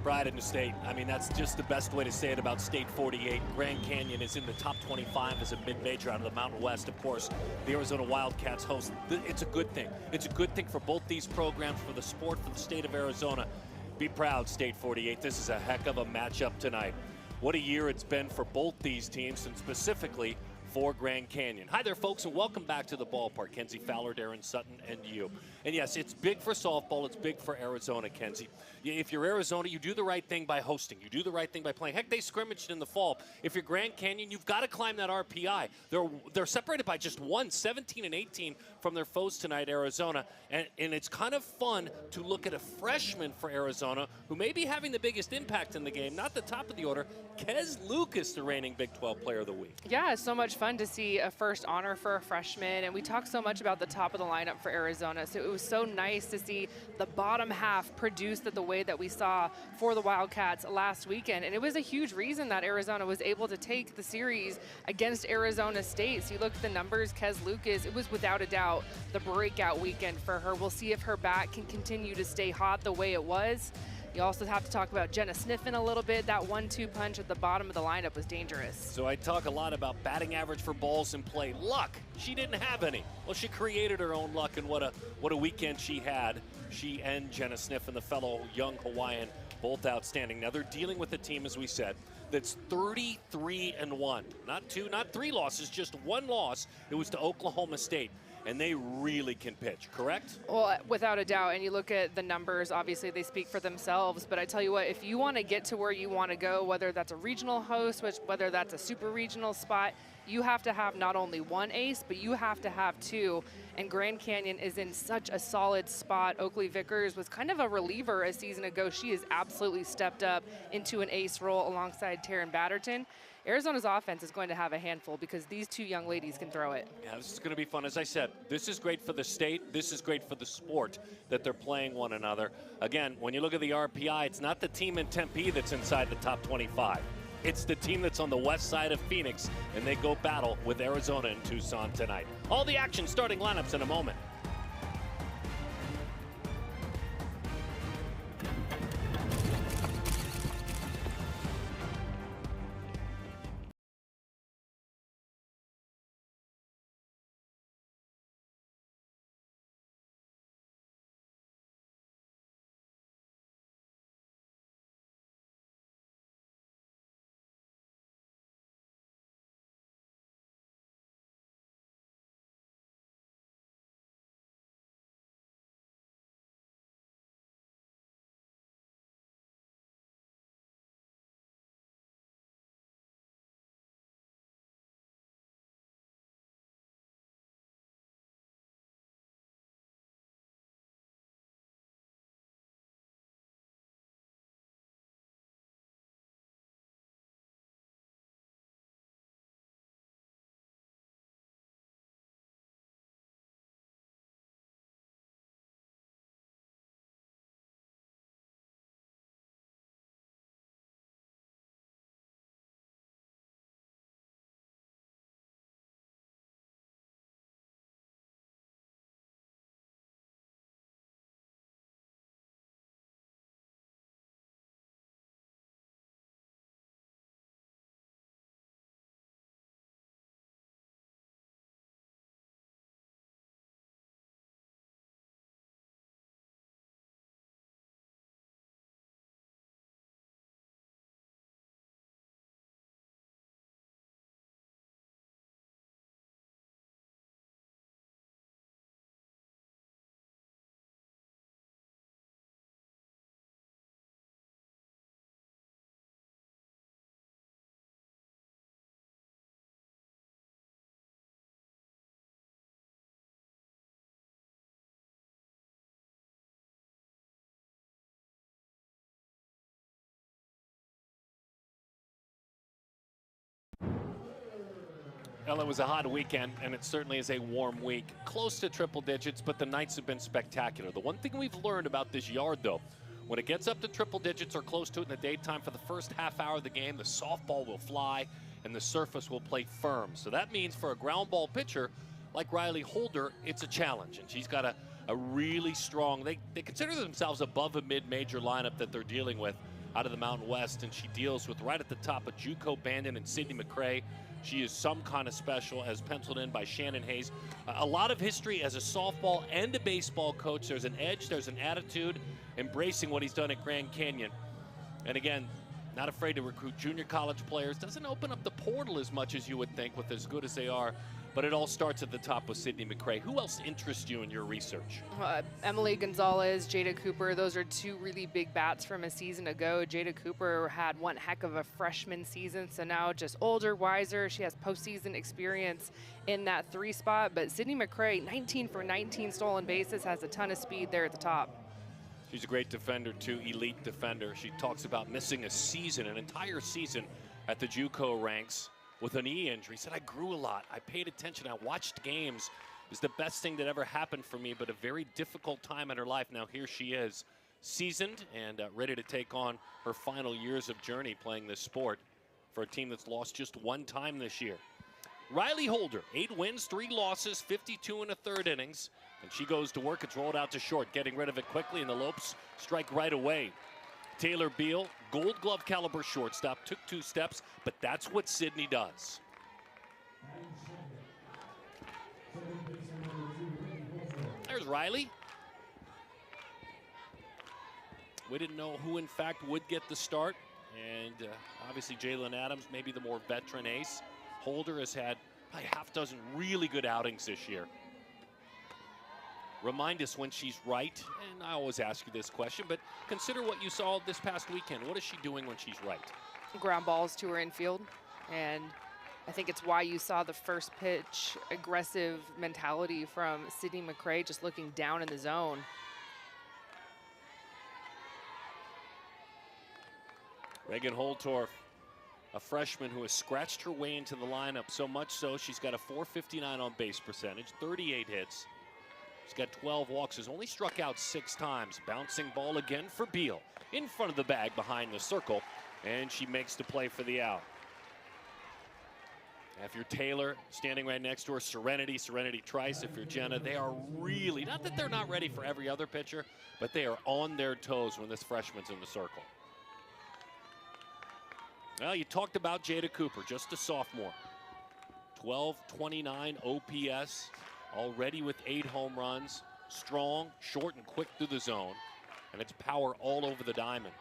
Pride in the state. I mean, that's just the best way to say it about State 48. Grand Canyon is in the top 25 as a mid-major out of the Mountain West. Of course, the Arizona Wildcats host. It's a good thing. It's a good thing for both these programs, for the sport, for the state of Arizona. Be proud, State 48. This is a heck of a matchup tonight. What a year it's been for both these teams, and specifically for Grand Canyon. Hi there, folks, and welcome back to the ballpark. Kenzie Fowler, Darren Sutton, and you. And yes, it's big for softball. It's big for Arizona, Kenzie. If you're Arizona, you do the right thing by hosting. You do the right thing by playing. Heck, they scrimmaged in the fall. If you're Grand Canyon, you've got to climb that RPI. They're separated by just 17 and 18 from their foes tonight, Arizona. And it's kind of fun to look at a freshman for Arizona who may be having the biggest impact in the game, not the top of the order, Kez Lucas, the reigning Big 12 Player of the Week. Yeah, it's so much fun to see a first honor for a freshman, and we talk so much about the top of the lineup for Arizona, so it was so nice to see the bottom half produced the way that we saw for the Wildcats last weekend, and it was a huge reason that Arizona was able to take the series against Arizona State. So you look at the numbers, Kez Lucas, it was without a doubt the breakout weekend for her. We'll see if her bat can continue to stay hot the way it was. You also have to talk about Jenna Sniffen a little bit. That 1-2 punch at the bottom of the lineup was dangerous. So I talk a lot about batting average for balls in play. Luck, she didn't have any. Well, she created her own luck, and what a weekend she had. She and Jenna Sniffen, the fellow young Hawaiian, both outstanding. Now they're dealing with a team, as we said, that's 33-1. Not 2, not 3 losses, just 1 loss. It was to Oklahoma State. And they really can pitch, correct? Well, without a doubt, and you look at the numbers, obviously they speak for themselves, but I tell you what, if you want to get to where you want to go, whether that's a regional host, whether that's a super regional spot, you have to have not only one ace, but you have to have 2, and Grand Canyon is in such a solid spot. Oakley Vickers was kind of a reliever a season ago. She has absolutely stepped up into an ace role alongside Taryn Batterton. Arizona's offense is going to have a handful because these 2 young ladies can throw it. Yeah, this is going to be fun. As I said, this is great for the state. This is great for the sport that they're playing one another. Again, when you look at the RPI, it's not the team in Tempe that's inside the top 25. It's the team that's on the west side of Phoenix, and they go battle with Arizona and Tucson tonight. All the action, starting lineups in a moment. Well, it was a hot weekend, and it certainly is a warm week. Close to triple digits, but the nights have been spectacular. The one thing we've learned about this yard, though, when it gets up to triple digits or close to it in the daytime for the first half hour of the game, the softball will fly and the surface will play firm. So that means for a ground ball pitcher like Riley Holder, it's a challenge. And she's got a really strong, they consider themselves above a mid-major lineup that they're dealing with. out of the Mountain West, and she deals with right at the top of JUCO Bandon and Sydney McCray. She is some kind of special, as penciled in by Shannon Hayes. A lot of history as a softball and a baseball coach. There's an edge, there's an attitude, embracing what he's done at Grand Canyon. And again, not afraid to recruit junior college players. Doesn't open up the portal as much as you would think with as good as they are. But it all starts at the top with Sydney McCray. Who else interests you in your research? Emily Gonzalez, Jada Cooper, those are two really big bats from a season ago. Jada Cooper had one heck of a freshman season, so now just older, wiser. She has postseason experience in that 3 spot. But Sydney McCray, 19 for 19 stolen bases, has a ton of speed there at the top. She's a great defender, too, elite defender. She talks about missing a season, an entire season at the JUCO ranks with a knee injury. Said, I grew a lot. I paid attention. I watched games. It was the best thing that ever happened for me, but a very difficult time in her life. Now here she is, seasoned and ready to take on her final years of journey playing this sport for a team that's lost just 1 time this year. Riley Holder, 8 wins, 3 losses, 52 in the 3rd innings. And she goes to work. It's rolled out to short, getting rid of it quickly, and the Lopes strike right away. Taylor Beal, Gold Glove caliber shortstop, took 2 steps, but that's what Sydney does. There's Riley. We didn't know who, in fact, would get the start. And obviously Jalen Adams, maybe the more veteran ace. Holder has had probably half dozen really good outings this year. Remind us when she's right, and I always ask you this question, but consider what you saw this past weekend. What is she doing when she's right? Ground balls to her infield, and I think it's why you saw the first pitch aggressive mentality from Sydney McCray, just looking down in the zone. Reagan Holtorf, a freshman who has scratched her way into the lineup, so much so she's got a .459 on base percentage, 38 hits. She's got 12 walks, has only struck out 6 times. Bouncing ball again for Beal. In front of the bag behind the circle, and she makes the play for the out. If you're Taylor, standing right next to her, Serenity Trice, if you're Jenna, they are really, not that they're not ready for every other pitcher, but they are on their toes when this freshman's in the circle. Well, you talked about Jada Cooper, just a sophomore. 1229 OPS. Already with 8 home runs, strong, short, and quick through the zone, and it's power all over the diamond.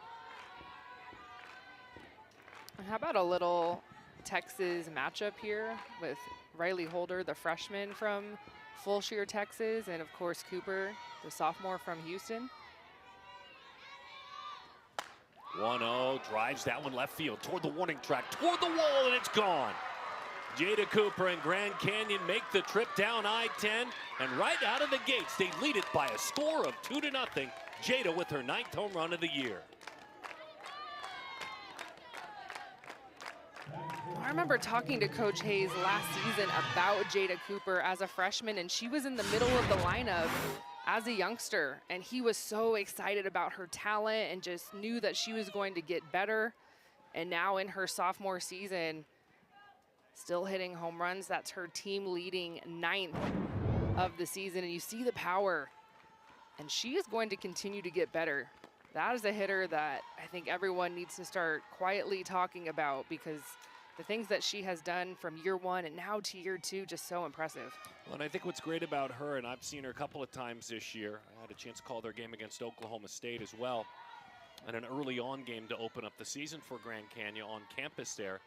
How about a little Texas matchup here with Riley Holder, the freshman from Fulshear, Texas, and of course Cooper, the sophomore from Houston. 1-0, drives that one left field, toward the warning track, toward the wall, and it's gone. Jada Cooper and Grand Canyon make the trip down I-10, and right out of the gates, they lead it by a score of 2-0. Jada with her 9th home run of the year. I remember talking to Coach Hayes last season about Jada Cooper as a freshman, and she was in the middle of the lineup as a youngster, and he was so excited about her talent and just knew that she was going to get better. And now in her sophomore season, still hitting home runs. That's her team leading 9th of the season, and you see the power, and she is going to continue to get better. That is a hitter that I think everyone needs to start quietly talking about, because the things that she has done from year 1 and now to year 2, just so impressive. Well, and I think what's great about her, and I've seen her a couple of times this year, I had a chance to call their game against Oklahoma State as well, and an early on game to open up the season for Grand Canyon on campus there,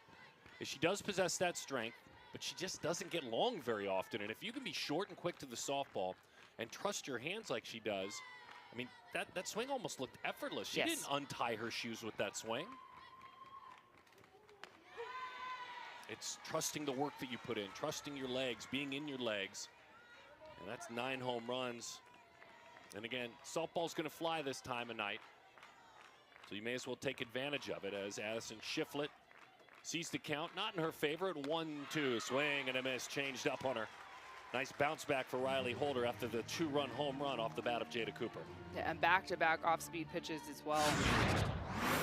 is she does possess that strength, but she just doesn't get long very often. And if you can be short and quick to the softball and trust your hands like she does, I mean, that swing almost looked effortless. She didn't untie her shoes with that swing. It's trusting the work that you put in, trusting your legs, being in your legs. And that's 9 home runs. And again, softball's going to fly this time of night, so you may as well take advantage of it, as Addison Shiflett sees the count, not in her favor, at 1-2. Swing and a miss, changed up on her. Nice bounce back for Riley Holder after the 2-run home run off the bat of Jada Cooper. Yeah, and back-to-back off-speed pitches as well.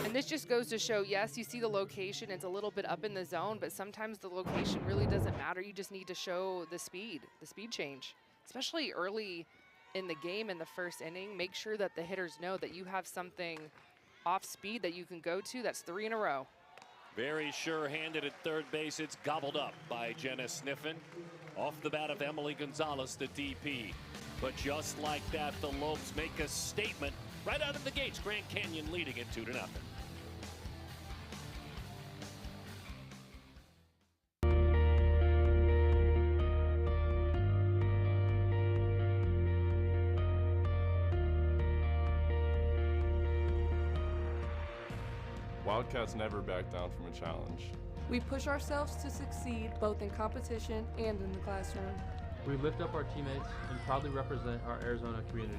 And this just goes to show, yes, you see the location, it's a little bit up in the zone, but sometimes the location really doesn't matter. You just need to show the speed change, especially early in the game in the first inning. Make sure that the hitters know that you have something off speed that you can go to. That's 3 in a row. Very sure-handed at third base. It's gobbled up by Jenna Sniffen. Off the bat of Emily Gonzalez, the DP. But just like that, the Lopes make a statement right out of the gates. Grand Canyon leading it 2-0. Wildcats never back down from a challenge. We push ourselves to succeed both in competition and in the classroom. We lift up our teammates and proudly represent our Arizona community.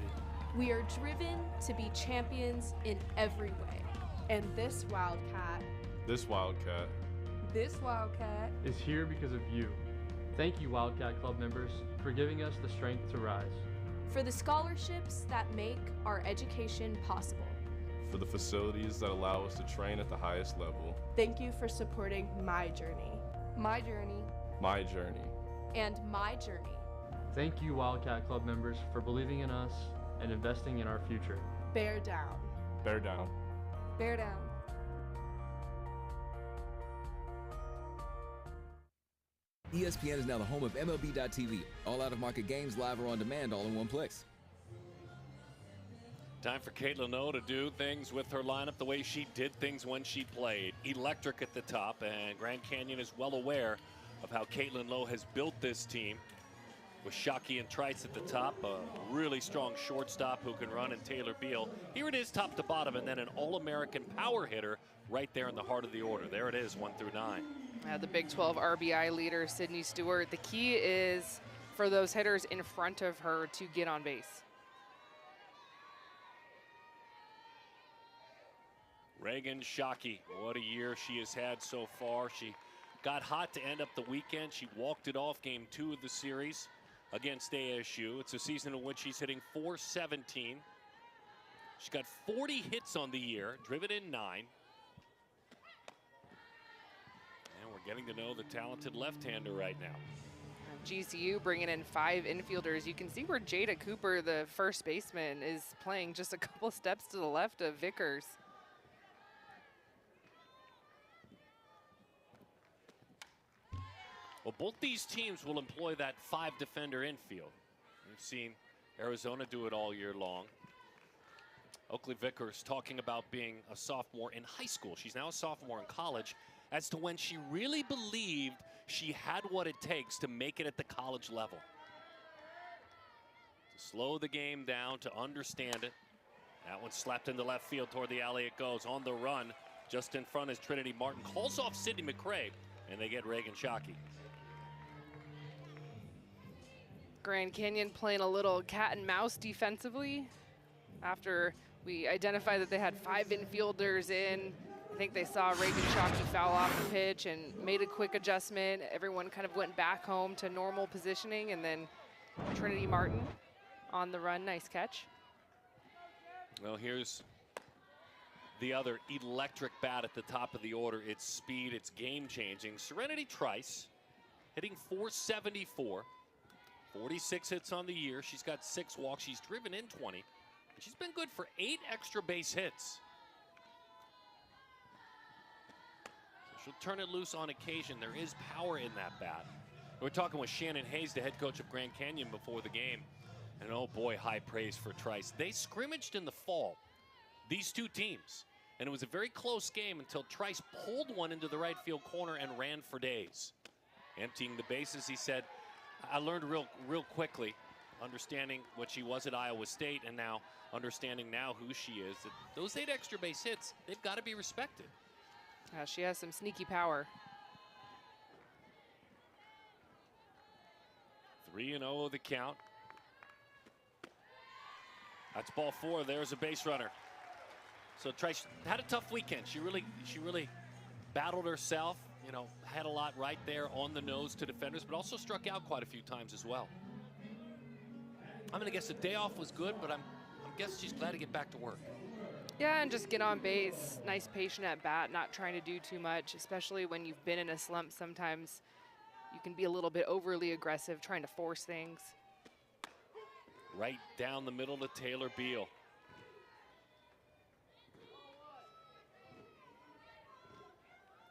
We are driven to be champions in every way. And this Wildcat is here because of you. Thank you, Wildcat Club members, for giving us the strength to rise. For the scholarships that make our education possible. For the facilities that allow us to train at the highest level. Thank you for supporting my journey. My journey. My journey. And my journey. Thank you, Wildcat Club members, for believing in us and investing in our future. Bear down. Bear down. Bear down. ESPN is now the home of MLB.tv. All out-of-market games live or on demand all in one place. Time for Caitlin O to do things with her lineup the way she did things when she played. Electric at the top, and Grand Canyon is well aware of how Caitlin Lowe has built this team. With Shockey and Trice at the top, a really strong shortstop who can run, and Taylor Beal. Here it is top to bottom, and then an All-American power hitter right there in the heart of the order. There it is, 1 through 9. The Big 12 RBI leader, Sydney Stewart. The key is for those hitters in front of her to get on base. Reagan Shockey, what a year she has had so far. She got hot to end up the weekend. She walked it off game 2 of the series against ASU. It's a season in which she's hitting .417. She's got 40 hits on the year, driven in 9. And we're getting to know the talented left-hander right now. GCU bringing in 5 infielders. You can see where Jada Cooper, the first baseman, is playing just a couple steps to the left of Vickers. Well, both these teams will employ that 5-defender infield. We've seen Arizona do it all year long. Oakley Vickers talking about being a sophomore in high school. She's now a sophomore in college, as to when she really believed she had what it takes to make it at the college level. To slow the game down, to understand it. That one slapped into left field toward the alley it goes. On the run, just in front is Trinity Martin. Calls off Sydney McCrae, and they get Reagan Shockey. Grand Canyon playing a little cat and mouse defensively after we identified that they had 5 infielders in. I think they saw Reagan Shockey foul off the pitch and made a quick adjustment. Everyone kind of went back home to normal positioning, and then Trinity Martin on the run. Nice catch. Well, here's the other electric bat at the top of the order. It's speed, it's game-changing. Serenity Trice hitting .474. 46 hits on the year. She's got 6 walks. She's driven in 20. And she's been good for 8 extra base hits. So she'll turn it loose on occasion. There is power in that bat. We're talking with Shannon Hayes, the head coach of Grand Canyon, before the game. And oh boy, high praise for Trice. They scrimmaged in the fall, these two teams. And it was a very close game until Trice pulled one into the right field corner and ran for days. Emptying the bases, he said, I learned real quickly, understanding what she was at Iowa State, and now understanding now who she is. That those 8 extra base hits, they've got to be respected. She has some sneaky power. 3-0 the count. That's ball 4. There's a base runner. So Trice had a tough weekend. She really battled herself. You know, had a lot right there on the nose to defenders, but also struck out quite a few times as well. I'm going to guess the day off was good, but I'm guessing she's glad to get back to work. Yeah, and just get on base. Nice patient at bat, not trying to do too much, especially when you've been in a slump. Sometimes you can be a little bit overly aggressive, trying to force things. Right down the middle to Taylor Beal.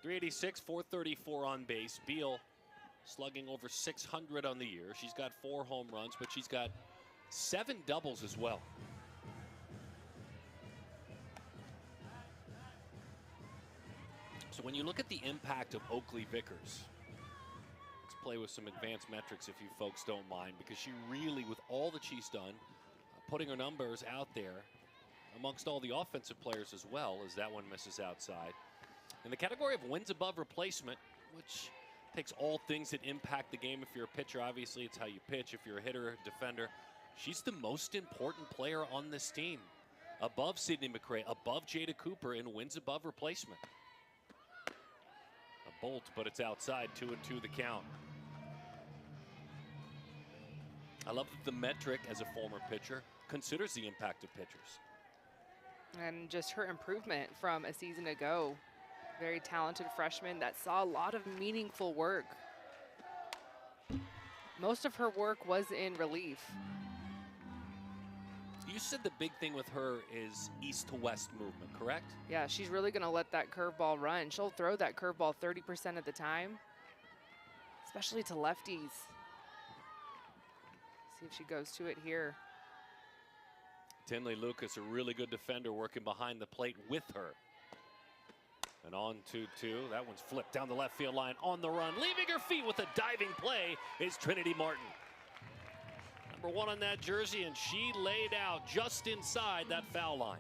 386, 434 on base. Beal slugging over 600 on the year. She's got 4 home runs, but she's got 7 doubles as well. So when you look at the impact of Oakley Vickers, let's play with some advanced metrics if you folks don't mind, because she really, with all that she's done, putting her numbers out there amongst all the offensive players as well, as that one misses outside. In the category of wins above replacement, which takes all things that impact the game. If you're a pitcher, obviously it's how you pitch. If you're a hitter, defender, she's the most important player on this team. Above Sydney McRae, above Jada Cooper in wins above replacement. A bolt, but it's outside. 2-2 the count. I love that the metric, as a former pitcher, considers the impact of pitchers. And just her improvement from a season ago. Very talented freshman that saw a lot of meaningful work. Most of her work was in relief. You said the big thing with her is east to west movement, correct? Yeah, she's really going to let that curveball run. She'll throw that curveball 30% of the time, especially to lefties. See if she goes to it here. Tinley Lucas, a really good defender, working behind the plate with her. And on 2-2. That one's flipped down the left field line on the run. Leaving her feet with a diving play is Trinity Martin. Number 1 on that jersey, and she laid out just inside that foul line.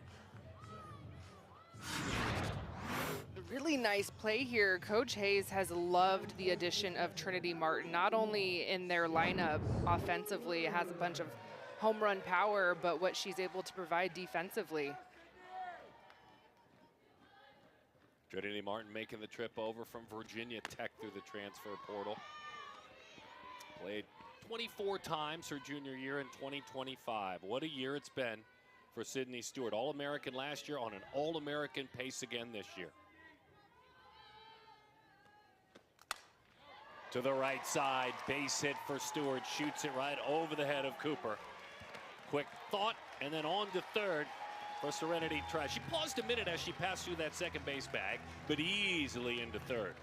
A really nice play here. Coach Hayes has loved the addition of Trinity Martin, not only in their lineup offensively, has a bunch of home run power, but what she's able to provide defensively. Trinity Martin making the trip over from Virginia Tech through the transfer portal. Played 24 times her junior year in 2025. What a year it's been for Sydney Stewart. All-American last year, on an All-American pace again this year. To the right side, base hit for Stewart. Shoots it right over the head of Cooper. Quick thought, and then on to third. For Serenity try. She paused a minute as she passed through that second base bag, but easily into third.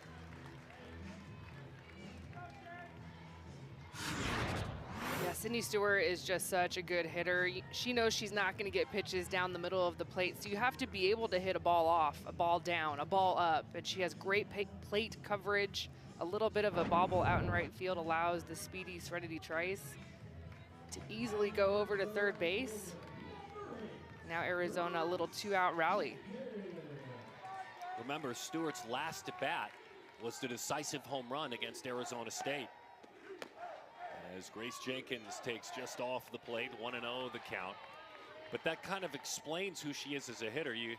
Yeah, Sydney Stewart is just such a good hitter. She knows she's not going to get pitches down the middle of the plate, so you have to be able to hit a ball off, a ball down, a ball up, and she has great plate coverage. A little bit of a bobble out in right field allows the speedy Serenity Trice to easily go over to third base. Now Arizona, a little 2-out rally. Remember, Stewart's last at bat was the decisive home run against Arizona State. As Grace Jenkins takes just off the plate, 1-0 the count. But that kind of explains who she is as a hitter. You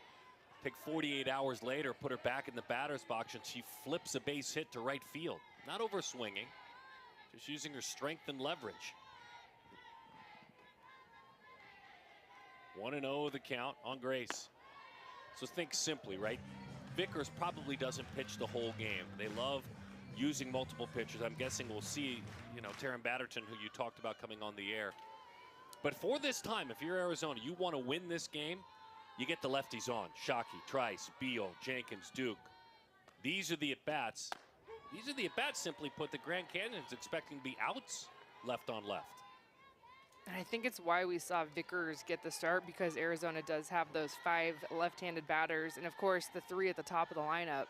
take 48 hours later, put her back in the batter's box, and she flips a base hit to right field. Not over swinging, just using her strength and leverage. 1-0 the count on Grace. So think simply, right? Vickers probably doesn't pitch the whole game. They love using multiple pitchers. I'm guessing we'll see, Taryn Batterton, who you talked about coming on the air. But for this time, if you're Arizona, you want to win this game, you get the lefties on. Shockey, Trice, Beal, Jenkins, Duke. These are the at-bats. These are the at-bats, simply put, the Grand Canyon's expecting to be outs left on left. And I think it's why we saw Vickers get the start, because Arizona does have those 5 left-handed batters, and of course the 3 at the top of the lineup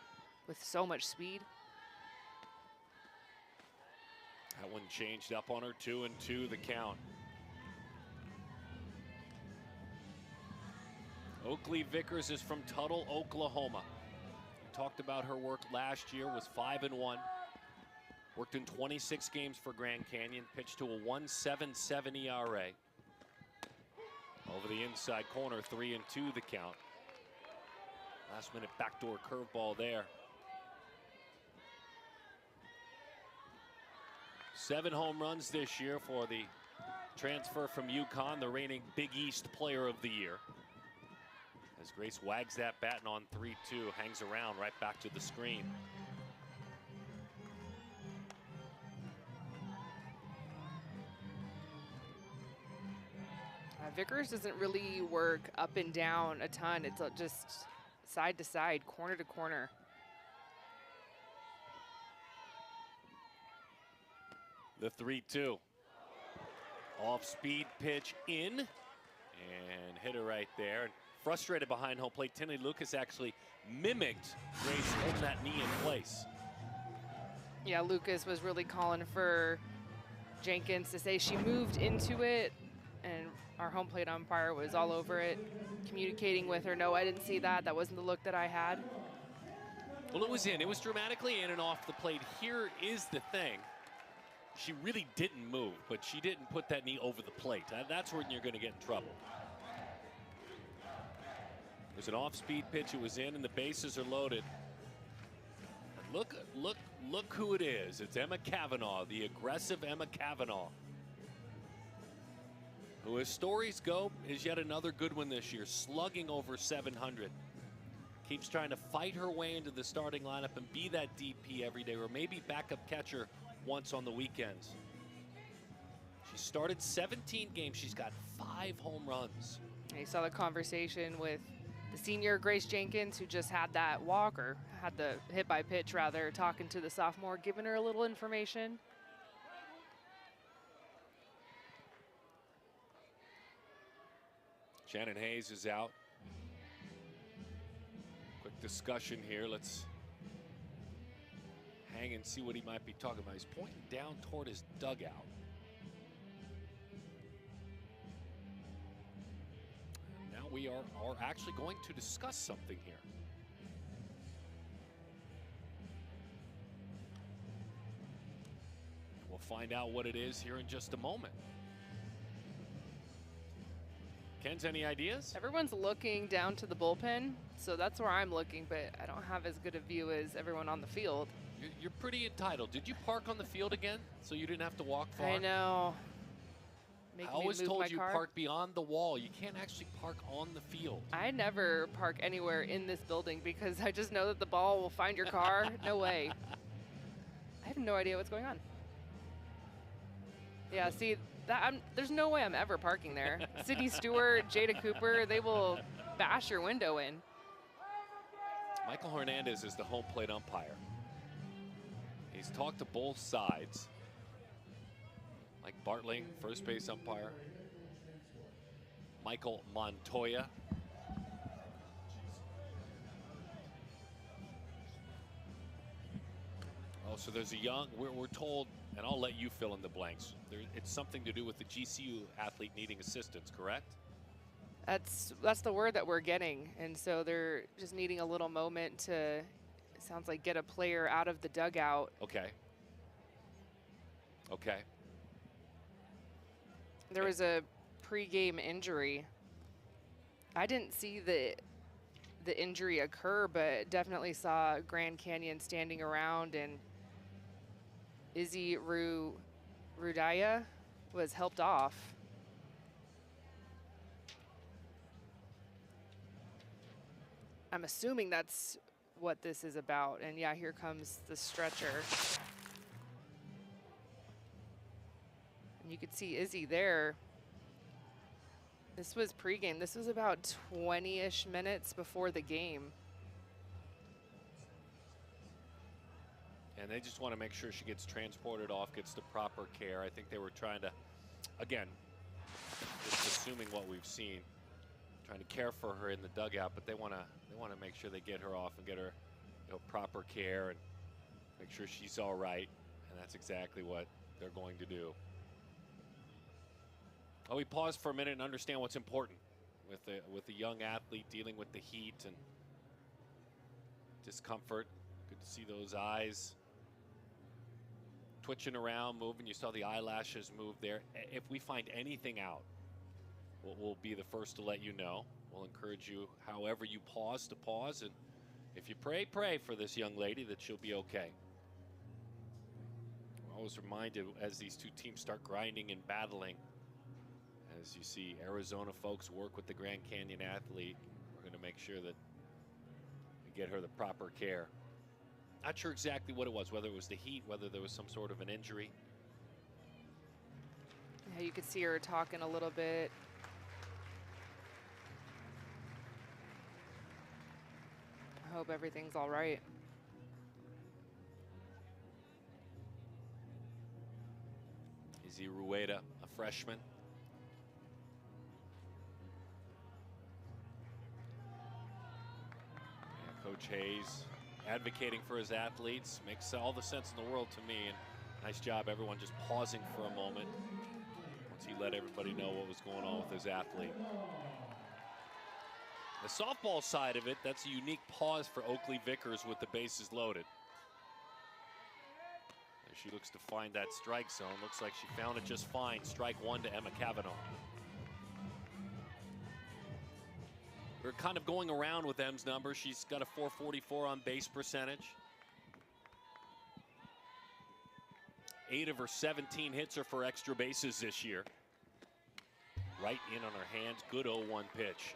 with so much speed. That one changed up on her. 2-2 the count. Oakley Vickers is from Tuttle, Oklahoma. We talked about her work last year, was 5-1. Worked in 26 games for Grand Canyon, pitched to a 1.77 ERA. Over the inside corner, 3-2 the count. Last minute backdoor curveball there. 7 home runs this year for the transfer from UConn, the reigning Big East Player of the Year. As Grace wags that bat, and on 3-2, hangs around right back to the screen. Vickers doesn't really work up and down a ton. It's just side to side, corner to corner. The 3-2. Off-speed pitch in, and hit her right there. Frustrated behind home plate, Tinley Lucas actually mimicked Grace holding that knee in place. Yeah, Lucas was really calling for Jenkins to say she moved into it, and our home plate umpire was all over it, communicating with her, no, I didn't see that. That wasn't the look that I had. Well, it was in. It was dramatically in and off the plate. Here is the thing. She really didn't move, but she didn't put that knee over the plate. That's when you're going to get in trouble. There's an off-speed pitch. It was in, and the bases are loaded. And look who it is. It's Emma Kavanaugh, the aggressive Emma Kavanaugh, who, as stories go, is yet another good one this year, slugging over 700. Keeps trying to fight her way into the starting lineup and be that DP every day, or maybe backup catcher once on the weekends. She started 17 games. She's got 5 home runs. And you saw the conversation with the senior Grace Jenkins, who just had that walk, or had the hit by pitch rather, talking to the sophomore, giving her a little information. Shannon Hayes is out. Quick discussion here. Let's hang and see what he might be talking about. He's pointing down toward his dugout. Now we are actually going to discuss something here. We'll find out what it is here in just a moment. Ken's, any ideas? Everyone's looking down to the bullpen, so that's where I'm looking, but I don't have as good a view as everyone on the field. You're pretty entitled. Did you park on the field again so you didn't have to walk far? I know. I always told you park beyond the wall. You can't actually park on the field. I never park anywhere in this building because I just know that the ball will find your car. No way. I have no idea what's going on. Yeah, see, there's no way I'm ever parking there. Sydney Stewart, Jada Cooper, they will bash your window in. Michael Hernandez is the home plate umpire. He's talked to both sides. Mike Bartling, first base umpire. Michael Montoya. Oh, so there's a young, we're told, and I'll let you fill in the blanks. It's something to do with the GCU athlete needing assistance, correct? That's the word that we're getting. And so they're just needing a little moment to, it sounds like, get a player out of the dugout. Okay. Okay. There was a pregame injury. I didn't see the injury occur, but definitely saw Grand Canyon standing around, and Izzy Rudaya was helped off. I'm assuming that's what this is about. And yeah, here comes the stretcher. And you could see Izzy there. This was pregame. This was about 20-ish minutes before the game. And they just want to make sure she gets transported off, gets the proper care. I think they were trying to, again, just assuming what we've seen, trying to care for her in the dugout, but they want to make sure they get her off and get her, proper care and make sure she's all right. And that's exactly what they're going to do. Oh, we pause for a minute and understand what's important with the young athlete dealing with the heat and discomfort. Good to see those eyes twitching around, moving. You saw the eyelashes move there. If we find anything out, we'll be the first to let you know. We'll encourage you, however you pause, to pause. And if you pray for this young lady that she'll be okay. I'm always reminded as these two teams start grinding and battling, as you see Arizona folks work with the Grand Canyon athlete, we're going to make sure that we get her the proper care. Not sure exactly what it was, whether it was the heat, whether there was some sort of an injury. Yeah, you could see her talking a little bit. I hope everything's all right. Daisy Rueda, a freshman. And Coach Hayes advocating for his athletes makes all the sense in the world to me. And nice job, everyone just pausing for a moment once he let everybody know what was going on with his athlete. The softball side of it, that's a unique pause for Oakley Vickers with the bases loaded. As she looks to find that strike zone. Looks like she found it just fine. Strike one to Emma Cavanaugh. We're kind of going around with Em's number. She's got a .444 on base percentage. 8 of her 17 hits are for extra bases this year. Right in on her hands. Good 0-1 pitch.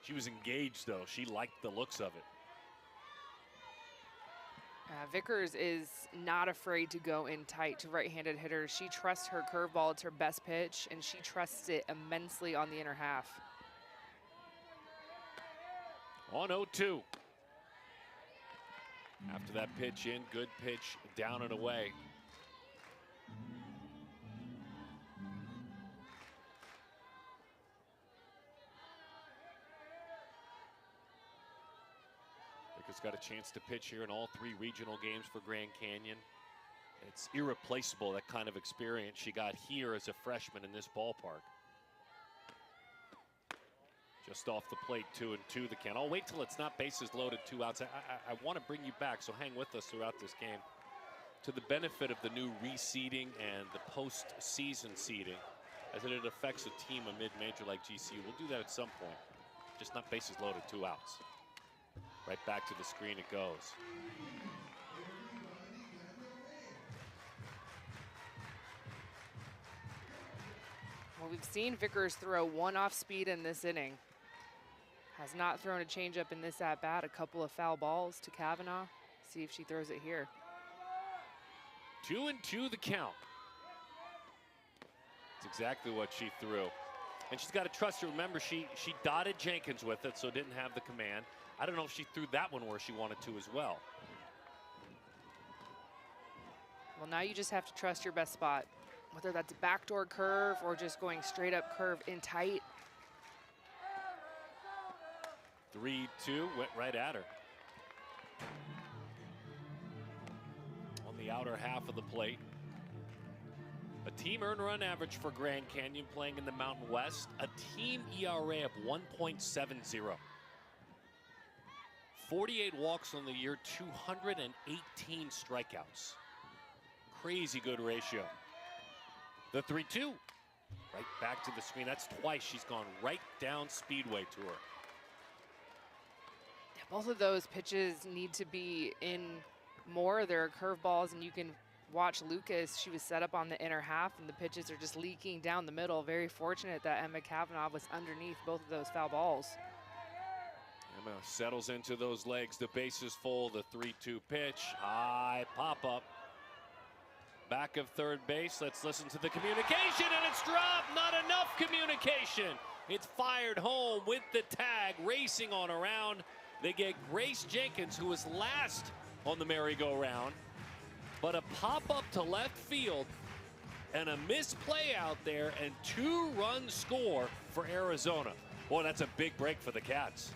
She was engaged, though. She liked the looks of it. Vickers is not afraid to go in tight to right-handed hitters. She trusts her curveball. It's her best pitch, and she trusts it immensely on the inner half. On 0-2. After that pitch in, good pitch down and away. Vickers got a chance to pitch here in all 3 regional games for Grand Canyon. It's irreplaceable, that kind of experience she got here as a freshman in this ballpark. Just off the plate, 2-2 the count. I'll wait till it's not bases loaded, 2 outs. I want to bring you back, so hang with us throughout this game. To the benefit of the new reseeding and the post-season seeding, as it affects a team a mid-major like GCU. We'll do that at some point. Just not bases loaded, 2 outs. Right back to the screen it goes. Well, we've seen Vickers throw 1 off speed in this inning. Has not thrown a changeup in this at-bat. A couple of foul balls to Cavanaugh. See if she throws it here. 2-2 the count. It's exactly what she threw. And she's got to trust her. Remember, she dotted Jenkins with it, so didn't have the command. I don't know if she threw that one where she wanted to as well. Well, now you just have to trust your best spot. Whether that's a backdoor curve or just going straight up curve in tight. 3-2, went right at her. On the outer half of the plate. A team earned run average for Grand Canyon playing in the Mountain West. A team ERA of 1.70. 48 walks on the year, 218 strikeouts. Crazy good ratio. The 3-2, right back to the screen. That's twice she's gone right down Speedway to her. Yeah, both of those pitches need to be in more. There are curveballs, and you can watch Lucas. She was set up on the inner half, and the pitches are just leaking down the middle. Very fortunate that Emma Cavanaugh was underneath both of those foul balls. Emma settles into those legs. The base is full. The 3-2 pitch. High pop-up. Back of third base. Let's listen to the communication, and it's dropped. Not enough communication. It's fired home with the tag, racing on around. They get Grace Jenkins, who was last on the merry-go-round. But a pop-up to left field and a misplay out there, and 2-run score for Arizona. Boy, that's a big break for the Cats.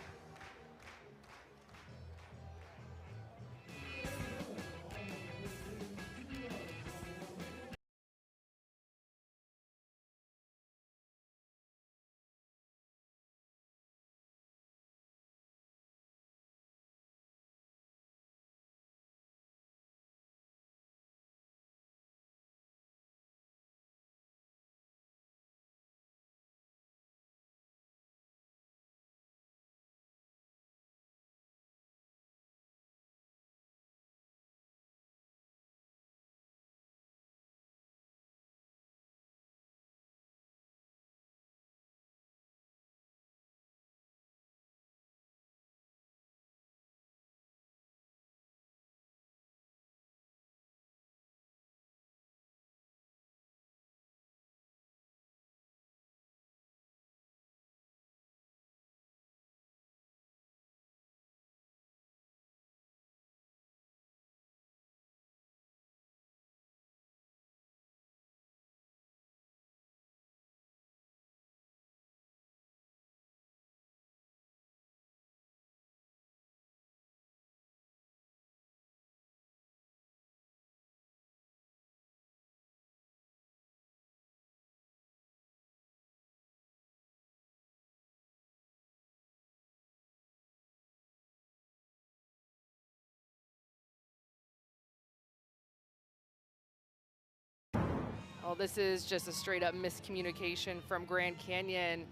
Well, this is just a straight up miscommunication from Grand Canyon.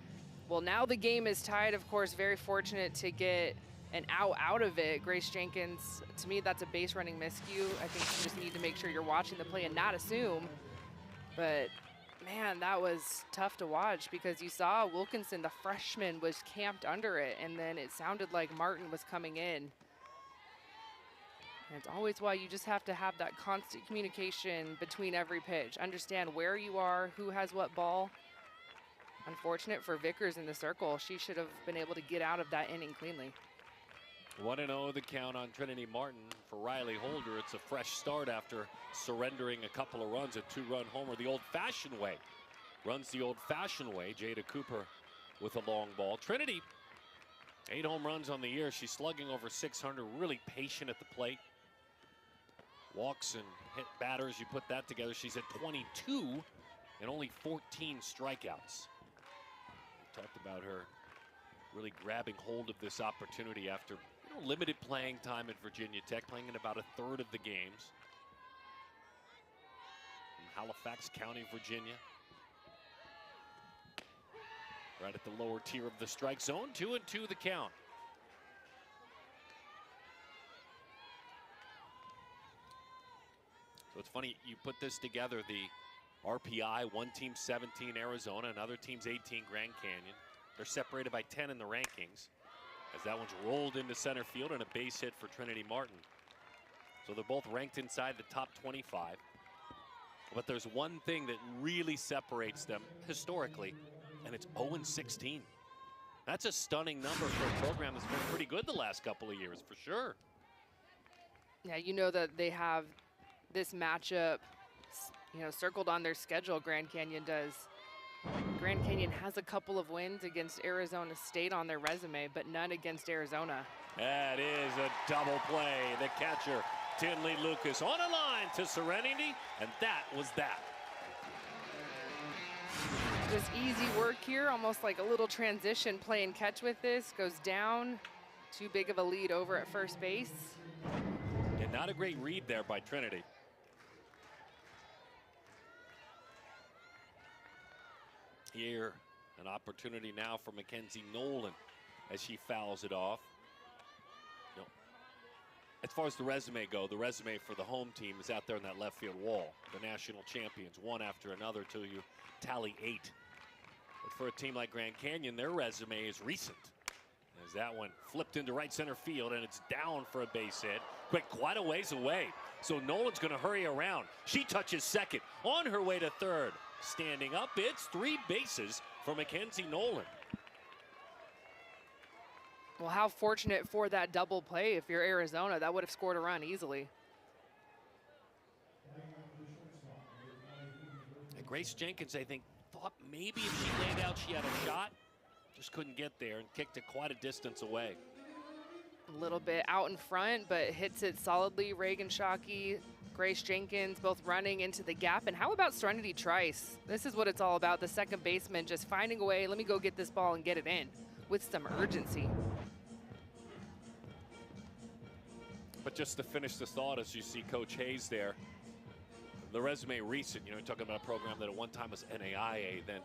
Well, now the game is tied, of course, very fortunate to get an out of it. Grace Jenkins, to me, that's a base running miscue. I think you just need to make sure you're watching the play and not assume. But man, that was tough to watch because you saw Wilkinson, the freshman, was camped under it, and then it sounded like Martin was coming in. And it's always why you just have to have that constant communication between every pitch. Understand where you are, who has what ball. Unfortunate for Vickers in the circle. She should have been able to get out of that inning cleanly. 1-0 the count on Trinity Martin. For Riley Holder, it's a fresh start after surrendering a couple of runs, a 2-run homer the old-fashioned way. Runs the old-fashioned way. Jada Cooper with a long ball. Trinity, 8 home runs on the year. She's slugging over 600, really patient at the plate. Walks and hit batters, you put that together, she's at 22 and only 14 strikeouts. We talked about her really grabbing hold of this opportunity after limited playing time at Virginia Tech, playing in about a third of the games. From Halifax County, Virginia. Right at the lower tier of the strike zone. 2-2 the count. So it's funny, you put this together, the RPI, one team 17 Arizona, another team's 18 Grand Canyon. They're separated by 10 in the rankings, as that one's rolled into center field and a base hit for Trinity Martin. So they're both ranked inside the top 25. But there's one thing that really separates them historically, and it's 0-16. That's a stunning number for a program that's been pretty good the last couple of years, for sure. Yeah, you know that they have this matchup, circled on their schedule. Grand Canyon does. Grand Canyon has a couple of wins against Arizona State on their resume, but none against Arizona. That is a double play. The catcher, Tinley Lucas, on a line to Serenity, and that was that. Just easy work here, almost like a little transition play and catch with this. Goes down, too big of a lead over at first base. And not a great read there by Trinity. Here, an opportunity now for Mackenzie Nolan as she fouls it off. As far as the resume go, the resume for the home team is out there in that left field wall. The national champions, one after another till you tally 8. But for a team like Grand Canyon, their resume is recent. As that one flipped into right center field, and it's down for a base hit. Quick, quite a ways away. So Nolan's going to hurry around. She touches second, on her way to third. Standing up, it's 3 bases for Mackenzie Nolan. Well, how fortunate for that double play. If you're Arizona, that would have scored a run easily. And Grace Jenkins, I think, thought maybe if she laid out she had a shot. Just couldn't get there and kicked it quite a distance away. A little bit out in front, but hits it solidly. Reagan Shockey, Grace Jenkins, both running into the gap. And how about Serenity Trice? This is what it's all about. The second baseman just finding a way. Let me go get this ball and get it in with some urgency. But just to finish the thought, as you see Coach Hayes there, the resume recent, you're talking about a program that at one time was NAIA, then,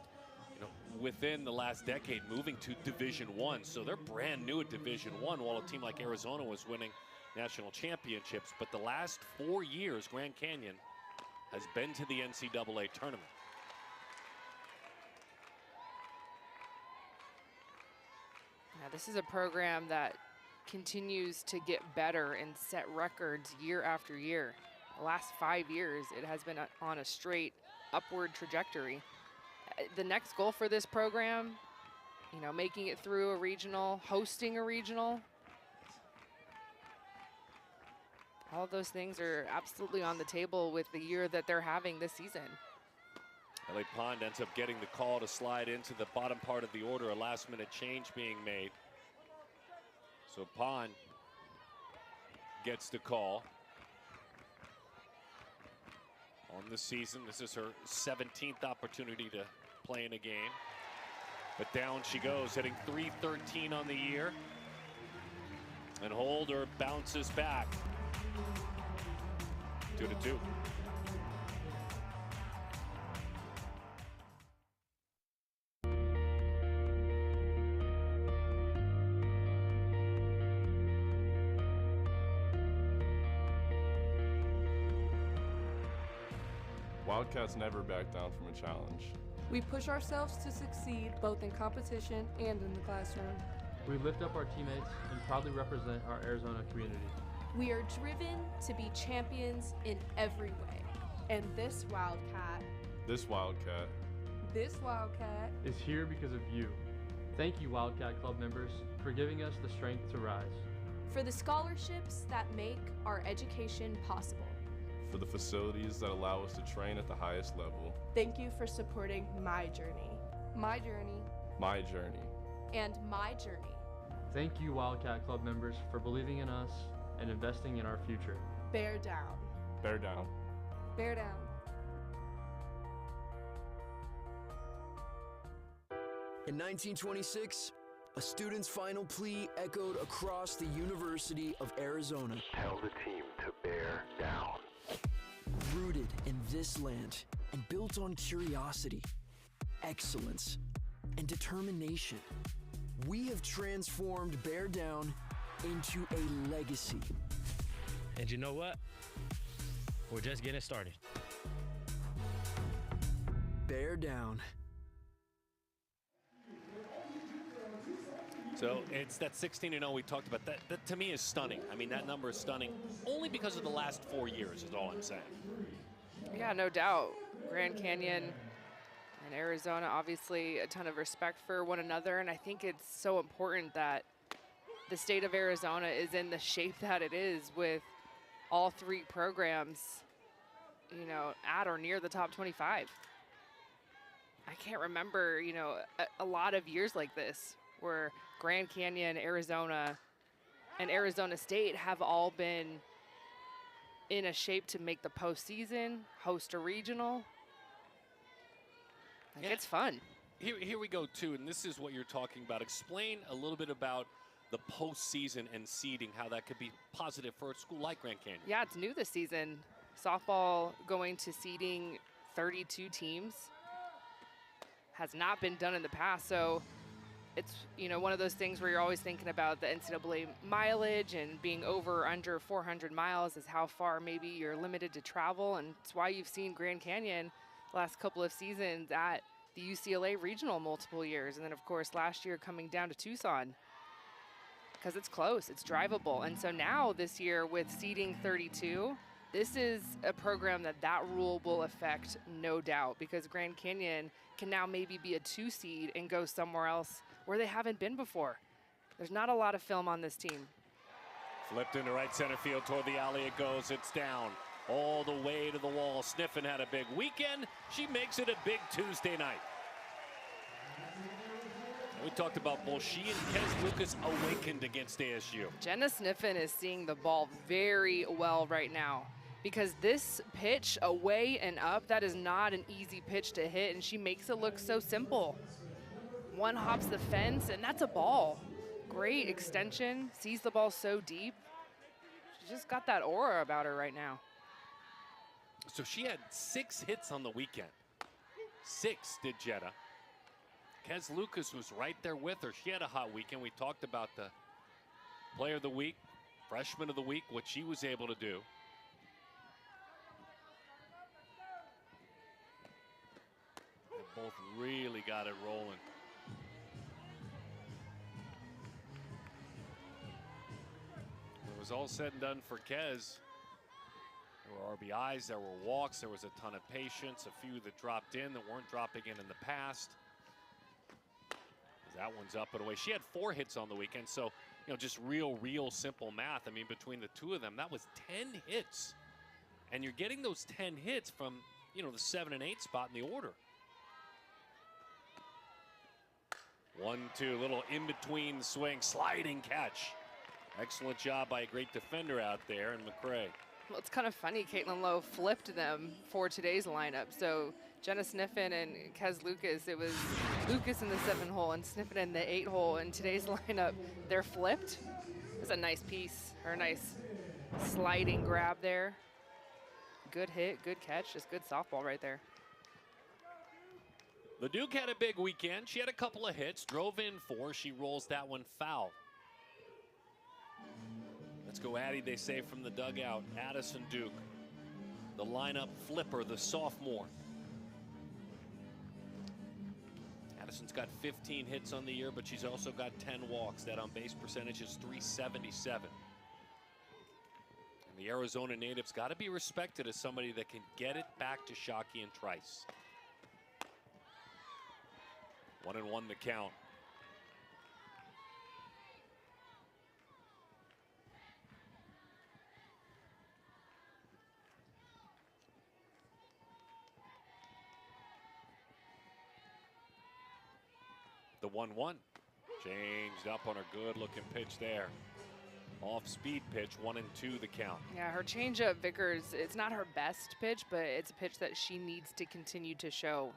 within the last decade moving to Division I. So they're brand new at Division I, while a team like Arizona was winning national championships. But the last 4 years, Grand Canyon has been to the NCAA tournament. Now, this is a program that continues to get better and set records year after year. The last 5 years, it has been on a straight upward trajectory. The next goal for this program, making it through a regional, hosting a regional, all of those things are absolutely on the table with the year that they're having this season. LA Pond ends up getting the call to slide into the bottom part of the order, a last-minute change being made. So Pond gets the call. On the season, this is her 17th opportunity to play in a game. But down she goes, hitting .313 on the year. And Holder bounces back. 2-2. Wildcats never back down from a challenge. We push ourselves to succeed both in competition and in the classroom. We lift up our teammates and proudly represent our Arizona community. We are driven to be champions in every way. And this Wildcat This Wildcat This Wildcat Is here because of you. Thank you, Wildcat Club members, for giving us the strength to rise. For the scholarships that make our education possible. for the facilities that allow us to train at the highest level. Thank you for supporting my journey. My journey. My journey. And my journey. Thank you, Wildcat Club members, for believing in us and investing in our future. Bear down. Bear down. Bear down. In 1926, a student's final plea echoed across the University of Arizona. Tell the team to bear down. Rooted in this land and built on curiosity, excellence, and determination, we have transformed Bear Down into a legacy. And you know what? We're just getting started. Bear Down. So it's that 16-0 we talked about. That to me is stunning. I mean, that number is stunning only because of the last 4 years is all I'm saying. Yeah, no doubt. Grand Canyon and Arizona, obviously a ton of respect for one another. And I think it's so important that the state of Arizona is in the shape that it is with all three programs, you know, at or near the top 25. I can't remember, you know, a lot of years like this where Grand Canyon, Arizona, and Arizona State have all been in a shape to make the postseason, host a regional. Like, it's fun. Here we go, too, and this is what you're talking about. Explain a little bit about the postseason and seeding, how that could be positive for a school like Grand Canyon. Yeah, it's new this season. Softball going to seeding 32 teams. Has not been done in the past, so it's, you know, one of those things where you're always thinking about the NCAA mileage and being over or under 400 miles is how far maybe you're limited to travel, and it's why you've seen Grand Canyon the last couple of seasons at the UCLA Regional multiple years, and then, of course, last year coming down to Tucson because it's close, it's drivable. And so now this year with seeding 32, this is a program that rule will affect, no doubt, because Grand Canyon can now maybe be a 2 seed and go somewhere else where they haven't been before. There's not a lot of film on this team. Flipped into right center field toward the alley it goes. It's down all the way to the wall. Sniffen had a big weekend. She makes it a big Tuesday night. We talked about both she and Kez Lucas awakened against ASU. Jenna Sniffen is seeing the ball very well right now because this pitch away and up, that is not an easy pitch to hit, and she makes it look so simple. One hops the fence, and that's a ball. Great extension, sees the ball so deep. She's just got that aura about her right now. So she had 6 hits on the weekend. 6 did Jetta. Kez Lucas was right there with her. She had a hot weekend. We talked about the player of the week, freshman of the week, what she was able to do. They both really got it rolling. It was all said and done for Kez. There were RBIs, there were walks, there was a ton of patience, a few that dropped in that weren't dropping in the past. That one's up and away. She had 4 hits on the weekend, so, you know, just real simple math. I mean, between the two of them, that was 10 hits. And you're getting those 10 hits from, you know, the 7 and 8 spot in the order. 1-2, little in-between swing, sliding catch. Excellent job by a great defender out there, and McCray. Well, it's kind of funny, Caitlin Lowe flipped them for today's lineup. So Jenna Sniffen and Kez Lucas, it was Lucas in the 7 hole and Sniffen in the 8 hole. In today's lineup, they're flipped. It's a nice piece, or a nice sliding grab there. Good hit, good catch, just good softball right there. LeDuc had a big weekend. She had a couple of hits, drove in 4. She rolls that one foul. Let's go Addie, they say from the dugout. Addison Duke. the lineup flipper, the sophomore. Addison's got 15 hits on the year, but she's also got 10 walks. That on-base percentage is .377. And the Arizona native's got to be respected as somebody that can get it back to Shockey and Trice. 1-1 the count. The 1-1 changed up on a good looking pitch there. Off speed pitch, 1-2 the count. Yeah, her changeup, Vickers, it's not her best pitch, but it's a pitch that she needs to continue to show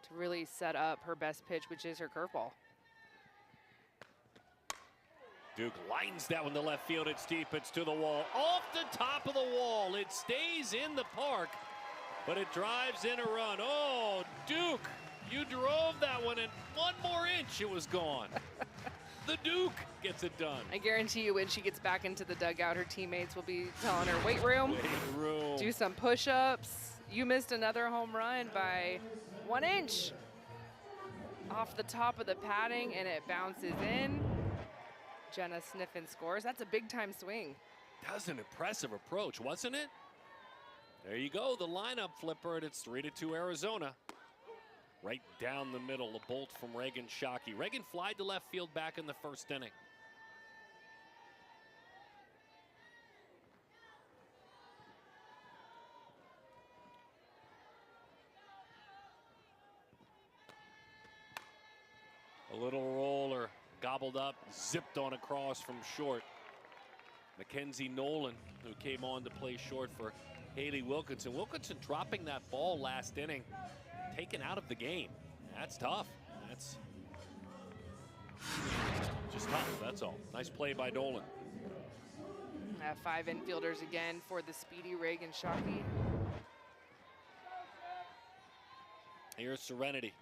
to really set up her best pitch, which is her curveball. Duke lines that one to left field. It's deep, it's to the wall. Off the top of the wall. It stays in the park, but it drives in a run. Oh, Duke, you drove that one, and one more inch, it was gone. The Duke gets it done. I guarantee you when she gets back into the dugout, her teammates will be telling her, weight room, do some push-ups. You missed another home run by 1 inch. Off the top of the padding, and it bounces in. Jenna Sniffen scores. That's a big-time swing. That was an impressive approach, wasn't it? There you go, the lineup flipper, and it's 3-2 Arizona. Right down the middle, a bolt from Reagan Shockey. Reagan flied to left field back in the first inning. A little roller, gobbled up, zipped on across from short. Mackenzie Nolan, who came on to play short for Haley Wilkinson. Wilkinson dropping that ball last inning, taken out of the game. That's tough. That's just tough, that's all. Nice play by Nolan. 5 infielders again for the speedy Reagan Shockey. Here's Serenity.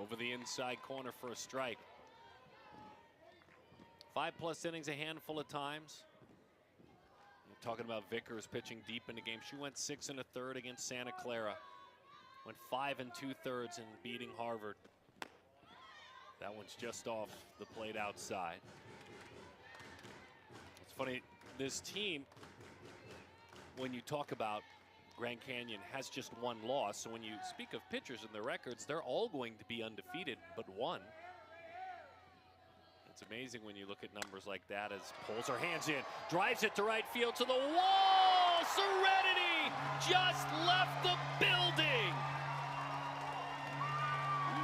Over the inside corner for a strike. 5+ innings a handful of times. You're talking about Vickers pitching deep in the game. She went 6 1/3 against Santa Clara. Went 5 2/3 in beating Harvard. That one's just off the plate outside. It's funny, this team, when you talk about Grand Canyon, has just 1 loss. So when you speak of pitchers and their records, they're all going to be undefeated but 1. It's amazing when you look at numbers like that as pulls her hands in, drives it to right field to the wall. Serenity just left the building.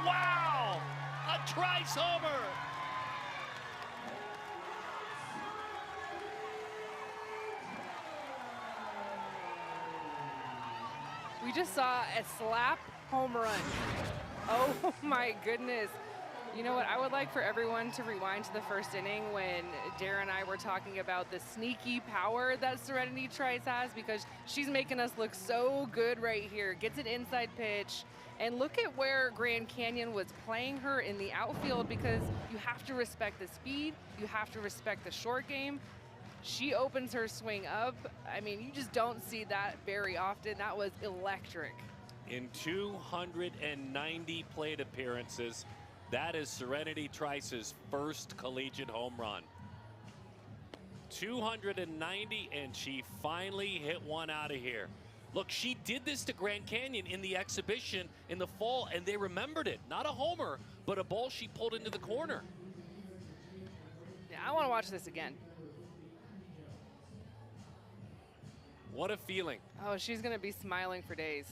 Wow, a Trice homer. We just saw a slap home run. Oh my goodness. You know what, I would like for everyone to rewind to the first inning when Darren and I were talking about the sneaky power that Serenity Trice has, because she's making us look so good right here. Gets an inside pitch, and look at where Grand Canyon was playing her in the outfield, because you have to respect the speed, you have to respect the short game. She opens her swing up. I mean, you just don't see that very often. That was electric. In 290 plate appearances, that is Serenity Trice's first collegiate home run. 290, and she finally hit one out of here. Look, she did this to Grand Canyon in the exhibition in the fall, and they remembered it. Not a homer, but a ball she pulled into the corner. Yeah, I want to watch this again. What a feeling. Oh, she's going to be smiling for days.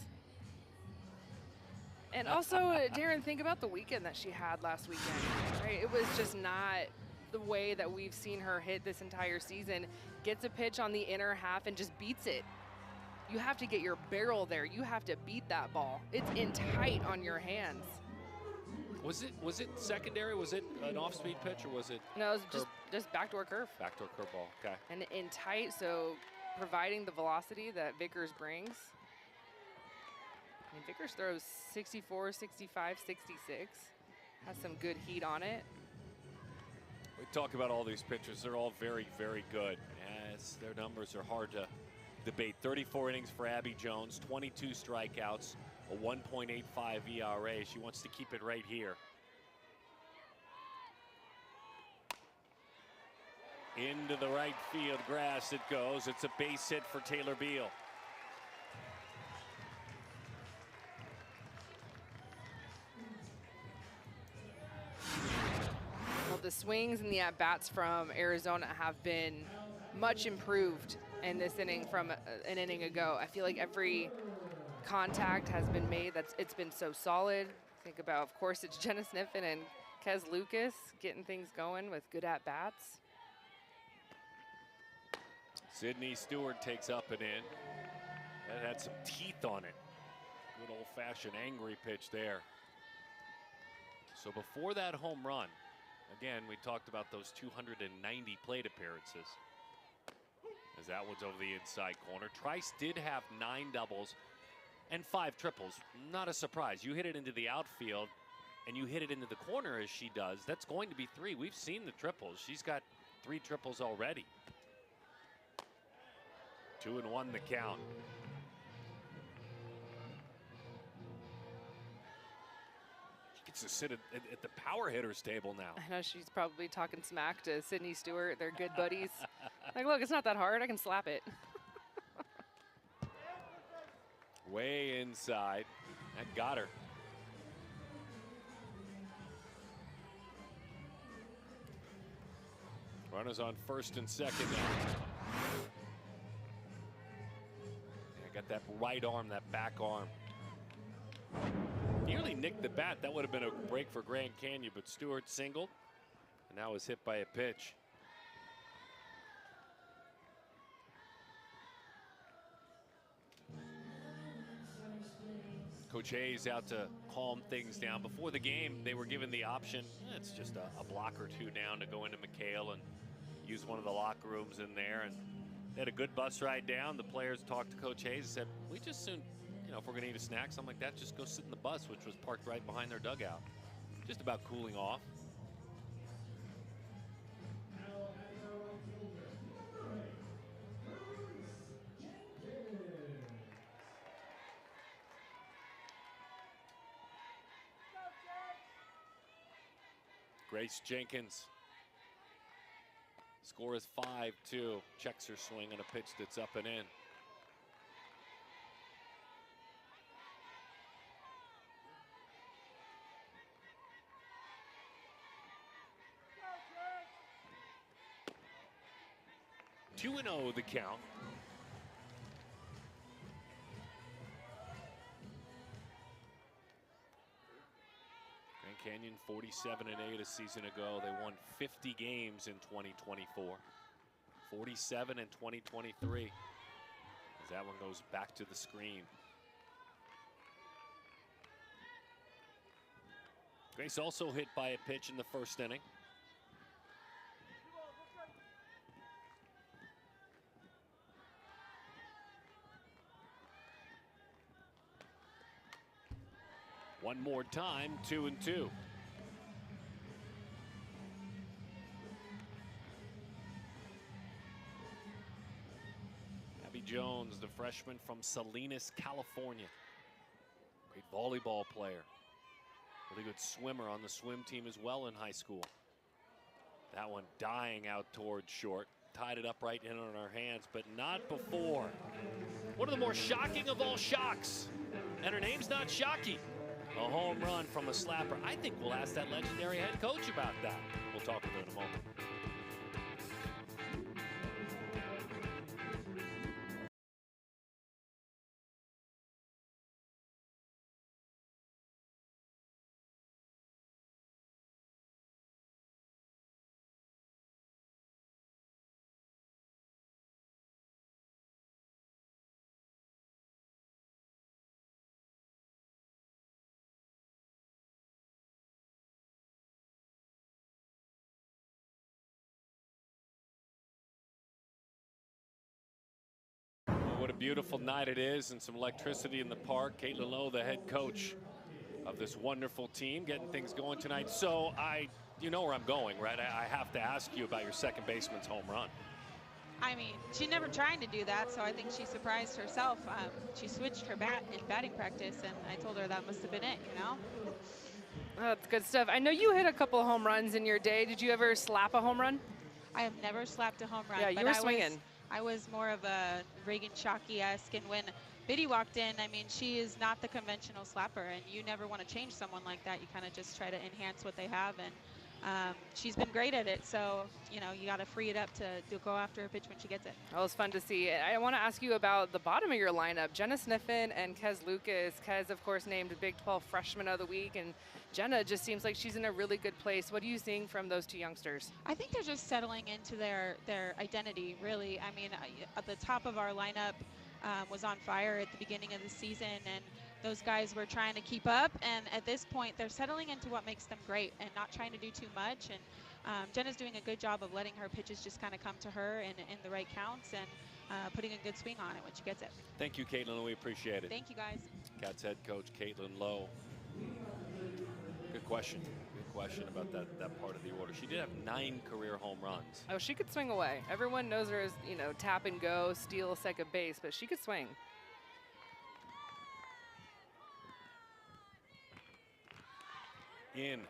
And also, Darren, think about the weekend that she had last weekend, right? It was just not the way that we've seen her hit this entire season. Gets a pitch on the inner half and just beats it. You have to get your barrel there. You have to beat that ball. It's in tight on your hands. Was it secondary? Was it an off-speed pitch, or was it? No, it was just backdoor curve. Backdoor curveball, okay. And in tight, so providing the velocity that Vickers brings. I mean, Vickers throws 64, 65, 66. Has some good heat on it. We talk about all these pitchers. They're all very, very good. Yes, their numbers are hard to debate. 34 innings for Abby Jones, 22 strikeouts, a 1.85 ERA. She wants to keep it right here. Into the right field grass it goes. It's a base hit for Taylor Beal. Well, the swings and the at-bats from Arizona have been much improved in this inning from an inning ago. I feel like every contact has been made. It's been so solid. Think about, of course, it's Jenna Sniffen and Kez Lucas getting things going with good at-bats. Sydney Stewart takes up and in. That had some teeth on it. Good old-fashioned angry pitch there. So before that home run, again, we talked about those 290 plate appearances. As that one's over the inside corner. Trice did have 9 doubles and 5 triples. Not a surprise. You hit it into the outfield and you hit it into the corner as she does. That's going to be 3. We've seen the triples. She's got 3 triples already. 2-1 the count. She gets to sit at the power hitters table now. I know she's probably talking smack to Sydney Stewart. They're good buddies. Like, look, it's not that hard. I can slap it. Way inside. That got her. Runners on first and second now. Got that right arm, that back arm. Nearly nicked the bat. That would have been a break for Grand Canyon, but Stewart singled and now was hit by a pitch. Coach Hayes out to calm things down. Before the game, they were given the option. It's just a block or 2 down to go into McHale and use one of the locker rooms in there. And they had a good bus ride down. The players talked to Coach Hayes and said, we just soon, you know, if we're going to eat a snack, something like that, just go sit in the bus, which was parked right behind their dugout. Just about cooling off. Grace Jenkins. Score is 5-2. Checks her swing on a pitch that's up and in. Two and 0 the count. Grand Canyon 47-8 a season ago. They won 50 games in 2024. 47 in 2023. As that one goes back to the screen. Grace also hit by a pitch in the first inning. One more time, 2-2. Abby Jones, the freshman from Salinas, California. Great volleyball player. Really good swimmer on the swim team as well in high school. That one dying out towards short. Tied it up right in on her hands, but not before. One of the more shocking of all shocks. And her name's not Shockey. A home run from a slapper. I think we'll ask that legendary head coach about that. We'll talk with her in a moment. What a beautiful night it is, and some electricity in the park. Caitlin Lowe, the head coach of this wonderful team, getting things going tonight. So I you know where I'm going, right? I have to ask you about your second baseman's home run. I mean, she never tried to do that, so I think she surprised herself. She switched her bat in batting practice, and I told her that must have been it, you know? Oh, that's good stuff. I know you hit a couple home runs in your day. Did you ever slap a home run? I have never slapped a home run. Yeah, you were swinging. I was more of a Reagan Shockey-esque, and when Biddy walked in, I mean, she is not the conventional slapper, and you never want to change someone like that. You kind of just try to enhance what they have, and she's been great at it, so you know you got to free it up to go after a pitch when she gets it. Well, it's fun to see. I want to ask you about the bottom of your lineup, Jenna Sniffen and Kez Lucas. Kez, of course, named Big 12 Freshman of the Week, and Jenna just seems like she's in a really good place. What are you seeing from those two youngsters? I think they're just settling into their identity, really. I mean, at the top of our lineup was on fire at the beginning of the season, and those guys were trying to keep up, and at this point they're settling into what makes them great and not trying to do too much, and Jenna's doing a good job of letting her pitches just kind of come to her in the right counts and putting a good swing on it when she gets it. Thank you, Caitlin. We appreciate it. Thank you, guys. Cats head coach Caitlin Lowe. Good question. Good question about that part of the order. She did have 9 career home runs. Oh, she could swing away. Everyone knows her as, you know, tap and go, steal second base, but she could swing. In,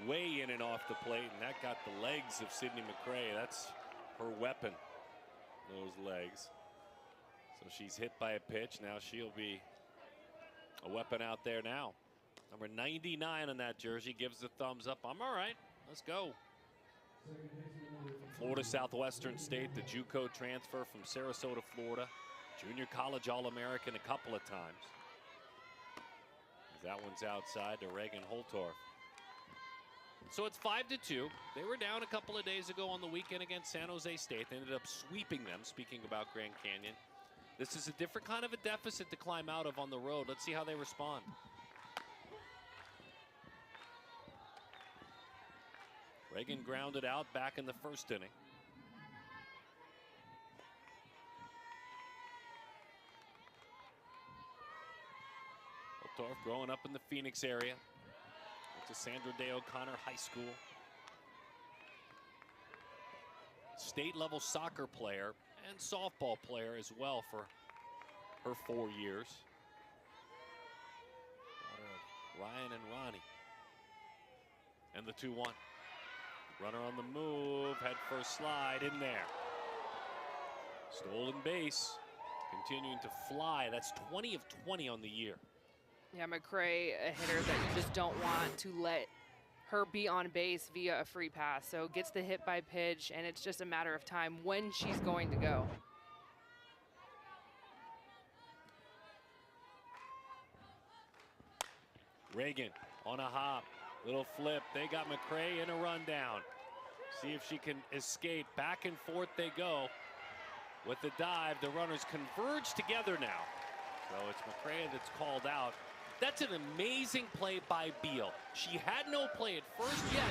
way in and off the plate, and that got the legs of Sydney McCray. That's her weapon, those legs. So she's hit by a pitch. Now she'll be a weapon out there now. Number 99 on that jersey gives the thumbs up. I'm all right. Let's go. Florida Southwestern State, the JUCO transfer from Sarasota, Florida. Junior college All-American a couple of times. That one's outside to Reagan Holtorf. So it's 5-2. They were down a couple of days ago on the weekend against San Jose State. They ended up sweeping them, speaking about Grand Canyon. This is a different kind of a deficit to climb out of on the road. Let's see how they respond. Reagan grounded out back in the first inning. Holtorf growing up in the Phoenix area. Went to Sandra Day O'Connor High School. State level soccer player and softball player as well for her 4 years. Ryan and Ronnie. And the 2-1. Runner on the move, head first slide in there. Stolen base, continuing to fly. That's 20 of 20 on the year. Yeah, McCray, a hitter that you just don't want to let her be on base via a free pass. So gets the hit by pitch, and it's just a matter of time when she's going to go. Reagan on a hop, little flip. They got McCray in a rundown. See if she can escape. Back and forth they go. With the dive, the runners converge together now. So it's McCray that's called out. That's an amazing play by Beal. She had no play at first, yet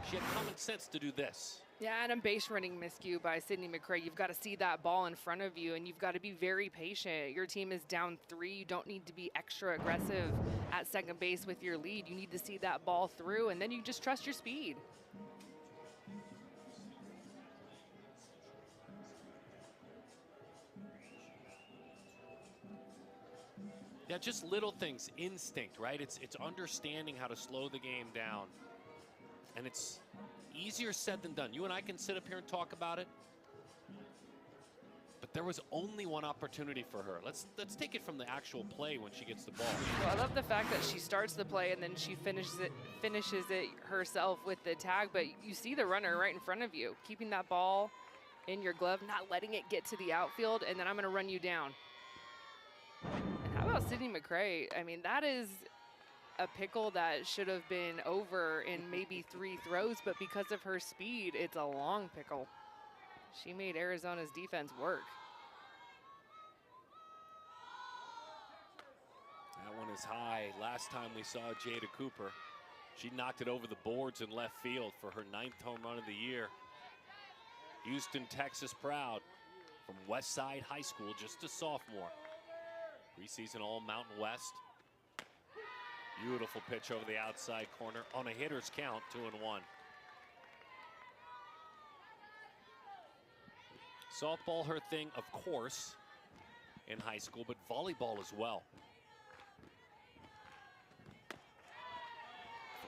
she had common sense to do this. Yeah, and a base running miscue by Sydney McCray. You've got to see that ball in front of you, and you've got to be very patient. Your team is down 3. You don't need to be extra aggressive at second base with your lead. You need to see that ball through, and then you just trust your speed. Yeah, just little things, instinct, right? It's understanding how to slow the game down. And it's easier said than done. You and I can sit up here and talk about it. But there was only one opportunity for her. Let's take it from the actual play when she gets the ball. Well, I love the fact that she starts the play and then she finishes it herself with the tag, but you see the runner right in front of you, keeping that ball in your glove, not letting it get to the outfield, and then I'm gonna run you down. And how about Sydney McCray? I mean, that is a pickle that should have been over in maybe 3 throws, but because of her speed, it's a long pickle. She made Arizona's defense work. That one is high. Last time we saw Jada Cooper, she knocked it over the boards in left field for her 9th home run of the year. Houston, Texas proud from Westside High School, just a sophomore. Preseason All Mountain West. Beautiful pitch over the outside corner on a hitter's count, 2-1. Softball her thing, of course, in high school, but volleyball as well.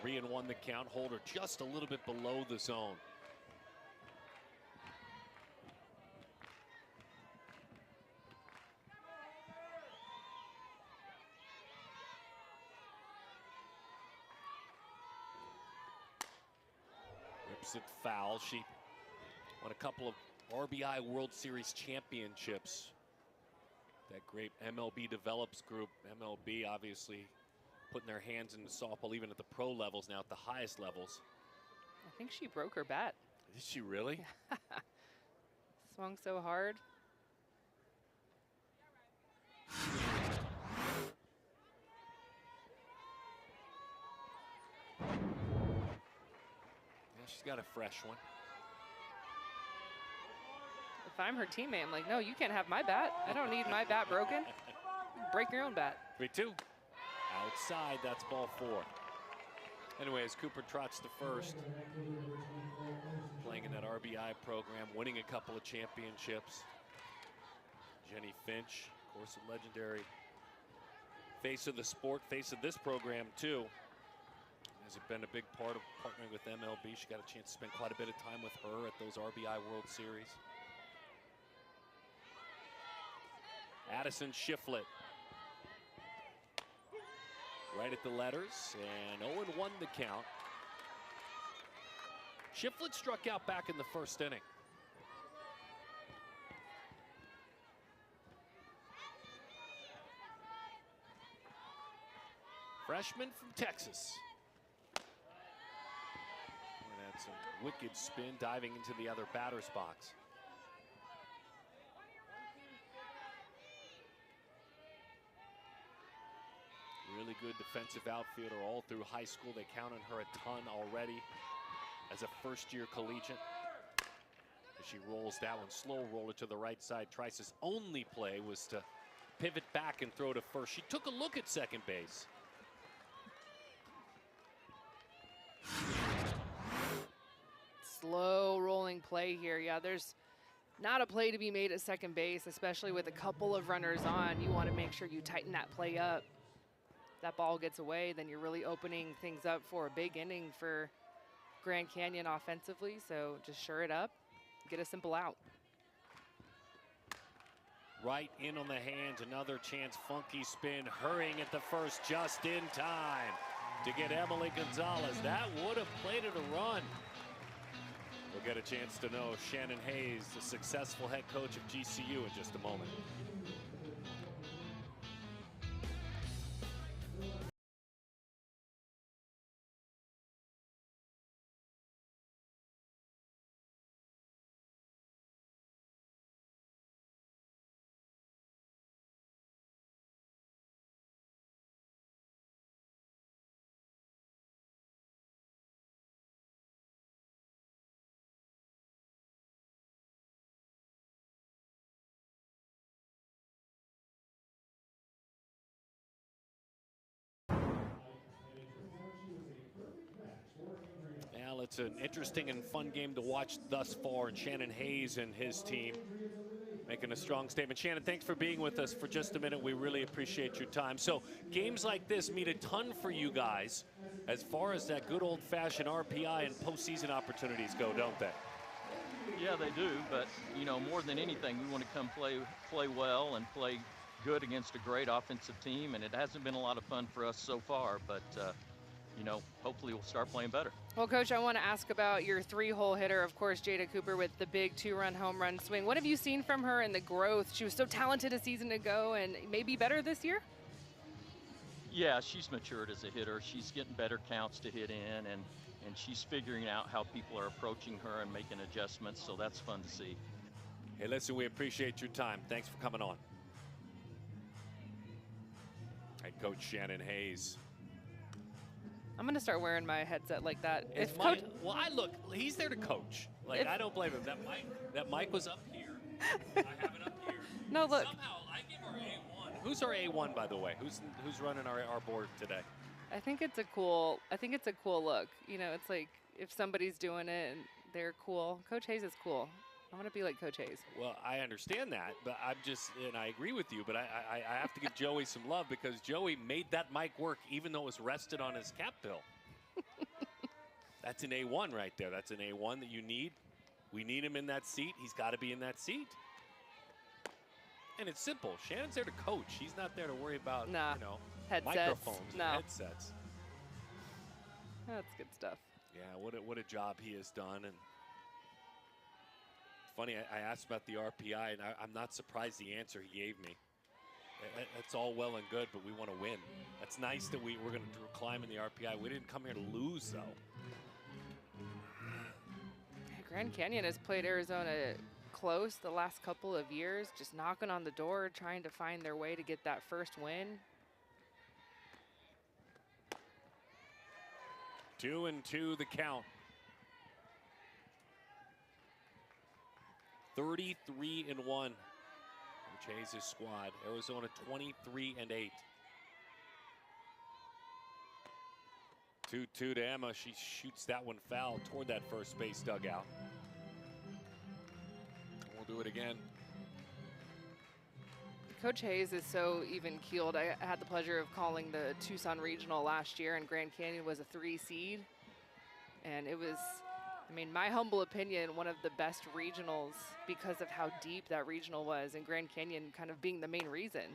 3-1 the count. Holder just a little bit below the zone. Rips it foul. She won a couple of RBI World Series championships. That great MLB develops group. MLB obviously putting their hands into softball even at the pro levels now, at the highest levels. I think she broke her bat. Did she really? Swung so hard. Yeah, she's got a fresh one. If I'm her teammate, I'm like, no, you can't have my bat. I don't need my bat broken. Break your own bat. 3-2. Outside, that's ball 4. Anyway, as Cooper trots to first, playing in that RBI program, winning a couple of championships. Jenny Finch, of course, a legendary face of the sport, face of this program too. Has been a big part of partnering with MLB. She got a chance to spend quite a bit of time with her at those RBI World Series. Addison Shiflett. Right at the letters, and 0-1 the count. Shiflett struck out back in the first inning. Freshman from Texas. And had some wicked spin diving into the other batter's box. Really good defensive outfielder all through high school. They count on her a ton already as a first-year collegiate. As she rolls that one, slow roller to the right side. Trice's only play was to pivot back and throw to first. She took a look at second base. Slow rolling play here. Yeah, there's not a play to be made at second base, especially with a couple of runners on. You want to make sure you tighten that play up. That ball gets away, then you're really opening things up for a big inning for Grand Canyon offensively. So just sure it up, get a simple out. Right in on the hands, another chance, funky spin, hurrying at the first just in time to get Emily Gonzalez. That would have played it a run. We'll get a chance to know Shannon Hayes, the successful head coach of GCU, in just a moment. Well, it's an interesting and fun game to watch thus far, and Shannon Hayes and his team making a strong statement. Shannon, thanks for being with us for just a minute. We really appreciate your time. So games like this mean a ton for you guys as far as that good old-fashioned RPI and postseason opportunities go, don't they? Yeah, they do, but, you know, more than anything, we want to come play well and play good against a great offensive team, and it hasn't been a lot of fun for us so far, but, you know, hopefully we'll start playing better. Well, Coach, I want to ask about your three-hole hitter, of course, Jada Cooper, with the big two-run home run swing. What have you seen from her in the growth? She was so talented a season ago and maybe better this year? Yeah, she's matured as a hitter. She's getting better counts to hit in, and she's figuring out how people are approaching her and making adjustments, so that's fun to see. Hey, listen, we appreciate your time. Thanks for coming on. Head coach Shannon Hayes. I'm going to start wearing my headset like that. If well, he's there to coach. Like, I don't blame him. That mic was up here. I have it up here. No, look. Somehow, I give our A1. Who's our A1, by the way? Who's running our board today? I think it's a cool look. You know, it's like if somebody's doing it and they're cool. Coach Hayes is cool. I want to be like Coach Hayes. Well, I understand that, but and I agree with you, but I have to give Joey some love because Joey made that mic work even though it was rested on his cap bill. That's an A1 right there. That's an A1 that you need. We need him in that seat. He's got to be in that seat. And it's simple. Shannon's there to coach. She's not there to worry about, headsets. Microphones and headsets. That's good stuff. Yeah, what a job he has done. And funny, I asked about the RPI, and I'm not surprised the answer he gave me. That's all well and good, but we want to win. That's nice that we're going to climb in the RPI. We didn't come here to lose, though. Grand Canyon has played Arizona close the last couple of years, just knocking on the door, trying to find their way to get that first win. 2-2 the count. 33-1. Coach Hayes' squad. Arizona 23-8. 2-2 to Emma. She shoots that one foul toward that first base dugout. We'll do it again. Coach Hayes is so even-keeled. I had the pleasure of calling the Tucson Regional last year, and Grand Canyon was a 3 seed. And it was, I mean, my humble opinion, one of the best regionals because of how deep that regional was, and Grand Canyon kind of being the main reason.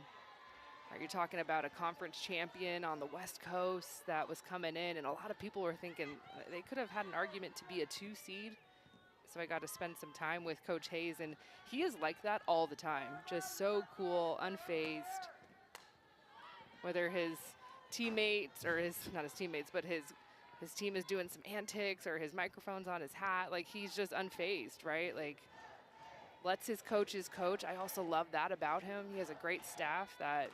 You're talking about a conference champion on the West Coast that was coming in, and a lot of people were thinking they could have had an argument to be a 2 seed. So I got to spend some time with Coach Hayes, and he is like that all the time. Just so cool, unfazed. Whether his teammates, or not his teammates, but his team is doing some antics or his microphone's on his hat, like he's just unfazed, right? Like lets his coaches coach. I also love that about him. He has a great staff that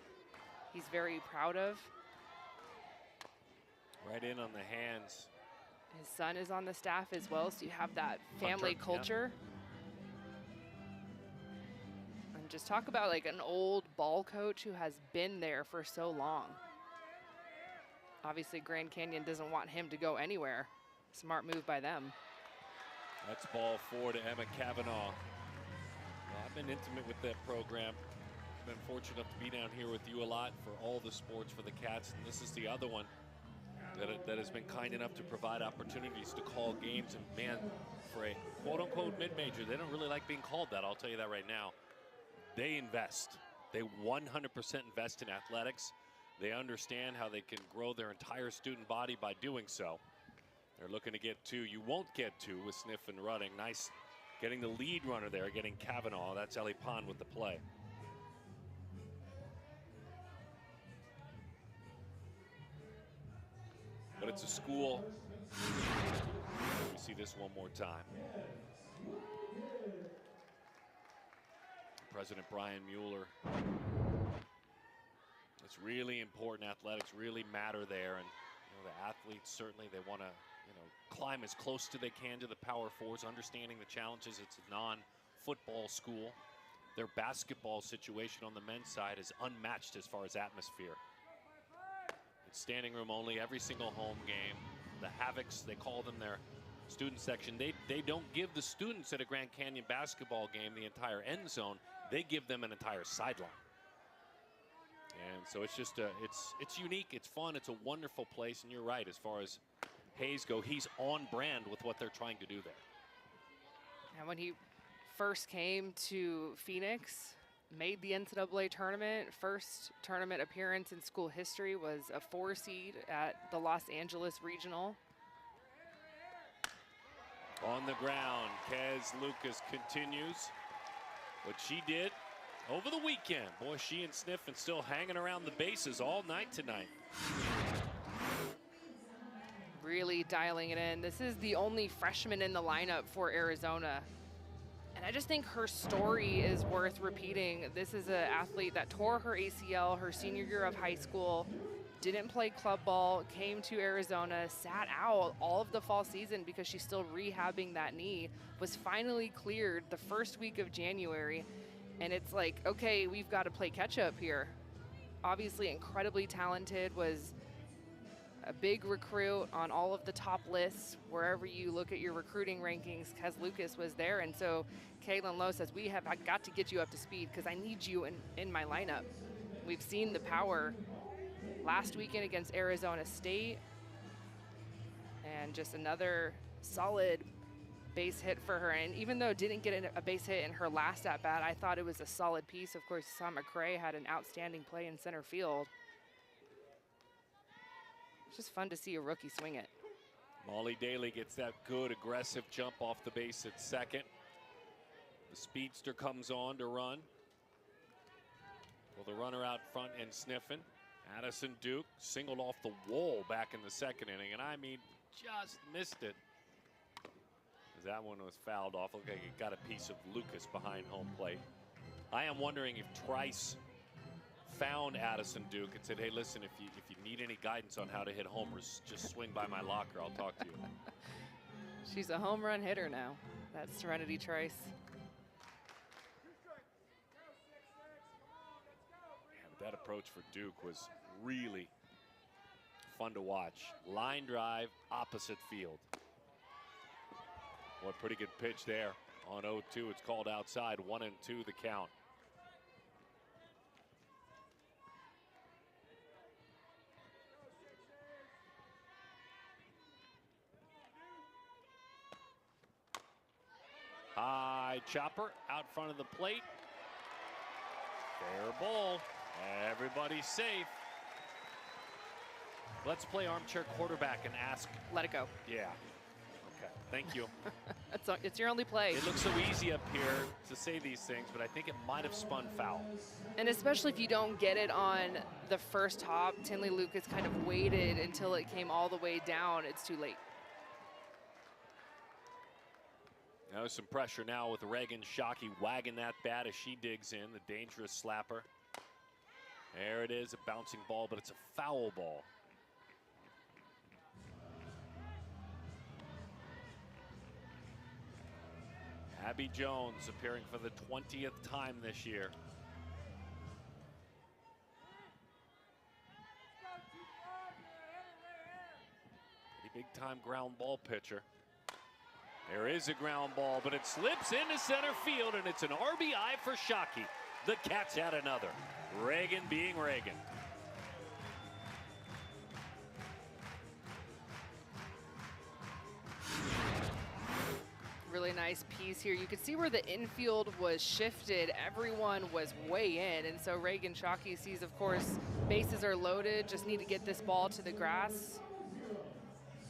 he's very proud of. Right in on the hands. His son is on the staff as well, so you have that family culture. Yeah. And just talk about like an old ball coach who has been there for so long. Obviously, Grand Canyon doesn't want him to go anywhere. Smart move by them. That's ball 4 to Emma Kavanaugh. Well, I've been intimate with that program. I've been fortunate enough to be down here with you a lot for all the sports for the Cats, and this is the other one that has been kind enough to provide opportunities to call games. And man, for a quote-unquote mid-major, they don't really like being called that, I'll tell you that right now. They invest. They 100% invest in athletics. They understand how they can grow their entire student body by doing so. They're looking to get 2. You won't get 2 with Sniff and Rutting. Nice getting the lead runner there, getting Kavanaugh. That's Ellie Pond with the play. But it's a school. Let me see this one more time. President Brian Mueller. It's really important. Athletics really matter there, and the athletes certainly, they want to climb as close to they can to the Power Fours, understanding the challenges. It's a non-football school. Their basketball situation on the men's side is unmatched as far as atmosphere. It's standing room only every single home game. The Havocs, they call them their student section. They don't give the students at a Grand Canyon basketball game the entire end zone. They give them an entire sideline. And so it's just it's unique, it's fun, it's a wonderful place, and you're right, as far as Hayes go, he's on brand with what they're trying to do there. And when he first came to Phoenix, made the NCAA tournament, first tournament appearance in school history, was a 4 seed at the Los Angeles Regional. On the ground, Kez Lucas continues what she did over the weekend. Boy, she and Sniffen still hanging around the bases all night tonight. Really dialing it in. This is the only freshman in the lineup for Arizona. And I just think her story is worth repeating. This is an athlete that tore her ACL her senior year of high school, didn't play club ball, came to Arizona, sat out all of the fall season because she's still rehabbing that knee, was finally cleared the first week of January. And it's like, okay, we've got to play catch up here. Obviously incredibly talented, was a big recruit on all of the top lists, wherever you look at your recruiting rankings. Kez Lucas was there, and so Kaylin Lowe says, I got to get you up to speed because I need you in my lineup. We've seen the power last weekend against Arizona State, and just another solid base hit for her. And even though didn't get a base hit in her last at-bat, I thought it was a solid piece. Of course, Sam McCray had an outstanding play in center field. It's just fun to see a rookie swing it. Molly Daly gets that good aggressive jump off the base at second. The speedster comes on to run. Well, the runner out front and sniffing. Addison Duke singled off the wall back in the second inning, and I mean, just missed it. That one was fouled off. Looked like it got a piece of Lucas behind home plate. I am wondering if Trice found Addison Duke and said, hey, listen, if you need any guidance on how to hit homers, just swing by my locker. I'll talk to you. She's a home run hitter now. That's Serenity Trice. Yeah, but that approach for Duke was really fun to watch. Line drive, opposite field. What pretty good pitch there on 0-2. It's called outside. 1-2 the count. High chopper out front of the plate. Fair ball. Everybody's safe. Let's play armchair quarterback and ask. Let it go. Yeah. Okay. Thank you. It's your only play. It looks so easy up here to say these things, but I think it might have spun foul. And especially if you don't get it on the first hop, Tinley Lucas kind of waited until it came all the way down. It's too late. Now some pressure now with Reagan Shockey wagging that bat as she digs in, the dangerous slapper. There it is, a bouncing ball, but it's a foul ball. Abby Jones appearing for the 20th time this year. Pretty big time ground ball pitcher. There is a ground ball, but it slips into center field, and it's an RBI for Shockey. The Cats had another. Reagan being Reagan. Really nice piece here. You could see where the infield was shifted. Everyone was way in, and so Reagan Shockey sees, of course, bases are loaded, just need to get this ball to the grass.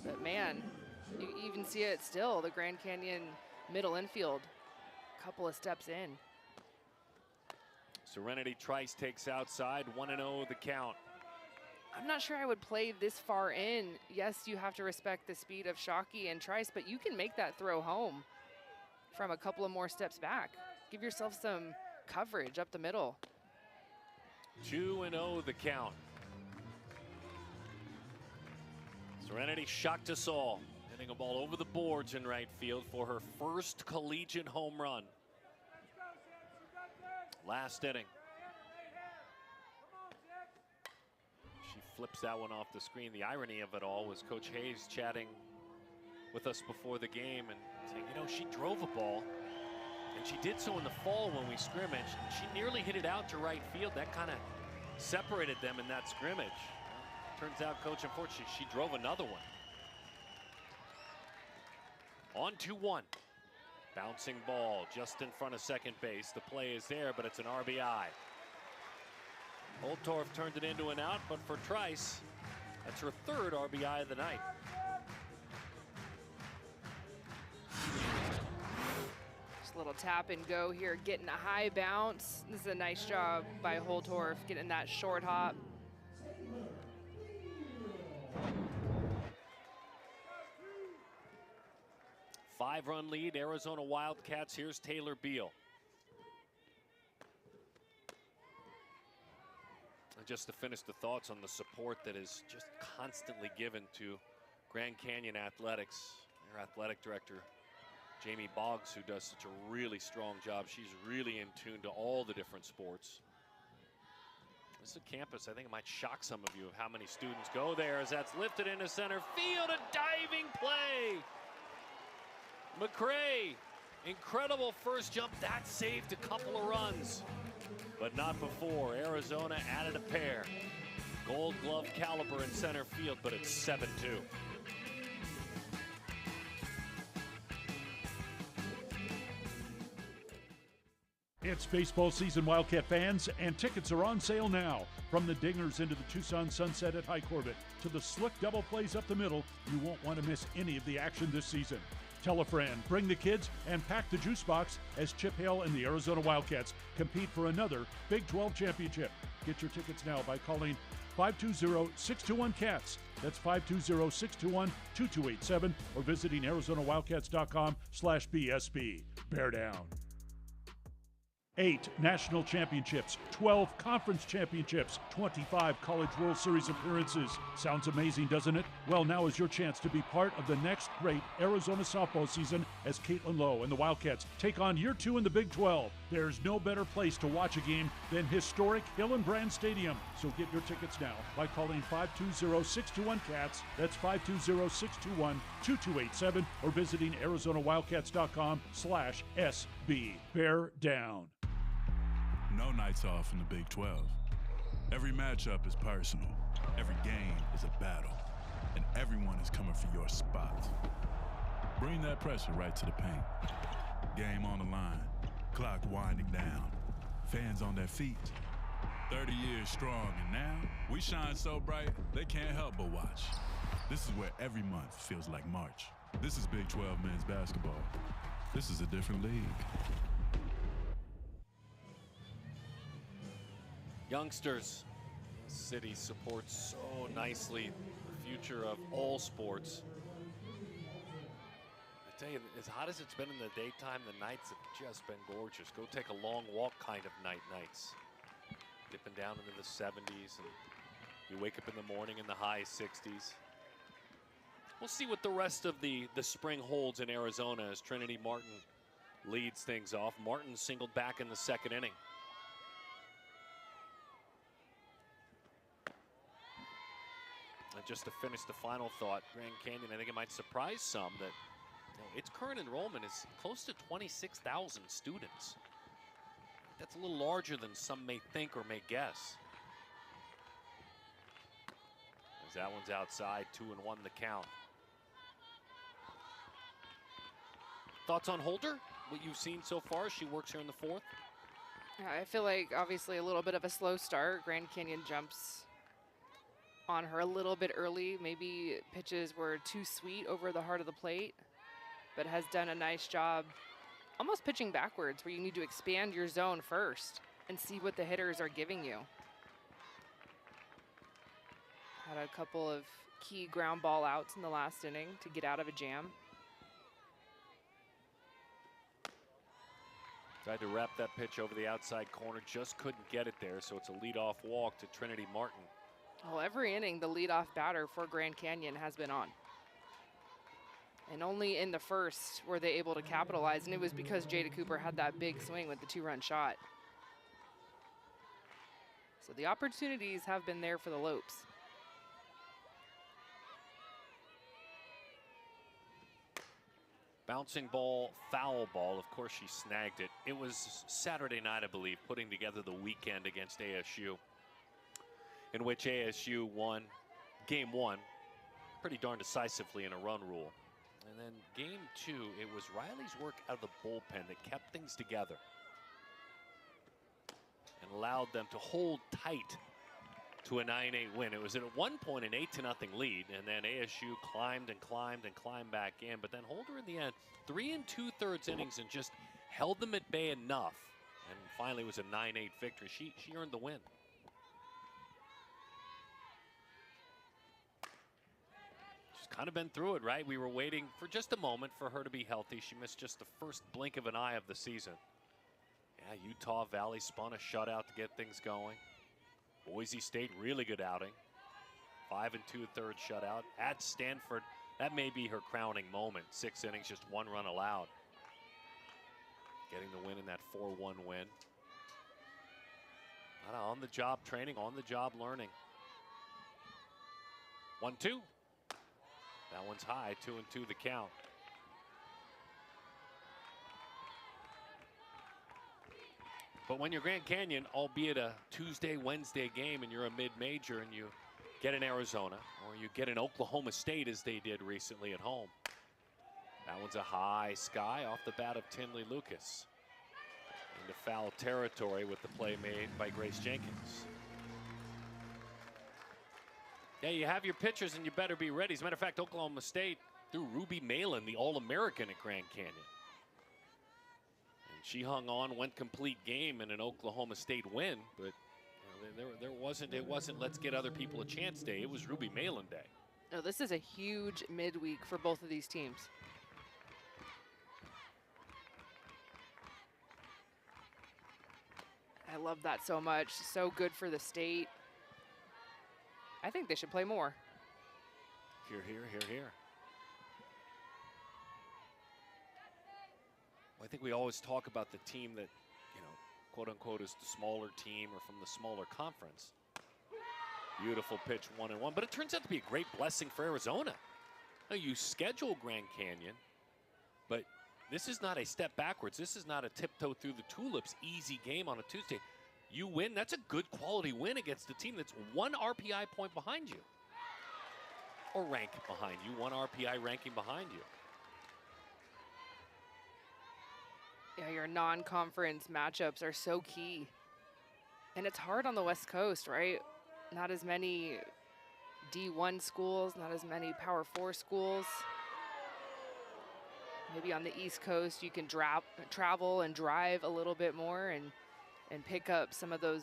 But man, you even see it still, the Grand Canyon middle infield, couple of steps in. Serenity Trice takes outside, 1-0 the count. I'm not sure I would play this far in. Yes, you have to respect the speed of Shockey and Trice, but you can make that throw home from a couple of more steps back. Give yourself some coverage up the middle. 2-0 the count. Serenity shocked us all, hitting a ball over the boards in right field for her first collegiate home run. Last inning. She flips that one off the screen. The irony of it all was Coach Hayes chatting with us before the game and saying, you know, she drove a ball, and she did so in the fall when we scrimmaged. She nearly hit it out to right field. That kind of separated them in that scrimmage. Turns out, Coach, unfortunately, she drove another one. On 2-1. Bouncing ball just in front of second base. The play is there, but it's an RBI. Holtorf turned it into an out, but for Trice, that's her third RBI of the night. Just a little tap and go here, getting a high bounce. This is a nice job by Holtorf, getting that short hop. Five-run lead, Arizona Wildcats. Here's Taylor Beal. And just to finish the thoughts on the support that is just constantly given to Grand Canyon Athletics. Their athletic director, Jamie Boggs, who does such a really strong job. She's really in tune to all the different sports. This is a campus, I think it might shock some of you of how many students go there as that's lifted into center field. A diving play. McCray, incredible first jump. That saved a couple of runs, but not before. Arizona added a pair. Gold Glove caliber in center field, but it's 7-2. It's baseball season, Wildcat fans, and tickets are on sale now. From the Dingers into the Tucson Sunset at High Corbett to the slick double plays up the middle, you won't want to miss any of the action this season. Tell a friend, bring the kids, and pack the juice box as Chip Hale and the Arizona Wildcats compete for another Big 12 championship. Get your tickets now by calling 520-621-CATS. That's 520-621-2287 or visiting ArizonaWildcats.com/BSB. Bear down. 8 national championships, 12 conference championships, 25 College World Series appearances. Sounds amazing, doesn't it? Well, now is your chance to be part of the next great Arizona softball season as Caitlin Lowe and the Wildcats take on year 2 in the Big 12. There's no better place to watch a game than historic Hillenbrand Stadium. So get your tickets now by calling 520-621-CATS. That's 520-621-2287 or visiting ArizonaWildcats.com/SB. Bear down. No nights off in the Big 12. Every matchup is personal. Every game is a battle. And everyone is coming for your spot. Bring that pressure right to the paint. Game on the line. Clock winding down. Fans on their feet. 30 years strong, and now we shine so bright they can't help but watch. This is where every month feels like March. This is Big 12 men's basketball. This is a different league. Youngsters, the city supports so nicely the future of all sports. I tell you, as hot as it's been in the daytime, the nights have just been gorgeous. Go take a long walk kind of nights. Dipping down into the 70s, and you wake up in the morning in the high 60s. We'll see what the rest of the spring holds in Arizona as Trinity Martin leads things off. Martin singled back in the second inning. And just to finish the final thought, Grand Canyon, I think it might surprise some that its current enrollment is close to 26,000 students. That's a little larger than some may think or may guess. As that one's outside, 2-1 the count. Thoughts on Holder? What you've seen so far? She works here in the fourth. Yeah, I feel like obviously a little bit of a slow start. Grand Canyon jumps on her a little bit early. Maybe pitches were too sweet over the heart of the plate, but has done a nice job almost pitching backwards where you need to expand your zone first and see what the hitters are giving you. Had a couple of key ground ball outs in the last inning to get out of a jam. Tried to wrap that pitch over the outside corner, just couldn't get it there, so it's a leadoff walk to Trinity Martin. Well, every inning, the leadoff batter for Grand Canyon has been on. And only in the first were they able to capitalize, and it was because Jada Cooper had that big swing with the 2-run shot. So the opportunities have been there for the Lopes. Bouncing ball, foul ball. Of course, she snagged it. It was Saturday night, I believe, putting together the weekend against ASU, in which ASU won game 1 pretty darn decisively in a run rule. And then game 2, it was Riley's work out of the bullpen that kept things together and allowed them to hold tight to a 9-8 win. It was at one point an 8-0 lead, and then ASU climbed and climbed and climbed back in. But then Holder in the end, 3 2/3 innings, and just held them at bay enough. And finally, it was a 9-8 victory. She earned the win. She's kind of been through it, right? We were waiting for just a moment for her to be healthy. She missed just the first blink of an eye of the season. Yeah, Utah Valley spun a shutout to get things going. Boise State, really good outing. 5 2/3 shutout. At Stanford, that may be her crowning moment. 6 innings, just 1 run allowed. Getting the win in that 4-1 win. On-the-job training, on-the-job learning. 1-2. That one's high, 2-2 the count. But when you're Grand Canyon, albeit a Tuesday, Wednesday game, and you're a mid-major and you get in Arizona, or you get in Oklahoma State as they did recently at home. That one's a high sky off the bat of Tinley Lucas. Into foul territory with the play made by Grace Jenkins. Yeah, you have your pitchers and you better be ready. As a matter of fact, Oklahoma State threw Ruby Malin, the All-American at Grand Canyon. And she hung on, went complete game in an Oklahoma State win, but it wasn't let's get other people a chance day. It was Ruby Malin day. No, this is a huge midweek for both of these teams. I love that so much. So good for the state. I think they should play more. Here. Well, I think we always talk about the team that, quote unquote, is the smaller team or from the smaller conference. Beautiful pitch, 1-1, but it turns out to be a great blessing for Arizona. Now, you schedule Grand Canyon, but this is not a step backwards. This is not a tiptoe through the tulips easy game on a Tuesday. You win, that's a good quality win against a team that's 1 RPI point behind you. Or rank behind you, 1 RPI ranking behind you. Yeah, your non-conference matchups are so key. And it's hard on the West Coast, right? Not as many D1 schools, not as many Power 4 schools. Maybe on the East Coast, you can travel and drive a little bit more and pick up some of those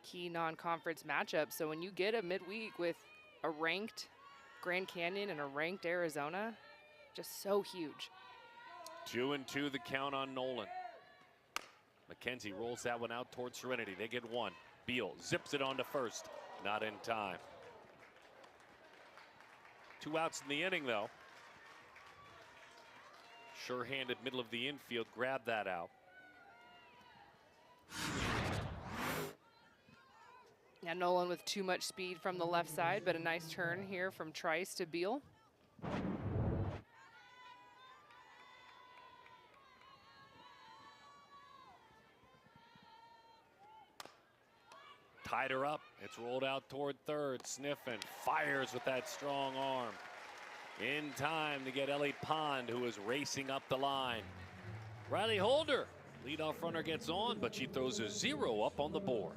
key non-conference matchups. So when you get a midweek with a ranked Grand Canyon and a ranked Arizona, just so huge. 2-2 the count on Nolan. McKenzie rolls that one out towards Serenity. They get one. Beal zips it on to first. Not in time. 2 outs in the inning, though. Sure-handed middle of the infield, grab that out. Yeah, Nolan with too much speed from the left side, but a nice turn here from Trice to Beal. Tied her up. It's rolled out toward third. Sniffin fires with that strong arm. In time to get Ellie Pond, who is racing up the line. Riley Holder, leadoff runner, gets on, but she throws a 0 up on the board.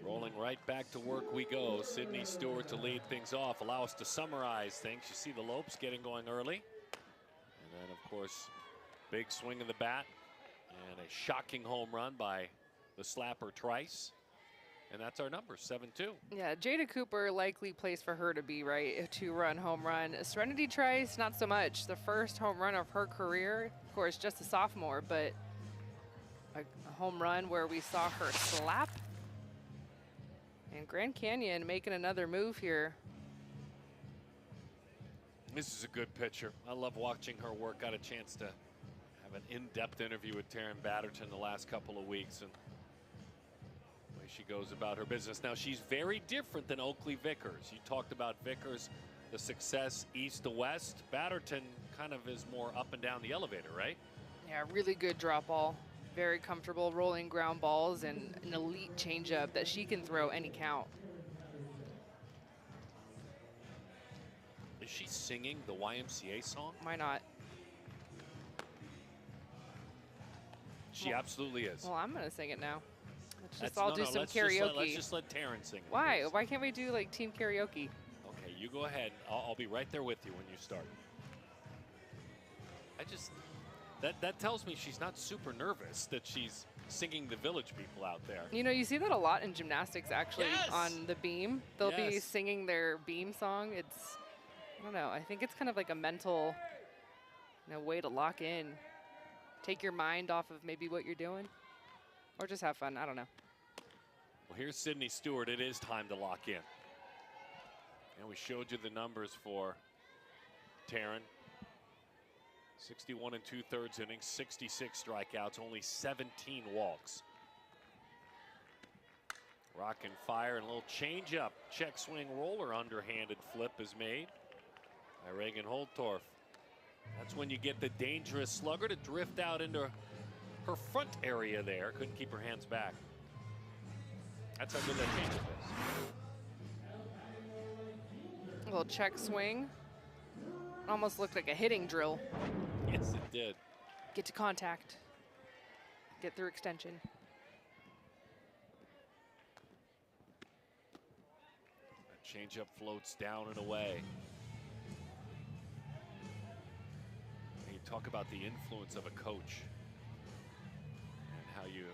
Rolling right back to work we go. Sydney Stewart to lead things off. Allow us to summarize things. You see the Lopes getting going early. And then, of course, big swing of the bat. And a shocking home run by the slapper Trice. And that's our number, 7-2. Yeah, Jada Cooper likely plays for her to be, right? A 2-run home run. Serenity Trice, not so much. The first home run of her career, of course, just a sophomore, but a home run where we saw her slap. And Grand Canyon making another move here. This is a good pitcher. I love watching her work. Got a chance to have an in-depth interview with Taryn Batterton the last couple of weeks, and the way she goes about her business. Now, she's very different than Oakley Vickers. You talked about Vickers, the success east to west. Batterton kind of is more up and down the elevator, right? Yeah, really good drop ball. Very comfortable rolling ground balls and an elite changeup that she can throw any count. Is she singing the YMCA song? Why not? She absolutely is. Well, I'm gonna sing it now. Let's just No, all do some karaoke. Let's just let Taryn sing it. Why? Please. Why can't we do like team karaoke? Okay, you go ahead. I'll be right there with you when you start. That tells me she's not super nervous that she's singing the Village People out there. You know, you see that a lot in gymnastics actually. Yes! On the beam. They'll be Yes. singing their beam song. It's, I don't know, I think it's kind of like a mental, way to lock in. Take your mind off of maybe what you're doing, or just have fun. I don't know. Well, here's Sydney Stewart. It is time to lock in. And we showed you the numbers for Taryn. 61 2/3 innings, 66 strikeouts, only 17 walks. Rock and fire and a little changeup. Check swing roller underhanded flip is made by Reagan Holtorf. That's when you get the dangerous slugger to drift out into her front area there. Couldn't keep her hands back. That's how good that changeup is. A little check swing. Almost looked like a hitting drill. Yes, it did. Get to contact. Get through extension. That changeup floats down and away. And you talk about the influence of a coach and how you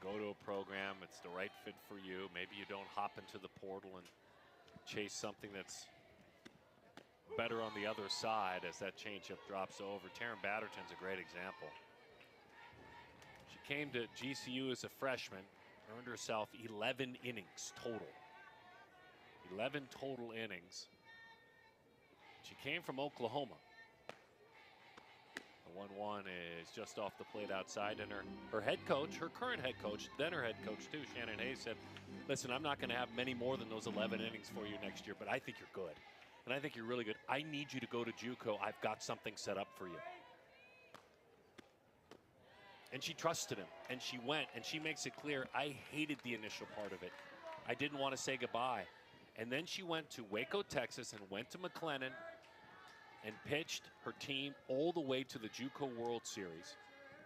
go to a program, it's the right fit for you. Maybe you don't hop into the portal and chase something that's better on the other side as that changeup drops over. Taryn Batterton's a great example. She came to GCU as a freshman, earned herself 11 innings total. 11 total innings. She came from Oklahoma. The 1-1 is just off the plate outside, and her head coach, her current head coach, then her head coach too, Shannon Hayes, said, listen, I'm not going to have many more than those 11 innings for you next year, but I think you're good. And I think you're really good. I need you to go to JUCO. I've got something set up for you. And she trusted him, and she went, and she makes it clear, I hated the initial part of it. I didn't want to say goodbye. And then she went to Waco, Texas, and went to McLennan and pitched her team all the way to the JUCO World Series.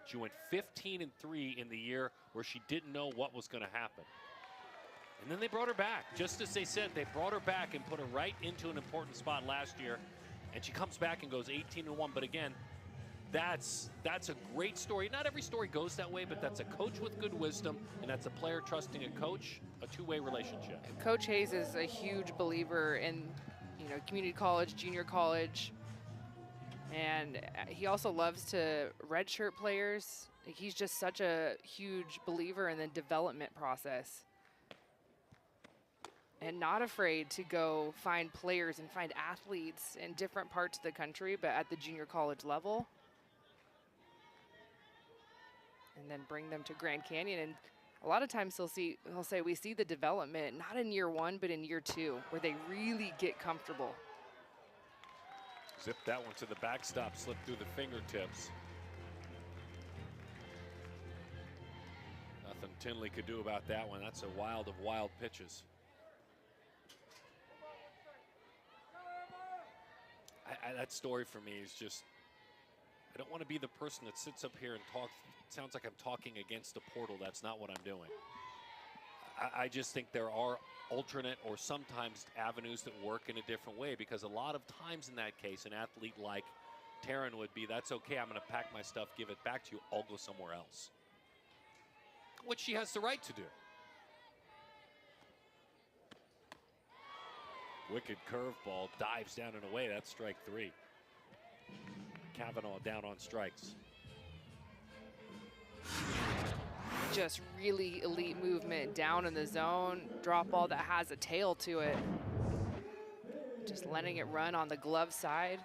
She went 15-3 in the year where she didn't know what was going to happen. And then they brought her back. Just as they said, they brought her back and put her right into an important spot last year. And she comes back and goes 18-1. But again, that's a great story. Not every story goes that way, but that's a coach with good wisdom, and that's a player trusting a coach, a two-way relationship. Coach Hayes is a huge believer in, community college, junior college. And he also loves to redshirt players. He's just such a huge believer in the development process. And not afraid to go find players and find athletes in different parts of the country, but at the junior college level. And then bring them to Grand Canyon. And a lot of times he'll say, we see the development, not in year 1, but in year 2, where they really get comfortable. Zip that one to the backstop, slip through the fingertips. Nothing Tinley could do about that one. That's a wild of wild pitches. That story for me is just, I don't want to be the person that sits up here and talks. It sounds like I'm talking against a portal. That's not what I'm doing. I just think there are alternate or sometimes avenues that work in a different way, because a lot of times in that case, an athlete like Taryn would be, that's okay, I'm going to pack my stuff, give it back to you, I'll go somewhere else. Which she has the right to do. Wicked curveball, dives down and away. That's strike 3. Kavanaugh down on strikes. Just really elite movement down in the zone. Drop ball that has a tail to it. Just letting it run on the glove side.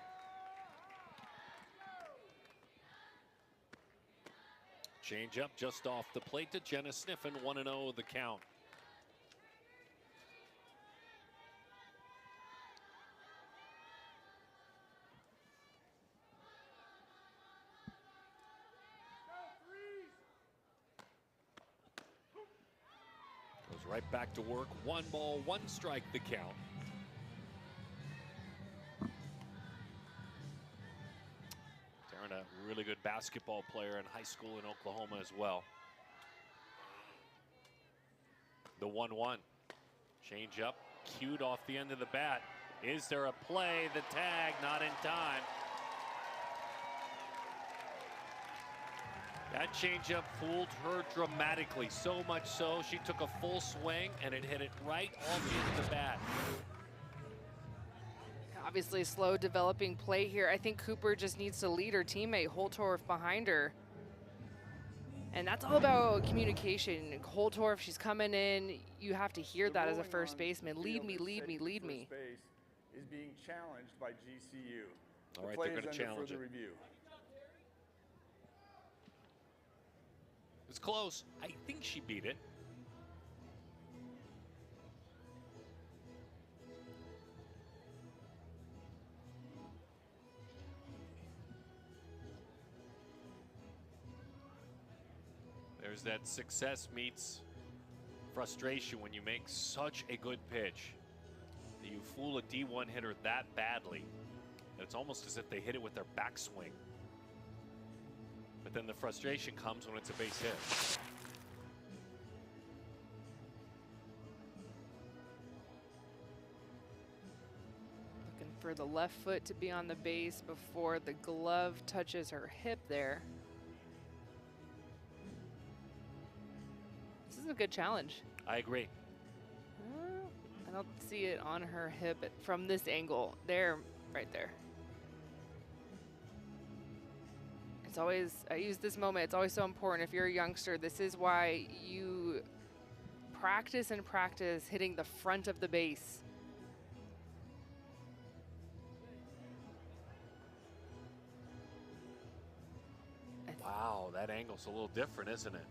Change up just off the plate to Jenna Sniffen, 1-0 the count. Goes right back to work. 1 ball, 1 strike the count. Darren, a really good basketball player in high school in Oklahoma as well. The 1-1. Change up, cued off the end of the bat. Is there a play? The tag, not in time. That changeup fooled her dramatically, so much so she took a full swing and it hit it right off the end of the bat. Obviously slow developing play here. I think Cooper just needs to lead her teammate Holtorf behind her. And that's all about communication. Holtorf, she's coming in. You have to hear that as a first baseman. Lead me, lead me, lead me. Is being challenged by GCU. All right, they're going to challenge it. Review. It's close. I think she beat it. There's that success meets frustration when you make such a good pitch that you fool a D1 hitter that badly that it's almost as if they hit it with their backswing. But then the frustration comes when it's a base hit. Looking for the left foot to be on the base before the glove touches her hip there. This is a good challenge. I agree. I don't see it on her hip from this angle. There, right there. It's always, I use this moment, it's always so important if you're a youngster. This is why you practice and practice hitting the front of the base. Wow, that angle's a little different, isn't it?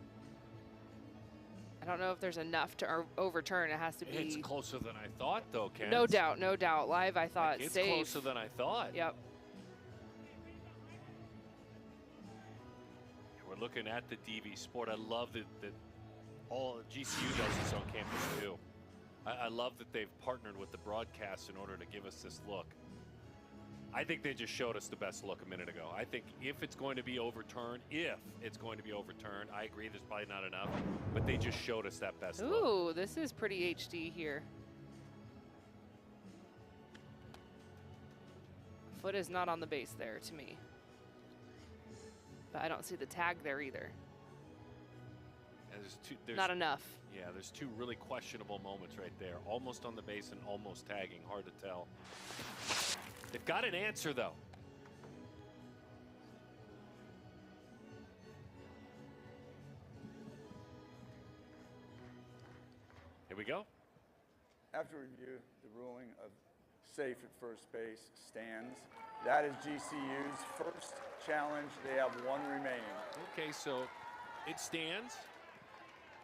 I don't know if there's enough to overturn. It has to be. It's closer than I thought, though, Ken. No doubt, no doubt. Live, I thought it's safe. Closer than I thought. Yep. We're looking at the DV Sport. I love that all GCU does this on campus too. I love that they've partnered with the broadcast in order to give us this look. I think they just showed us the best look a minute ago. I think if it's going to be overturned, I agree there's probably not enough, but they just showed us that best look. Ooh, this is pretty HD here. Foot is not on the base there to me. But I don't see the tag there either. There's not enough. Yeah, there's 2 really questionable moments right there. Almost on the base and almost tagging. Hard to tell. They've got an answer, though. Here we go. After review, the ruling of safe at first base stands. That is GCU's first challenge. They have 1 remaining. Okay, so it stands.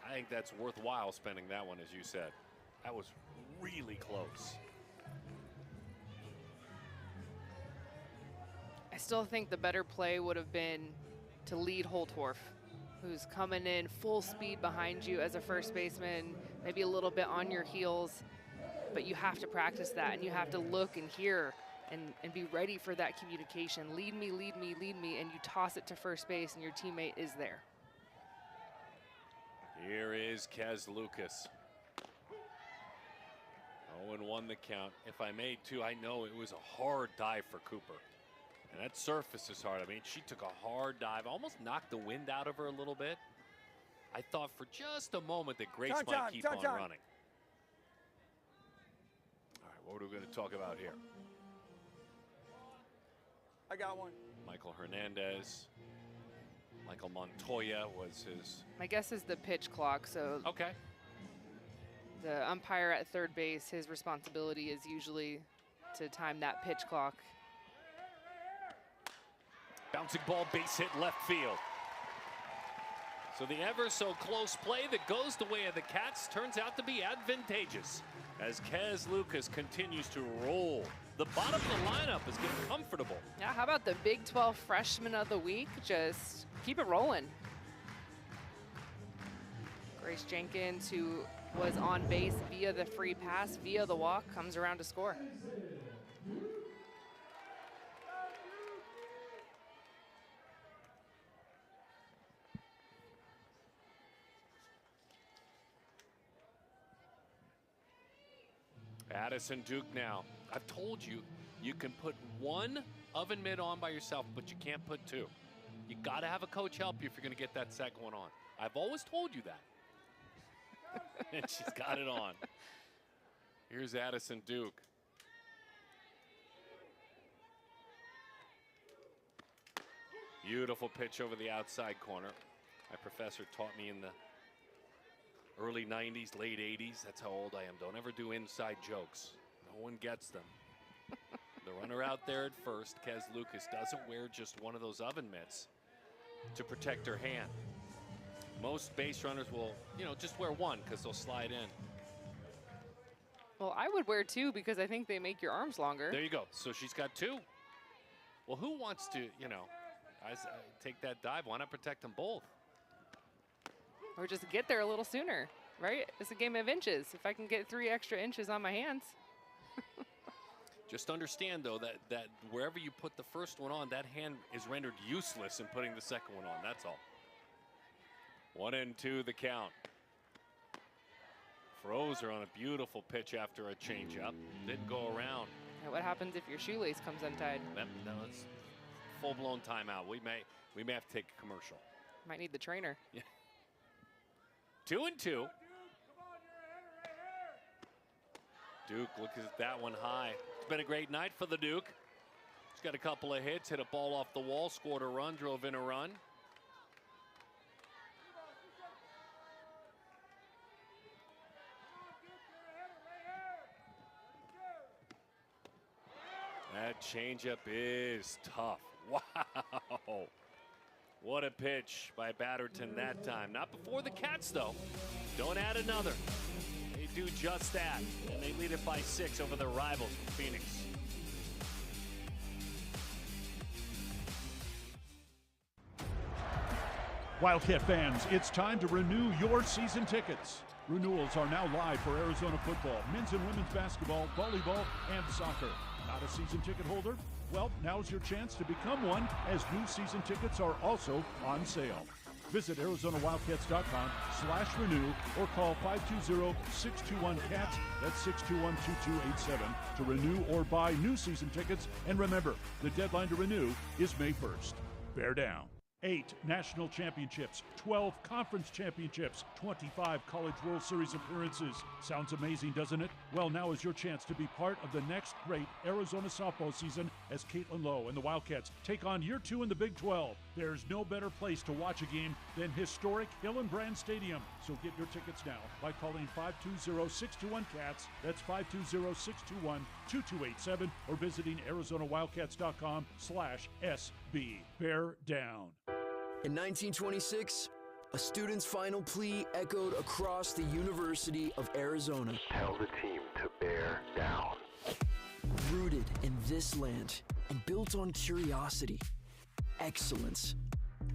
I think that's worthwhile spending that one, as you said. That was really close. I still think the better play would have been to lead Holtorf, who's coming in full speed behind you as a first baseman, maybe a little bit on your heels, but you have to practice that and you have to look and hear and be ready for that communication. Lead me, lead me, lead me, and you toss it to first base and your teammate is there. Here is Kez Lucas. 0-1 the count. If I may, too, I know it was a hard dive for Cooper. And that surface is hard. I mean, she took a hard dive, almost knocked the wind out of her a little bit. I thought for just a moment that Grace might keep on running. All right, What are we going to talk about here? I got one. Michael Hernandez. Michael Montoya was his. My guess is the pitch clock. So okay. The umpire at third base, his responsibility is usually to time that pitch clock. Bouncing ball, base hit left field. So the ever so close play that goes the way of the Cats turns out to be advantageous as Kez Lucas continues to roll. The bottom of the lineup is getting comfortable. Yeah, how about the Big 12 Freshman of the Week? Just keep it rolling. Grace Jenkins, who was on base via the free pass, via the walk, comes around to score. Addison Duke now. I've told you, you can put one oven mitt on by yourself, but you can't put two. You got to have a coach help you if you're going to get that second one on. I've always told you that. And she's got it on. Here's Addison Duke. Beautiful pitch over the outside corner. My professor taught me in the early 90s, late 80s. That's how old I am. Don't ever do inside jokes. No one gets them. The runner out there at first, Kez Lucas, doesn't wear just one of those oven mitts to protect her hand. Most base runners will, just wear one because they'll slide in. Well, I would wear two because I think they make your arms longer. There you go. So she's got two. Well, who wants to, take that dive? Why not protect them both? Or just get there a little sooner, right? It's a game of inches. If I can get 3 extra inches on my hands. Just understand, though, that wherever you put the first one on, that hand is rendered useless in putting the second one on. That's all. 1-2 the count. Frozer on a beautiful pitch after a changeup. Didn't go around. Yeah, what happens if your shoelace comes untied? No, it's full-blown timeout. We may have to take a commercial. Might need the trainer. Yeah. 2-2. Duke looks at that one high. It's been a great night for the Duke. He's got a couple of hits, hit a ball off the wall, scored a run, drove in a run. That changeup is tough. Wow. What a pitch by Batterton that time. Not before the Cats, though. Don't add another. They do just that, and they lead it by 6 over their rivals from Phoenix. Wildcat fans, it's time to renew your season tickets. Renewals are now live for Arizona football, men's and women's basketball, volleyball, and soccer. Not a season ticket holder? Well, now's your chance to become one, as new season tickets are also on sale. Visit ArizonaWildcats.com/renew or call 520-621-CATS, that's 621-2287, to renew or buy new season tickets. And remember, the deadline to renew is May 1st. Bear down. 8 national championships, 12 conference championships, 25 College World Series appearances. Sounds amazing, doesn't it? Well, now is your chance to be part of the next great Arizona softball season as Caitlin Lowe and the Wildcats take on year 2 in the Big 12. There's no better place to watch a game than historic Hillenbrand Stadium. So get your tickets now by calling 520-621-CATS, that's 520-621-2287, or visiting ArizonaWildcats.com/SB. Bear down. In 1926, a student's final plea echoed across the University of Arizona. Tell the team to bear down. Rooted in this land and built on curiosity, excellence,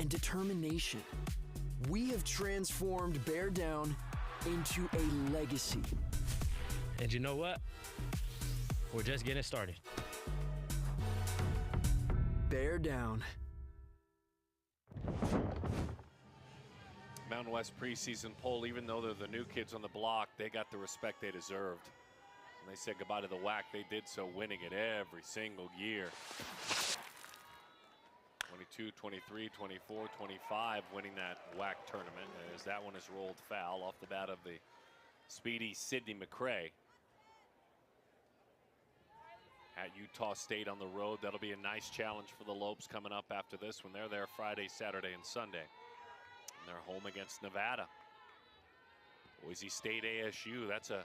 and determination, we have transformed Bear Down into a legacy. And you know what? We're just getting started. Bear Down. Mountain West preseason poll, even though they're the new kids on the block, they got the respect they deserved. When they said goodbye to the WAC, they did so, winning it every single year. 22, 23, 24, 25, winning that WAC tournament, as that one is rolled foul off the bat of the speedy Sidney McCray. at Utah State on the road. That'll be a nice challenge for the Lopes coming up after this when they're there Friday, Saturday, and Sunday. And they're home against Nevada. Boise State, ASU, that's a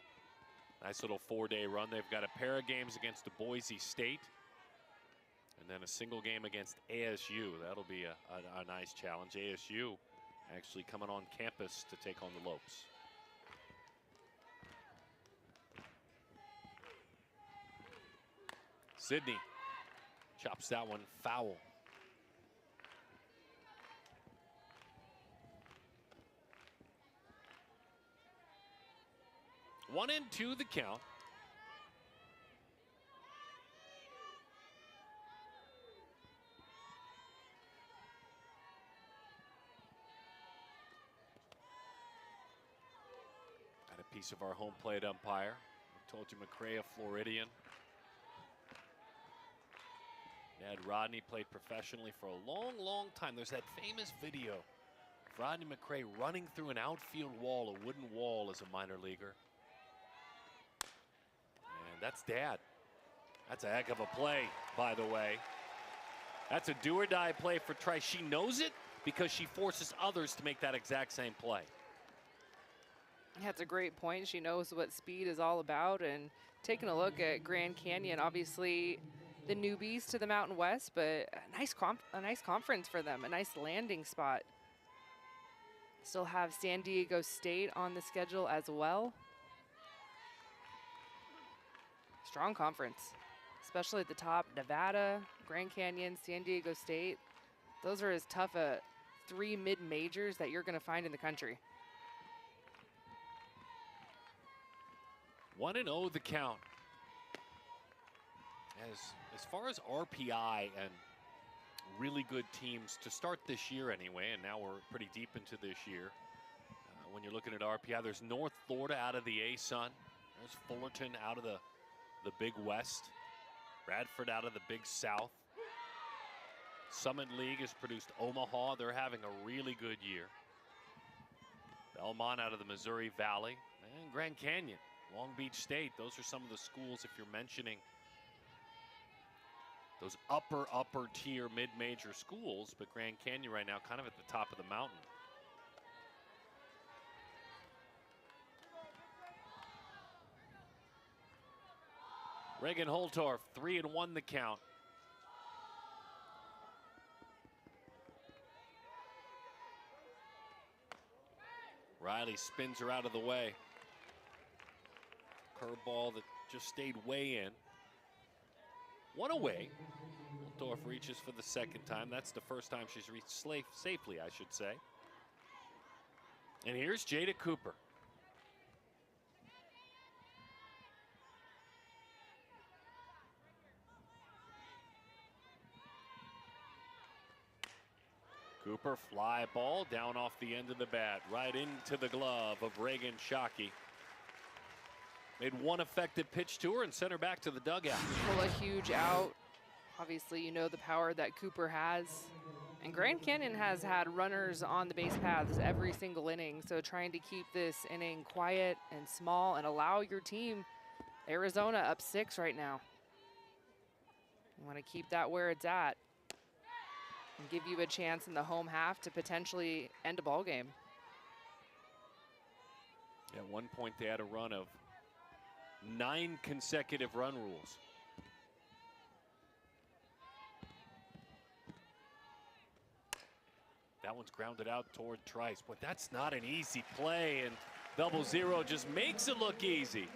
nice little 4-day run. They've got a pair of games against Boise State and then a single game against ASU. That'll be a nice challenge. ASU actually coming on campus to take on the Lopes. Sydney chops that one foul. One and two the count. Got a piece of our home plate umpire. I told you McCray, a Floridian. Ned Rodney played professionally for a long, long time. There's that famous video of Rodney McCray running through an outfield wall, a wooden wall, as a minor leaguer. And that's Dad. That's a heck of a play, by the way. That's a do-or-die play for Trice. She knows it because she forces others to make that exact same play. That's a great point. She knows what speed is all about. And taking a look at Grand Canyon, obviously the newbies to the Mountain West, but a nice conference for them, a nice landing spot. Still have San Diego State on the schedule as well. Strong conference, especially at the top. Nevada, Grand Canyon, San Diego State. Those are as tough a 3 mid-majors that you're going to find in the country. 1-0 the count. As far as RPI and really good teams to start this year anyway, and now we're pretty deep into this year. When you're looking at RPI, there's North Florida out of the A-Sun. There's Fullerton out of the Big West. Bradford out of the Big South. Summit League has produced Omaha. They're having a really good year. Belmont out of the Missouri Valley. And Grand Canyon, Long Beach State. Those are some of the schools, if you're mentioning those upper tier mid-major schools, but Grand Canyon right now kind of at the top of the mountain. Reagan Holtorf, 3-1 the count. Riley spins her out of the way. Curveball that just stayed way in. One away. Holtorf reaches for the second time. That's the first time she's reached safely, I should say. And here's Jada Cooper. Cooper, fly ball down off the end of the bat, right into the glove of Reagan Shockey. Made one effective pitch to her and sent her back to the dugout. Well, a huge out. Obviously, you know the power that Cooper has. And Grand Canyon has had runners on the base paths every single inning. So trying to keep this inning quiet and small and allow your team, Arizona up 6 right now. You want to keep that where it's at and give you a chance in the home half to potentially end a ball game. At one point, they had a run of 9 consecutive run rules. That one's grounded out toward Trice, but that's not an easy play, and Double Zero just makes it look easy.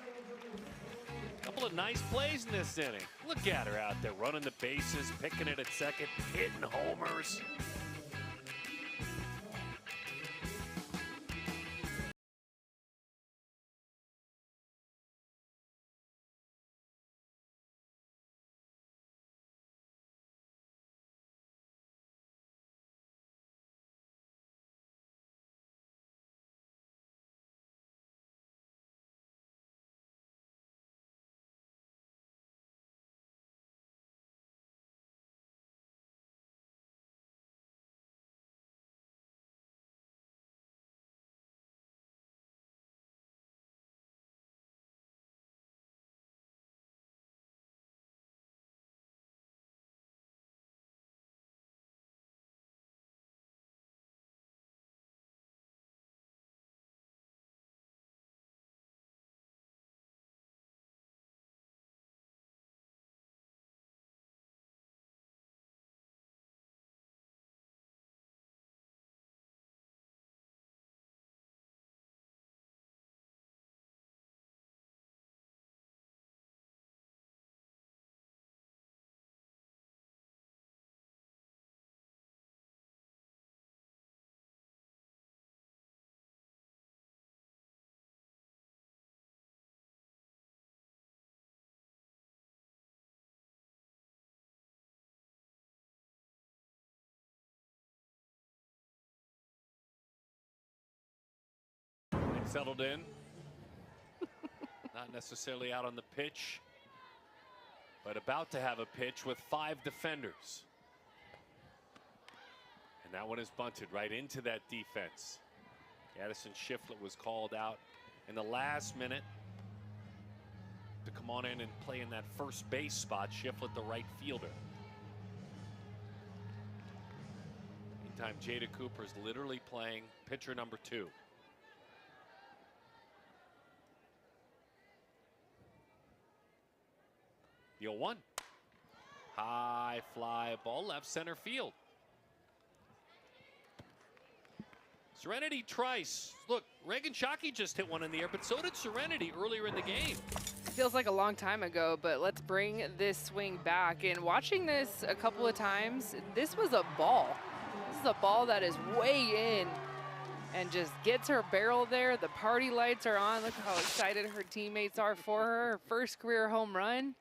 Couple of nice plays in this inning. Look at her out there running the bases, picking it at second, hitting homers. Settled in. Not necessarily out on the pitch, but about to have a pitch with 5 defenders. And that one is bunted right into that defense. Addison Shiflett was called out in the last minute to come on in and play in that first base spot. Shiflett, the right fielder. Meantime, Jada Cooper is literally playing pitcher number 2. The 0-1. High fly ball left center field. Serenity Trice. Look, Reagan Shockey just hit one in the air, but so did Serenity earlier in the game. Feels like a long time ago, but let's bring this swing back. And watching this a couple of times, this was a ball. This is a ball that is way in and just gets her barrel there. The party lights are on. Look how excited her teammates are for her. Her first career home run.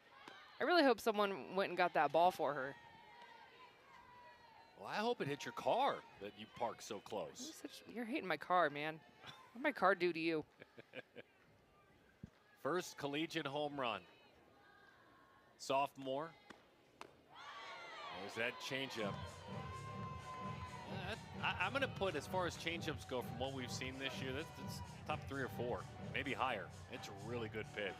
I really hope someone went and got that ball for her. Well, I hope it hit your car that you parked so close. You're hating my car, man. What'd my car do to you? First collegiate home run. Sophomore. There's that changeup. I'm going to put, as far as changeups go, from what we've seen this year, that's top 3 or 4, maybe higher. It's a really good pitch.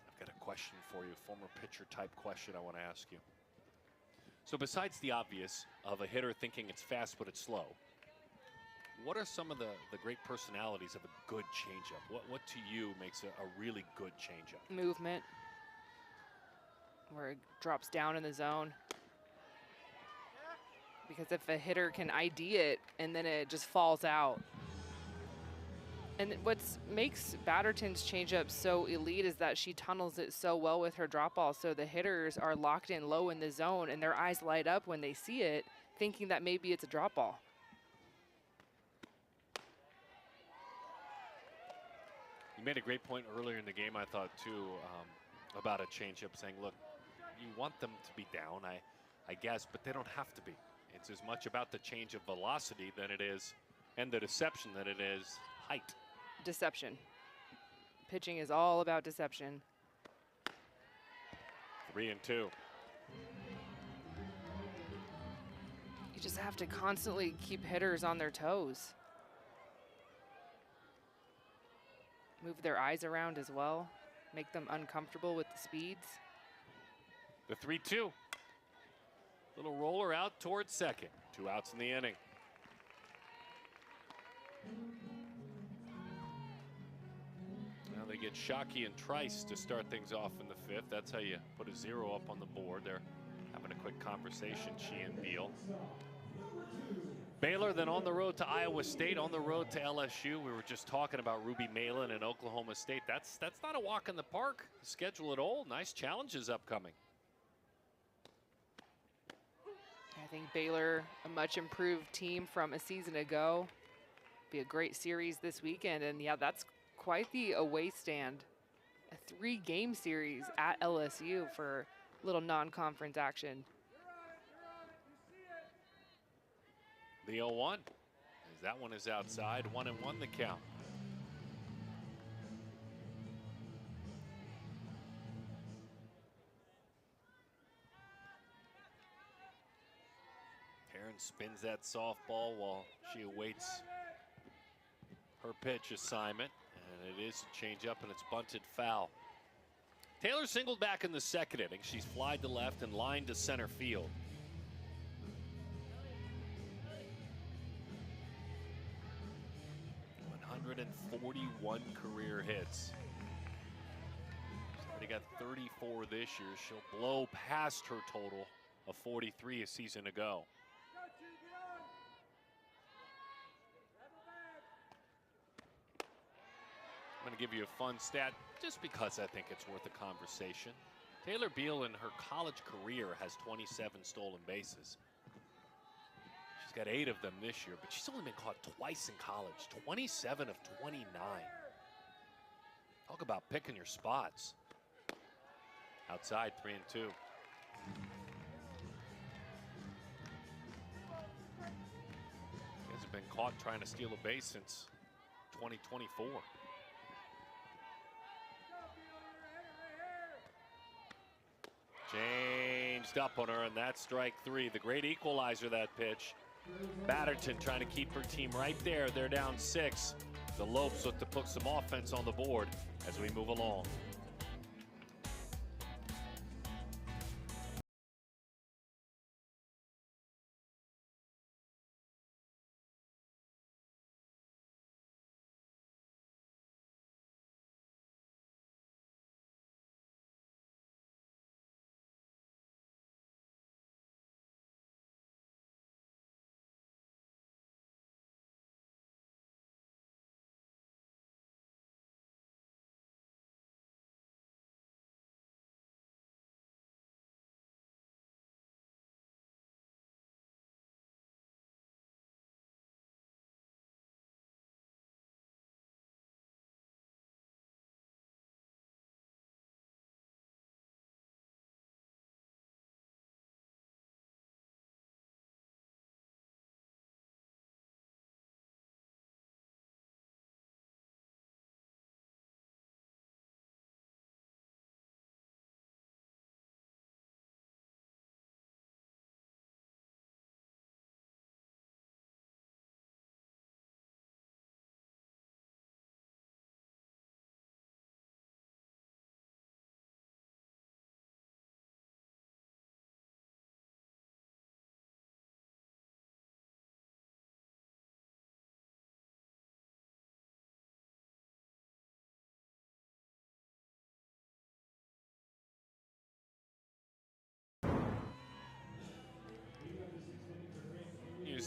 I've got a question for you, former pitcher type question I want to ask you. So besides the obvious of a hitter thinking it's fast but it's slow, what are some of the great personalities of a good changeup? What to you makes a really good changeup? Movement, where it drops down in the zone. Because if a hitter can ID it and then it just falls out. And what makes Batterton's changeup so elite is that she tunnels it so well with her drop ball, so the hitters are locked in low in the zone and their eyes light up when they see it, thinking that maybe it's a drop ball. You made a great point earlier in the game, I thought, too, about a changeup, saying, look, you want them to be down, I guess, but they don't have to be. It's as much about the change of velocity than it is, and the deception than it is height. Deception. Pitching is all about deception. 3-2. You just have to constantly keep hitters on their toes. Move their eyes around as well. Make them uncomfortable with the speeds. The 3-2. Little roller out towards second. 2 outs in the inning. Now they get Shockey and Trice to start things off in the 5th. That's how you put a 0 up on the board. They're having a quick conversation, she and Beal. Baylor then on the road to Iowa State, on the road to LSU. We were just talking about Ruby Malin and Oklahoma State. That's not a walk in the park schedule at all. Nice challenges upcoming. I think Baylor, a much improved team from a season ago. Be a great series this weekend, and yeah, that's quite the away stand. A 3-game series at LSU for little non-conference action. The 0-1, as that one is outside, 1-1 the count. Taryn spins that softball while she awaits her pitch assignment, and it is a changeup, and it's bunted foul. Taylor singled back in the 2nd inning. She's flied to left and lined to center field. #141 career hits. She's already got 34 this year. She'll blow past her total of 43 a season ago. I'm going to give you a fun stat just because I think it's worth a conversation. Taylor Beal in her college career has 27 stolen bases. She's got 8 of them this year, but she's only been caught twice in college. 27 of 29. Talk about picking your spots. Outside, 3-2. been caught trying to steal a base since 2024. Changed up on her, and that's strike 3. The great equalizer, that pitch. Batterton trying to keep her team right there. They're down 6. The Lopes look to put some offense on the board as we move along.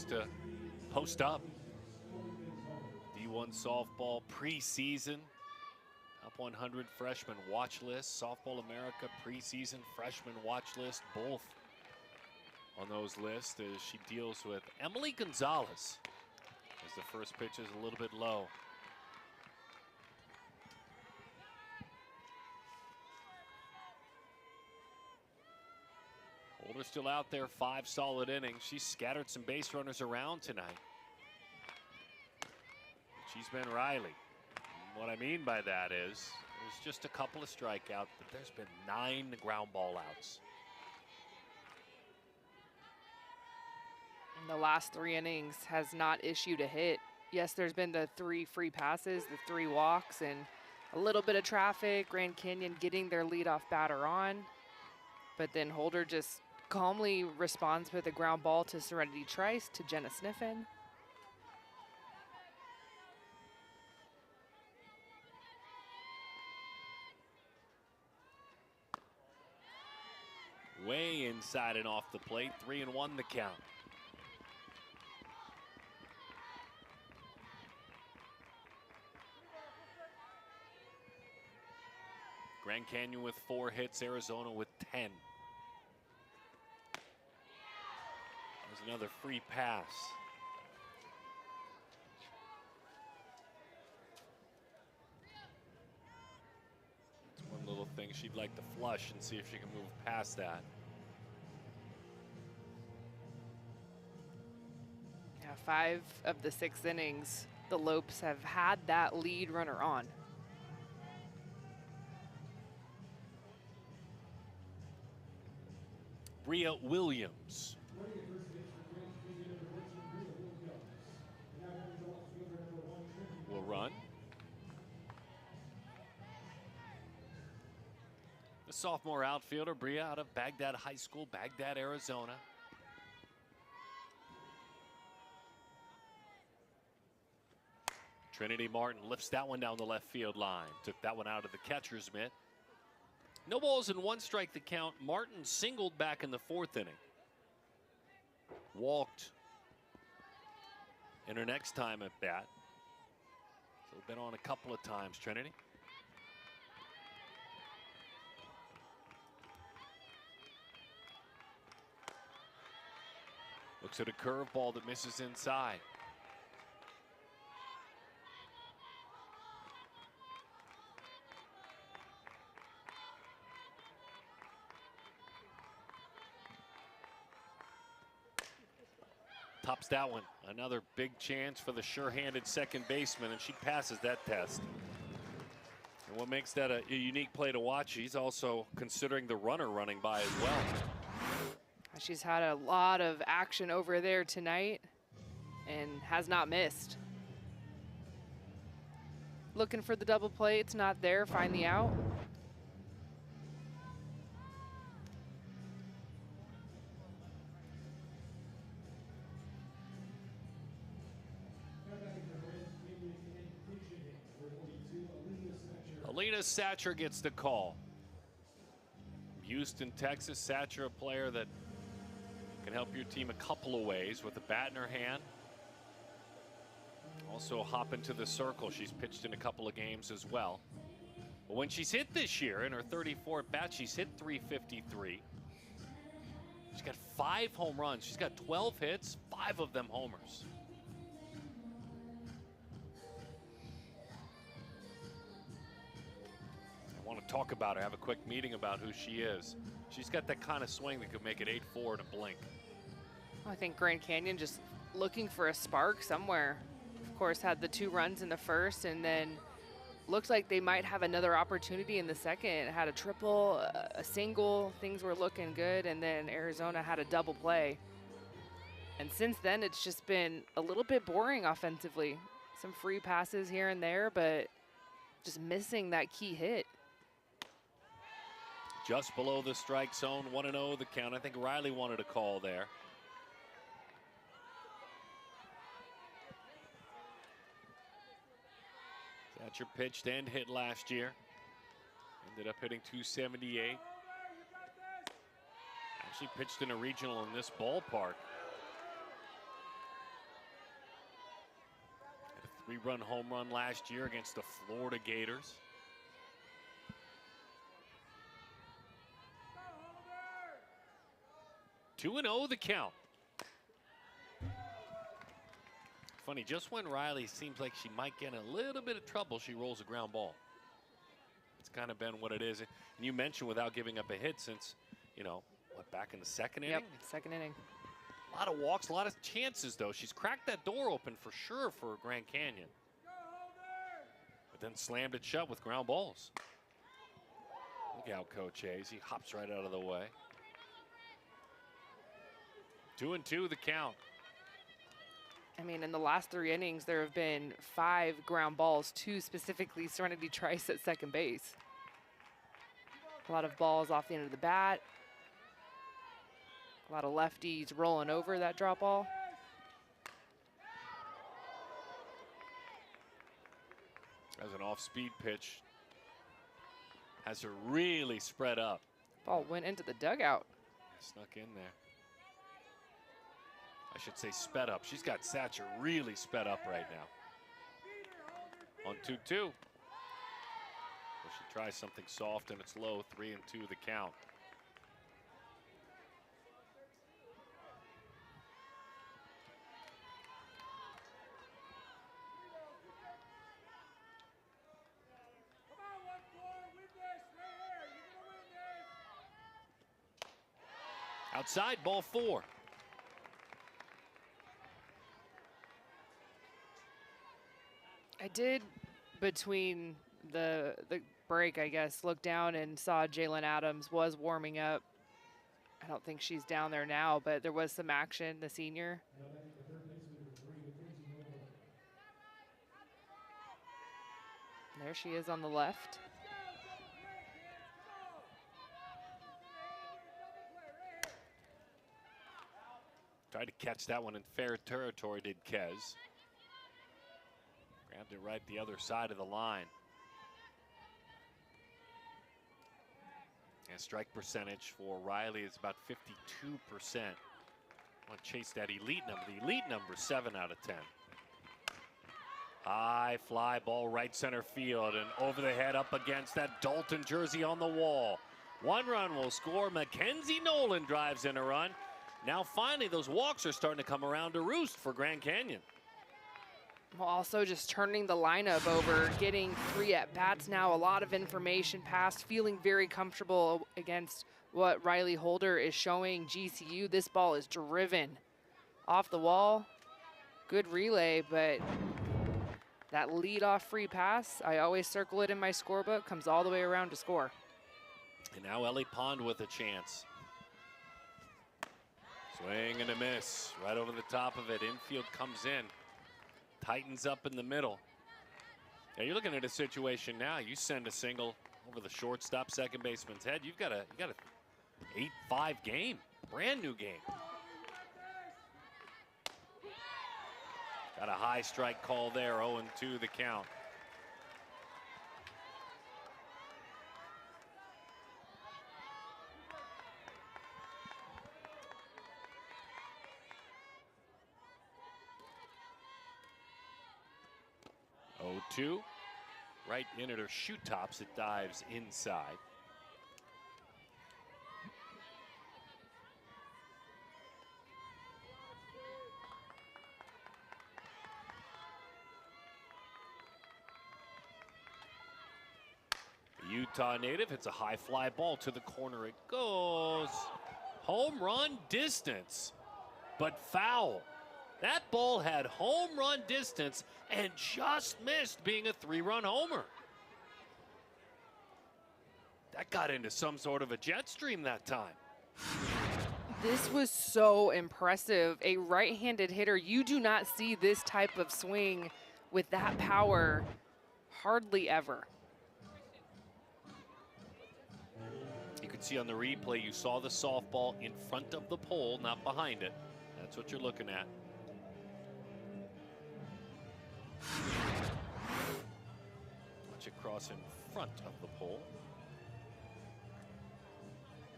To post up. D1 softball preseason. Top 100 freshman watch list. Softball America preseason freshman watch list. Both on those lists as she deals with Emily Gonzalez. As the first pitch is a little bit low. Holder still out there, 5 solid innings. She's scattered some base runners around tonight. She's been Riley. What I mean by that is there's just a couple of strikeouts, but there's been 9 ground ball outs. In the last 3 innings has not issued a hit. Yes, there's been the 3 free passes, the 3 walks, and a little bit of traffic. Grand Canyon getting their leadoff batter on. But then Holder just calmly responds with a ground ball to Serenity Trice, to Jenna Sniffen. Way inside and off the plate, 3-1 the count. Grand Canyon with 4 hits, Arizona with 10. There's another free pass. It's one little thing she'd like to flush and see if she can move past that. Yeah, 5 of the 6 innings, the Lopes have had that lead runner on. Bria Williams. Will run. The sophomore outfielder, Bria, out of Baghdad High School, Baghdad, Arizona. Trinity Martin lifts that one down the left field line. Took that one out of the catcher's mitt. No balls and 1 strike the count. Martin singled back in the 4th inning. Walked in her next time at bat. So been on a couple of times, Trinity. Looks at a curveball that misses inside. Pops that one. Another big chance for the sure-handed second baseman, and she passes that test. And what makes that a unique play to watch, he's also considering the runner running by as well. She's had a lot of action over there tonight and has not missed. Looking for the double play, it's not there, find the out. Alina Satcher gets the call. Houston, Texas. Satcher, a player that can help your team a couple of ways with a bat in her hand. Also hop into the circle. She's pitched in a couple of games as well. But when she's hit this year in her 34 at bat, she's hit .353. She's got 5 home runs. She's got 12 hits, 5 of them homers. I want to talk about her, have a quick meeting about who she is. She's got that kind of swing that could make it 8-4 in a blink. I think Grand Canyon just looking for a spark somewhere. Of course, had the 2 runs in the first, and then looked like they might have another opportunity in the second. Had a triple, a single, things were looking good, and then Arizona had a double play. And since then, it's just been a little bit boring offensively. Some free passes here and there, but just missing that key hit. Just below the strike zone, 1-0 the count. I think Riley wanted a call there. Thatcher pitched and hit last year. Ended up hitting .278. Actually pitched in a regional in this ballpark. Had a 3-run home run last year against the Florida Gators. .2-0 the count. Funny, just when Riley seems like she might get in a little bit of trouble, she rolls a ground ball. It's kind of been what it is. And you mentioned without giving up a hit since, you know, what, back in the second inning? Yep, second inning. A lot of walks, a lot of chances, though. She's cracked that door open for sure for Grand Canyon. But then slammed it shut with ground balls. Look out, Coach Hayes. He hops right out of the way. 2-2 the count. I mean, in the last 3 innings, there have been 5 ground balls, 2 specifically Serenity Trice at second base. A lot of balls off the end of the bat. A lot of lefties rolling over that drop ball. As an off-speed pitch. Has her really spread up. Ball went into the dugout. Snuck in there. I should say sped up. She's got Satcher really sped up right now. On 2-2. Well, she tries something soft and it's low. 3-2 the count. Outside, ball 4. I did, between the break, I guess, look down and saw Jalen Adams was warming up. I don't think she's down there now, but there was some action, the senior. There she is on the left. Tried to catch that one in fair territory, did Kez. Grabbed it right the other side of the line. And strike percentage for Riley is about 52%. Want to chase that elite number. The elite number, 7 out of 10. High fly ball right center field and over the head up against that Dalton jersey on the wall. 1 run will score. Mackenzie Nolan drives in a run. Now finally those walks are starting to come around to roost for Grand Canyon. Well, also just turning the lineup over, getting 3 at-bats now, a lot of information passed, feeling very comfortable against what Riley Holder is showing GCU. This ball is driven off the wall. Good relay, but that lead-off free pass, I always circle it in my scorebook, comes all the way around to score. And now Ellie Pond with a chance. Swing and a miss, right over the top of it. Infield comes in, tightens up in the middle. Now you're looking at a situation now. You send a single over the shortstop, second baseman's head. You got a 8-5 game, brand new game. Got a high strike call there. 0-2 the count. Two, right in at her shoe tops, it dives inside. The Utah native hits a high fly ball to the corner. It goes. Home run distance, but foul. That ball had home run distance and just missed being a 3-run homer. That got into some sort of a jet stream that time. This was so impressive. A right-handed hitter, you do not see this type of swing with that power hardly ever. You could see on the replay, you saw the softball in front of the pole, not behind it. That's what you're looking at. Watch it cross in front of the pole.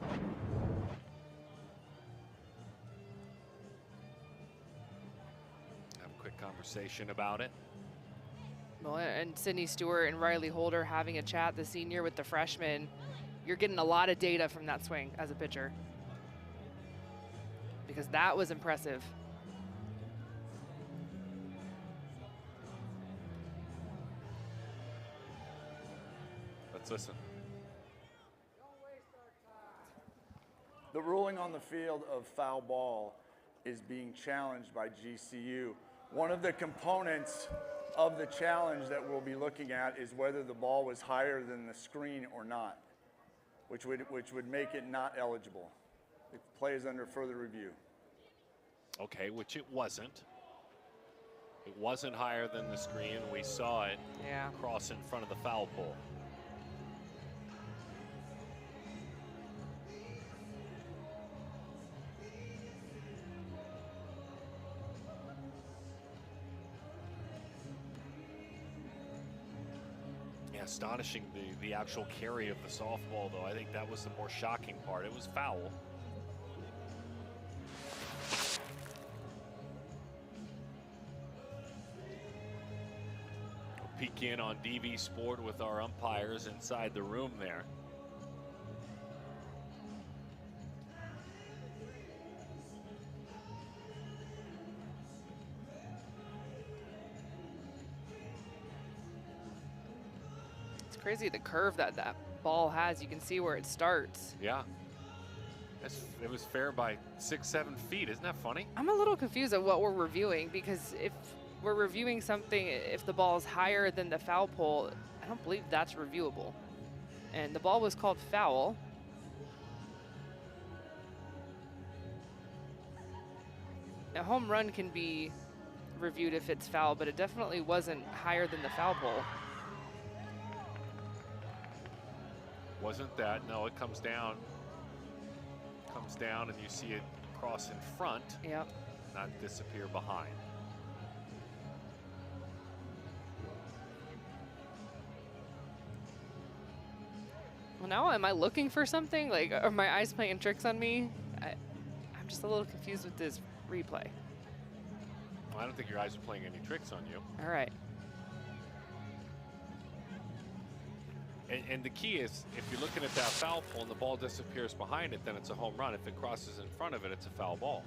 Have a quick conversation about it. Well, and Sydney Stewart and Riley Holder having a chat, the senior with the freshman. You're getting a lot of data from that swing as a pitcher, because that was impressive. Let's listen. The ruling on the field of foul ball is being challenged by GCU. One of the components of the challenge that we'll be looking at is whether the ball was higher than the screen or not, which would make it not eligible. The play is under further review. Okay, which it wasn't. It wasn't higher than the screen. We saw it cross in front of the foul pole. Astonishing, the actual carry of the softball, though. I think that was the more shocking part. It was foul. We'll peek in on DV Sport with our umpires inside the room there. Crazy the curve that ball has. You can see where it starts. Yeah. It was fair by 6-7 feet. Isn't that funny? I'm a little confused at what we're reviewing, because if we're reviewing something, if the ball is higher than the foul pole, I don't believe that's reviewable. And the ball was called foul. A home run can be reviewed if it's foul, but it definitely wasn't higher than the foul pole. Wasn't that? No, it comes down. Comes down and you see it cross in front. Yep. Not disappear behind. Well, now am I looking for something? Like, are my eyes playing tricks on me? I'm just a little confused with this replay. Well, I don't think your eyes are playing any tricks on you. All right. And the key is, if you're looking at that foul pole and the ball disappears behind it, then it's a home run. If it crosses in front of it, it's a foul ball.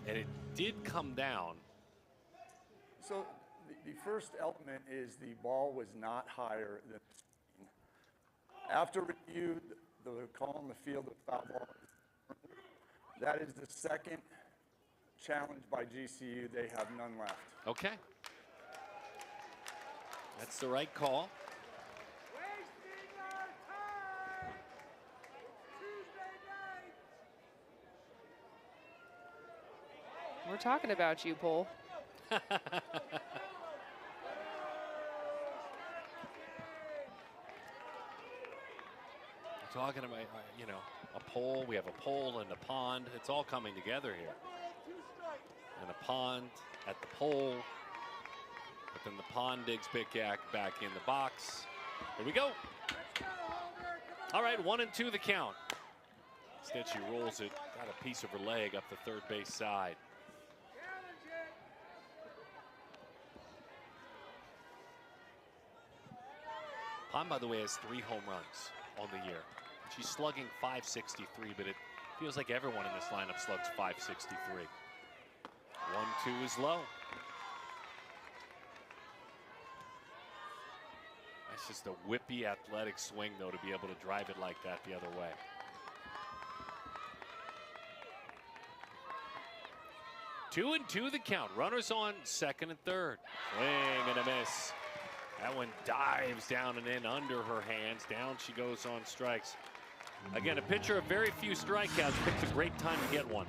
And it did come down. So the first element is the ball was not higher than the screen. After review, the call on the field of foul ball, That is the second challenge by GCU. They have none left. Okay. That's the right call. We're talking about you, Pole. Talking about, you know, a pole. We have a pole and a pond. It's all coming together here. And a pond at the pole. But then the pond digs back in the box. Here we go. All right, 1 and 2 the count. Instead, she rolls it, got a piece of her leg up the third base side. Pond, by the way, has 3 home runs on the year. She's slugging .563, but it feels like everyone in this lineup slugs .563. 1-2 is low. That's just a whippy athletic swing, though, to be able to drive it like that the other way. Two and 2 the count. Runners on second and third. Swing and a miss. That one dives down and in under her hands. Down she goes on strikes. Again, a pitcher of very few strikeouts picked a great time to get one.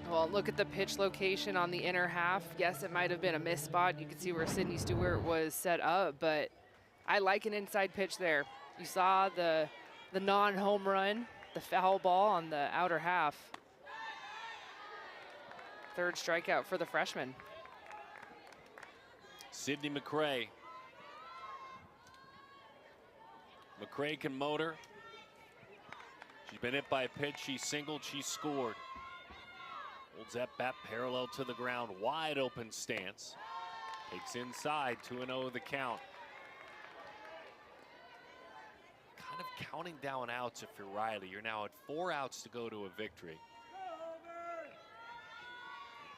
Well, look at the pitch location on the inner half. Yes, it might have been a missed spot. You can see where Sydney Stewart was set up, but I like an inside pitch there. You saw the non-home run, the foul ball on the outer half. Third strikeout for the freshman. Sydney McCray. McCray can motor. She's been hit by a pitch. She singled. She scored. Holds that bat parallel to the ground. Wide open stance. Takes inside. 2-0 the count. Kind of counting down outs if you're Riley. You're now at 4 outs to go to a victory.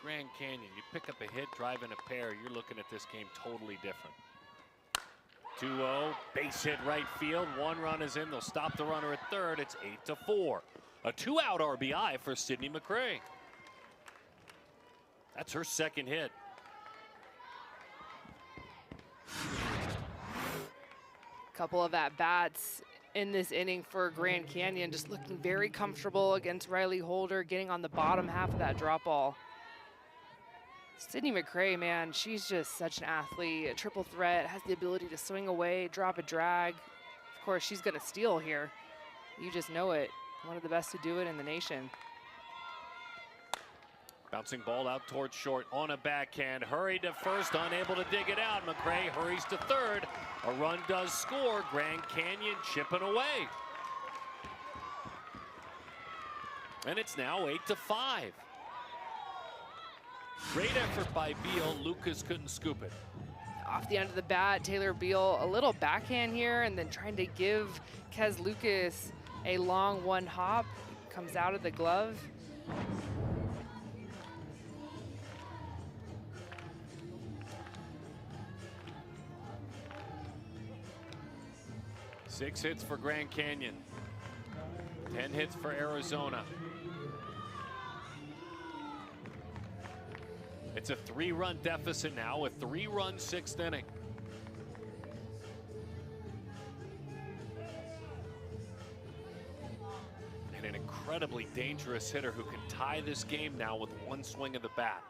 Grand Canyon, you pick up a hit, drive in a pair. You're looking at this game totally different. 2-0, base hit right field. 1 run is in. They'll stop the runner at third. It's 8-4. A 2-out RBI for Sydney McCray. That's her second hit. Couple of at-bats in this inning for Grand Canyon, just looking very comfortable against Riley Holder, getting on the bottom half of that drop ball. Sydney McCray, man, she's just such an athlete, a triple threat, has the ability to swing away, drop a drag. Of course, she's gonna steal here. You just know it. One of the best to do it in the nation. Bouncing ball out towards short on a backhand. Hurried to first, unable to dig it out. McCray hurries to third. A run does score. Grand Canyon chipping away. And it's now 8-5. Great effort by Beal. Lucas couldn't scoop it. Off the end of the bat, Taylor Beal, a little backhand here, and then trying to give Kez Lucas a long one hop. Comes out of the glove. Six hits for Grand Canyon. 10 hits for Arizona. It's a 3-run deficit now, a 3-run 6th inning. And an incredibly dangerous hitter who can tie this game now with 1 swing of the bat.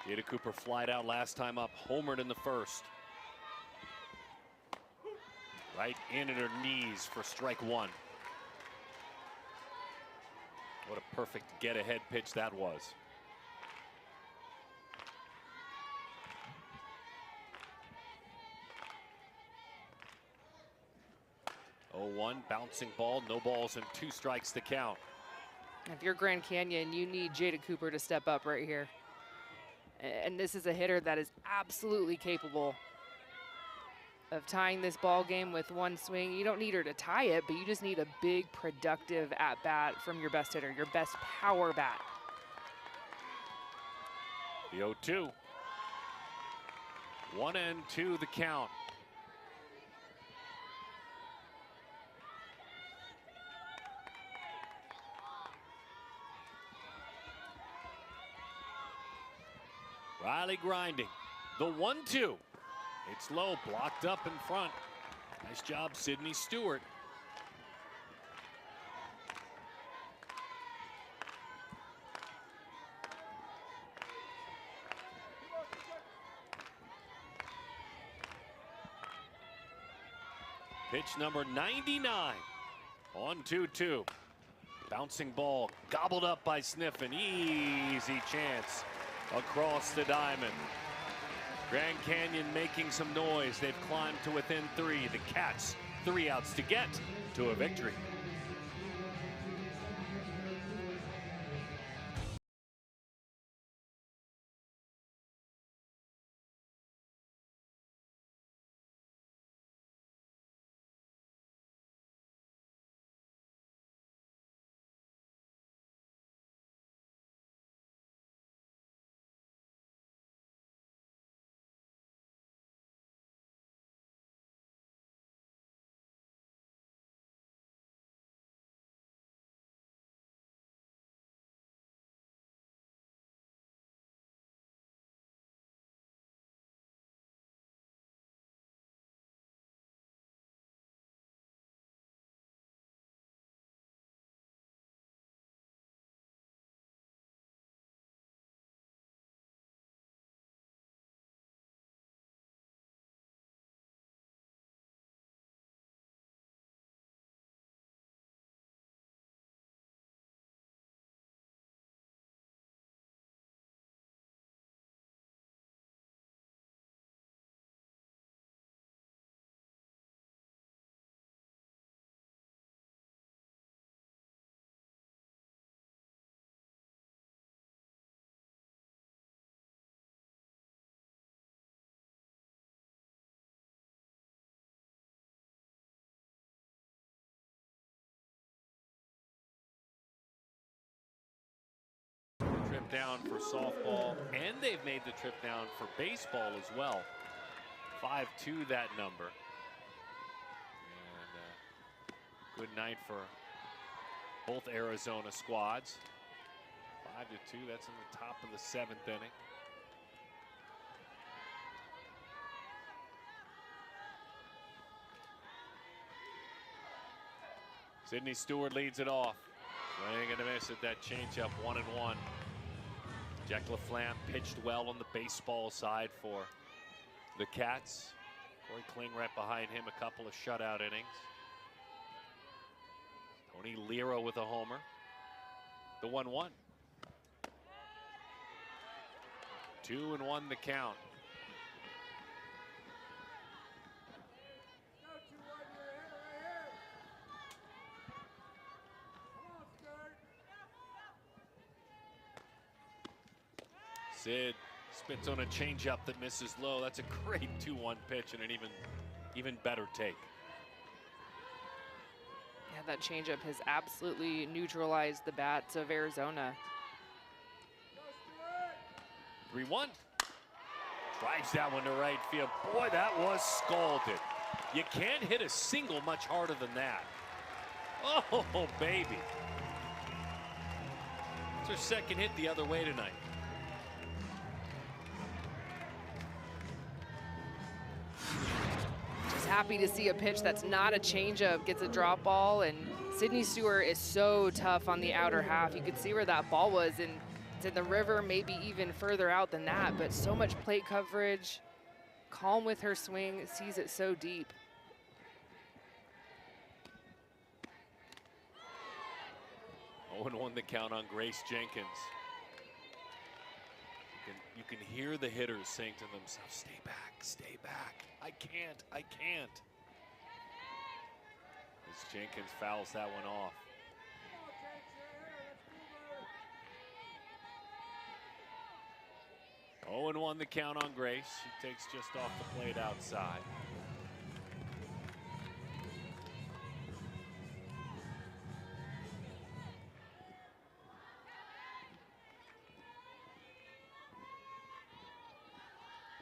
Jada Cooper flied out last time up, homered in the first. Right in at her knees for strike 1. What a perfect get-ahead pitch that was. 0-1, bouncing ball, no balls and 2 strikes to count. If you're Grand Canyon, you need Jada Cooper to step up right here. And this is a hitter that is absolutely capable of tying this ball game with 1 swing. You don't need her to tie it, but you just need a big, productive at-bat from your best hitter, your best power bat. The 0-2. 1-2 the count. Riley grinding. The 1-2. It's low, blocked up in front. Nice job, Sydney Stewart. Pitch number 99 on 2-2. Bouncing ball gobbled up by Sniffen. Easy chance across the diamond. Grand Canyon making some noise. They've climbed to within 3. The Cats 3 outs to get to a victory. Trip down for softball, and they've made the trip down for baseball as well. 5-2 that number. And good night for both Arizona squads. 5-2, that's in the top of the 7th inning. Sydney Stewart leads it off. Swing and a miss at that changeup, 1-1. Jack LaFlamme pitched well on the baseball side for the Cats. Corey Kling right behind him, a couple of shutout innings. Tony Lira with a homer. The 1-1. 2-1 the count. Sid spits on a changeup that misses low. That's a great 2-1 pitch and an even better take. Yeah, that changeup has absolutely neutralized the bats of Arizona. 3-1. Drives that one to right field. Boy, that was scalded. You can't hit a single much harder than that. Oh, baby. It's her second hit the other way tonight. Happy to see a pitch that's not a changeup gets a drop ball, and Sydney Stewart is so tough on the outer half. You could see where that ball was, and it's in the river, maybe even further out than that, but so much plate coverage, calm with her swing, sees it so deep. Oh, and 1 the count on Grace Jenkins. You can hear the hitters saying to themselves, stay back, stay back. I can't, I can't. As Jenkins fouls that one off. Oh, and 1 the count on Grace. She takes just off the plate outside.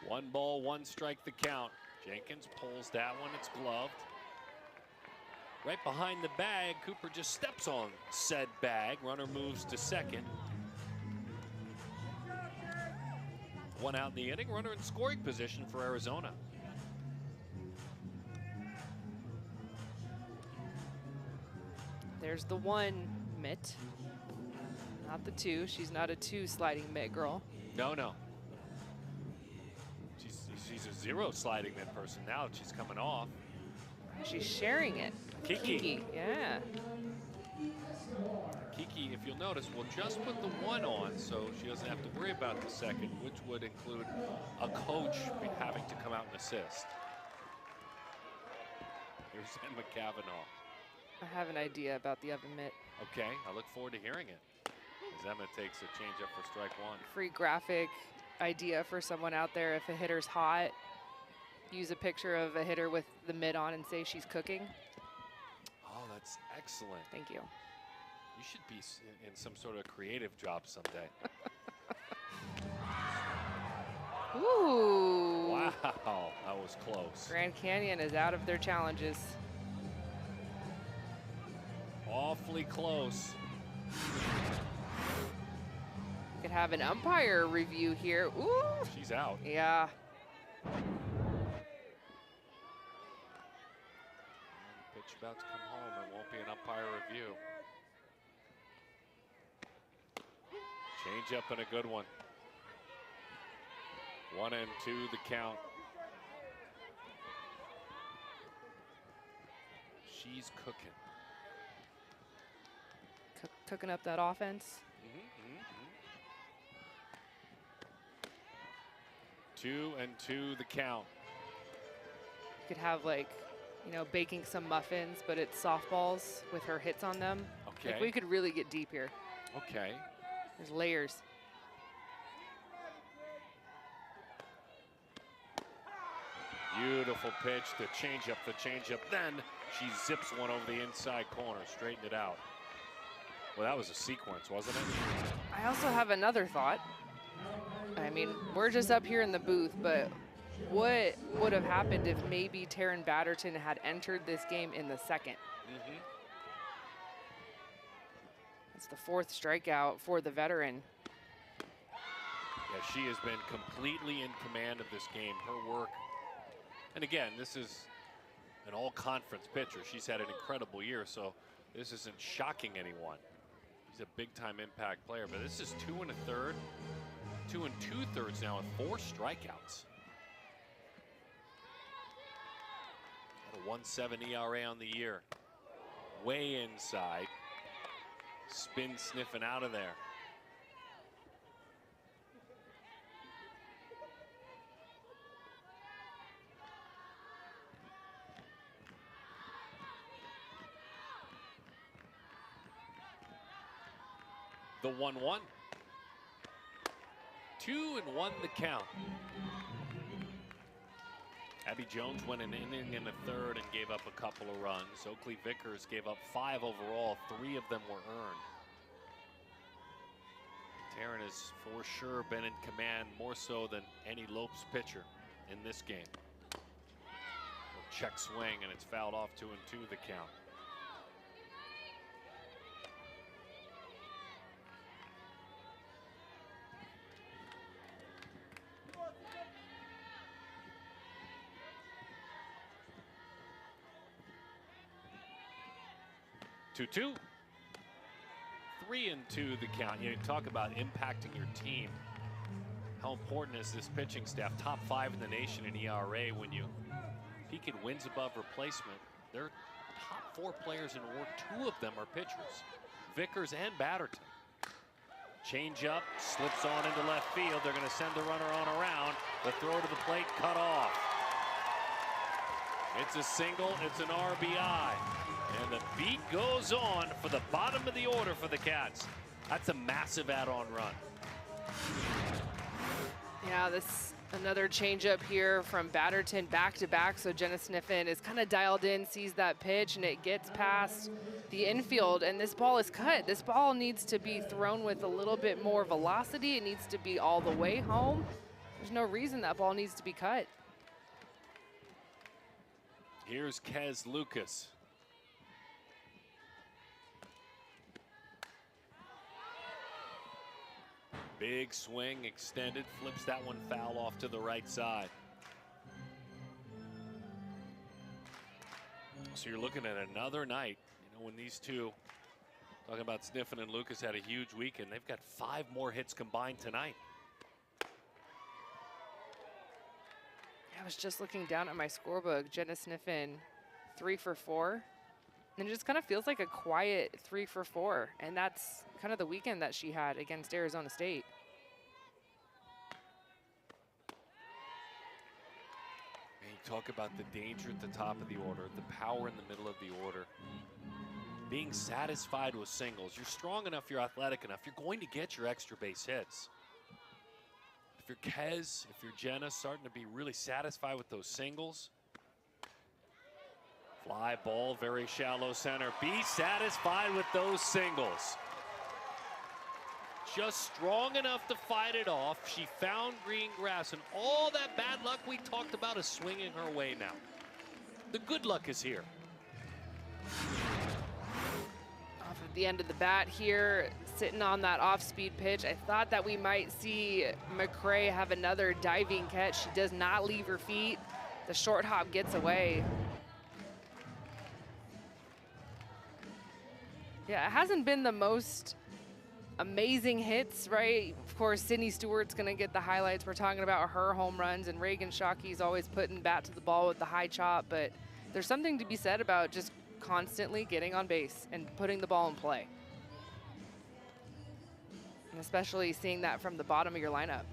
One ball, 1 strike the count. Jenkins pulls that one, it's gloved. Right behind the bag, Cooper just steps on said bag. Runner moves to second. One out in the inning, runner in scoring position for Arizona. There's the 1 mitt, not the 2. She's not a 2 sliding mitt girl. No, no. She's a 0 sliding mitt person now that she's coming off. She's sharing it. Kiki. Yeah. Kiki, if you'll notice, will just put the 1 on so she doesn't have to worry about the second, which would include a coach having to come out and assist. Here's Emma Kavanaugh. I have an idea about the other mitt. Okay, I look forward to hearing it. As Emma takes a changeup for strike 1. Free graphic idea for someone out there. If a hitter's hot, use a picture of a hitter with the mitt on and say she's cooking. Oh, that's excellent. Thank you. You should be in some sort of creative job someday. Ooh. Wow, that was close. Grand Canyon is out of their challenges. Awfully close. Could have an umpire review here. Ooh. She's out. Yeah. Pitch about to come home. It won't be an umpire review. Change up and a good one. 1-2 the count. She's cooking. Cooking up that offense. 2-2 the count. You could have, like, you know, baking some muffins, but it's softballs with her hits on them. Okay. Like, we could really get deep here. Okay. There's layers. Beautiful pitch, the changeup. Then she zips one over the inside corner, straightened it out. Well, that was a sequence, wasn't it? I also have another thought. I mean, we're just up here in the booth, but what would have happened if maybe Taryn Batterton had entered this game in the second? It's the 4th strikeout for the veteran. Yeah, she has been completely in command of this game. Her work, and again, this is an all-conference pitcher. She's had an incredible year, so this isn't shocking anyone. She's a big-time impact player, but this is 2 1/3, 2 2/3 now with 4 strikeouts. Got a 1.7 ERA on the year. Way inside. Spin sniffing out of there. The 1-1. 2-1 the count. Abby Jones went an inning and a third and gave up a couple of runs. Oakley Vickers gave up 5 overall. 3 of them were earned. Taryn has for sure been in command more so than any Lopes pitcher in this game. Check swing and it's fouled off. 2-2 the count. Two. 3-2 the count. You talk about impacting your team. How important is this pitching staff? Top 5 in the nation in ERA. When you peak at wins above replacement, they're top 4 players in WAR. 2 of them are pitchers, Vickers and Batterton. Change up, slips on into left field. They're going to send the runner on around. The throw to the plate cut off. It's a single, it's an RBI. And the beat goes on for the bottom of the order for the Cats. That's a massive add-on run. Yeah, this another changeup here from Batterton back to back. So Jenna Sniffen is kind of dialed in, sees that pitch, and it gets past the infield. And this ball is cut. This ball needs to be thrown with a little bit more velocity. It needs to be all the way home. There's no reason that ball needs to be cut. Here's Kez Lucas. Big swing, extended, flips that one foul off to the right side. So you're looking at another night, when these two, talking about Sniffen and Lucas, had a huge weekend. They've got 5 more hits combined tonight. I was just looking down at my scorebook. Jenna Sniffen, 3 for 4. And it just kind of feels like a quiet 3 for 4. And that's kind of the weekend that she had against Arizona State. And you talk about the danger at the top of the order, the power in the middle of the order. Being satisfied with singles. You're strong enough, you're athletic enough, you're going to get your extra base hits. If you're Kez, if you're Jenna, starting to be really satisfied with those singles. Fly ball, very shallow center. Be satisfied with those singles. Just strong enough to fight it off. She found green grass, and all that bad luck we talked about is swinging her way now. The good luck is here. Off at the end of the bat here, sitting on that off-speed pitch. I thought that we might see McCray have another diving catch. She does not leave her feet. The short hop gets away. Yeah, it hasn't been the most amazing hits, right? Of course, Sydney Stewart's gonna get the highlights. We're talking about her home runs, and Reagan Shockey's always putting bat to the ball with the high chop, but there's something to be said about just constantly getting on base and putting the ball in play. And especially seeing that from the bottom of your lineup.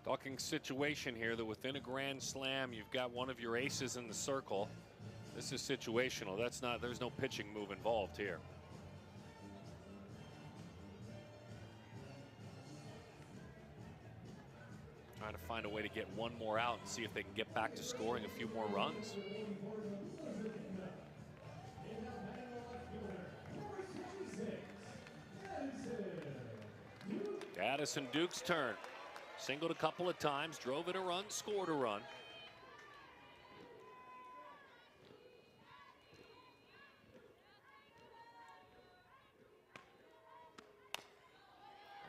Talking situation here, that within a grand slam, you've got one of your aces in the circle. This is situational. There's no pitching move involved here. Trying to find a way to get one more out and see if they can get back to scoring a few more runs. Addison Duke's turn. Singled a couple of times, drove in a run, scored a run.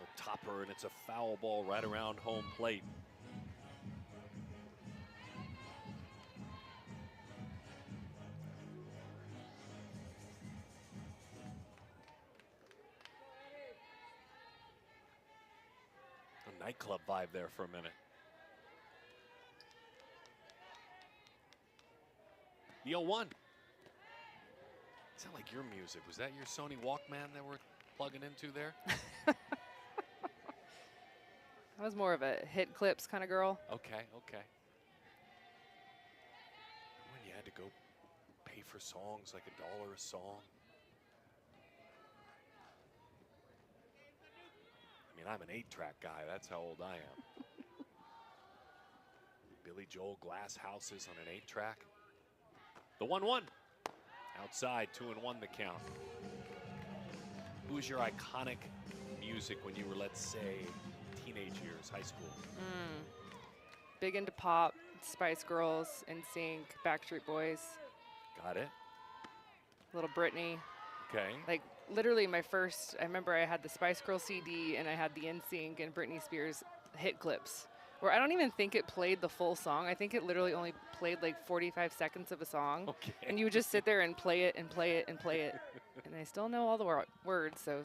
A topper, and it's a foul ball right around home plate. Nightclub vibe there for a minute. The 0-1. Sound like your music. Was that your Sony Walkman that we're plugging into there? I was more of a hit clips kind of girl. Okay, okay. When you had to go pay for songs like $1 a song. I mean, I'm an 8-track guy. That's how old I am. Billy Joel, Glass Houses on an 8-track. The 1-1. Outside, 2-1 the count. Who was your iconic music when you were, let's say, teenage years, high school? Big into pop, Spice Girls, NSYNC, Backstreet Boys. Got it. Little Britney. Okay. Like, literally my first, I remember I had the Spice Girl CD and I had the NSYNC and Britney Spears hit clips, where I don't even think it played the full song. I think it literally only played like 45 seconds of a song. Okay. And you would just sit there and play it and play it and play it. And I still know all the words, so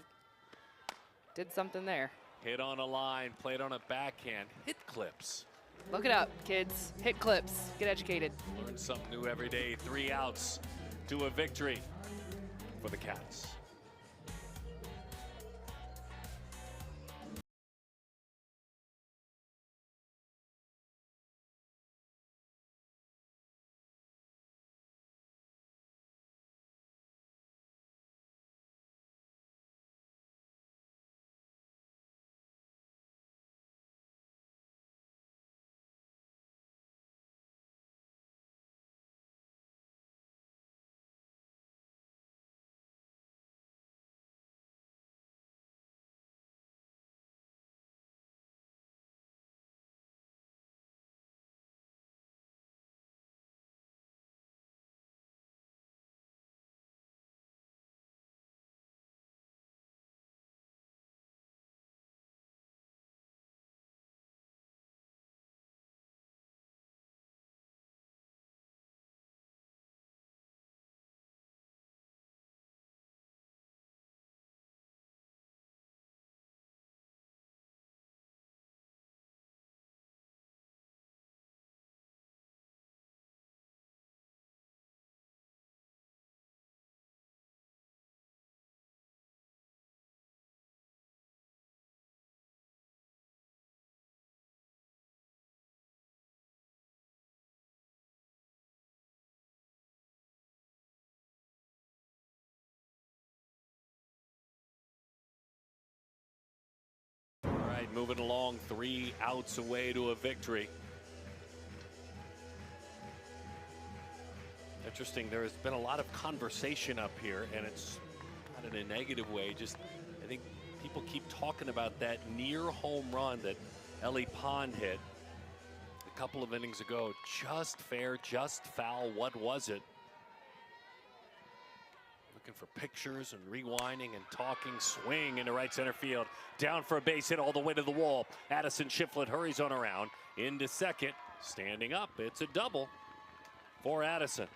did something there. Hit on a line, played on a backhand. Hit clips. Look it up, kids. Hit clips. Get educated. Learn something new every day. 3 outs to a victory for the Cats. moving along 3 outs away to a victory. Interesting, there has been a lot of conversation up here, and it's not in a negative way. Just, I think people keep talking about that near home run that Ellie Pond hit a couple of innings ago. Just fair, just foul, what was it? Looking for pictures and rewinding and talking. Swing into right center field. Down for a base hit all the way to the wall. Addison Shiflett hurries on around into second. Standing up, it's a double for Addison.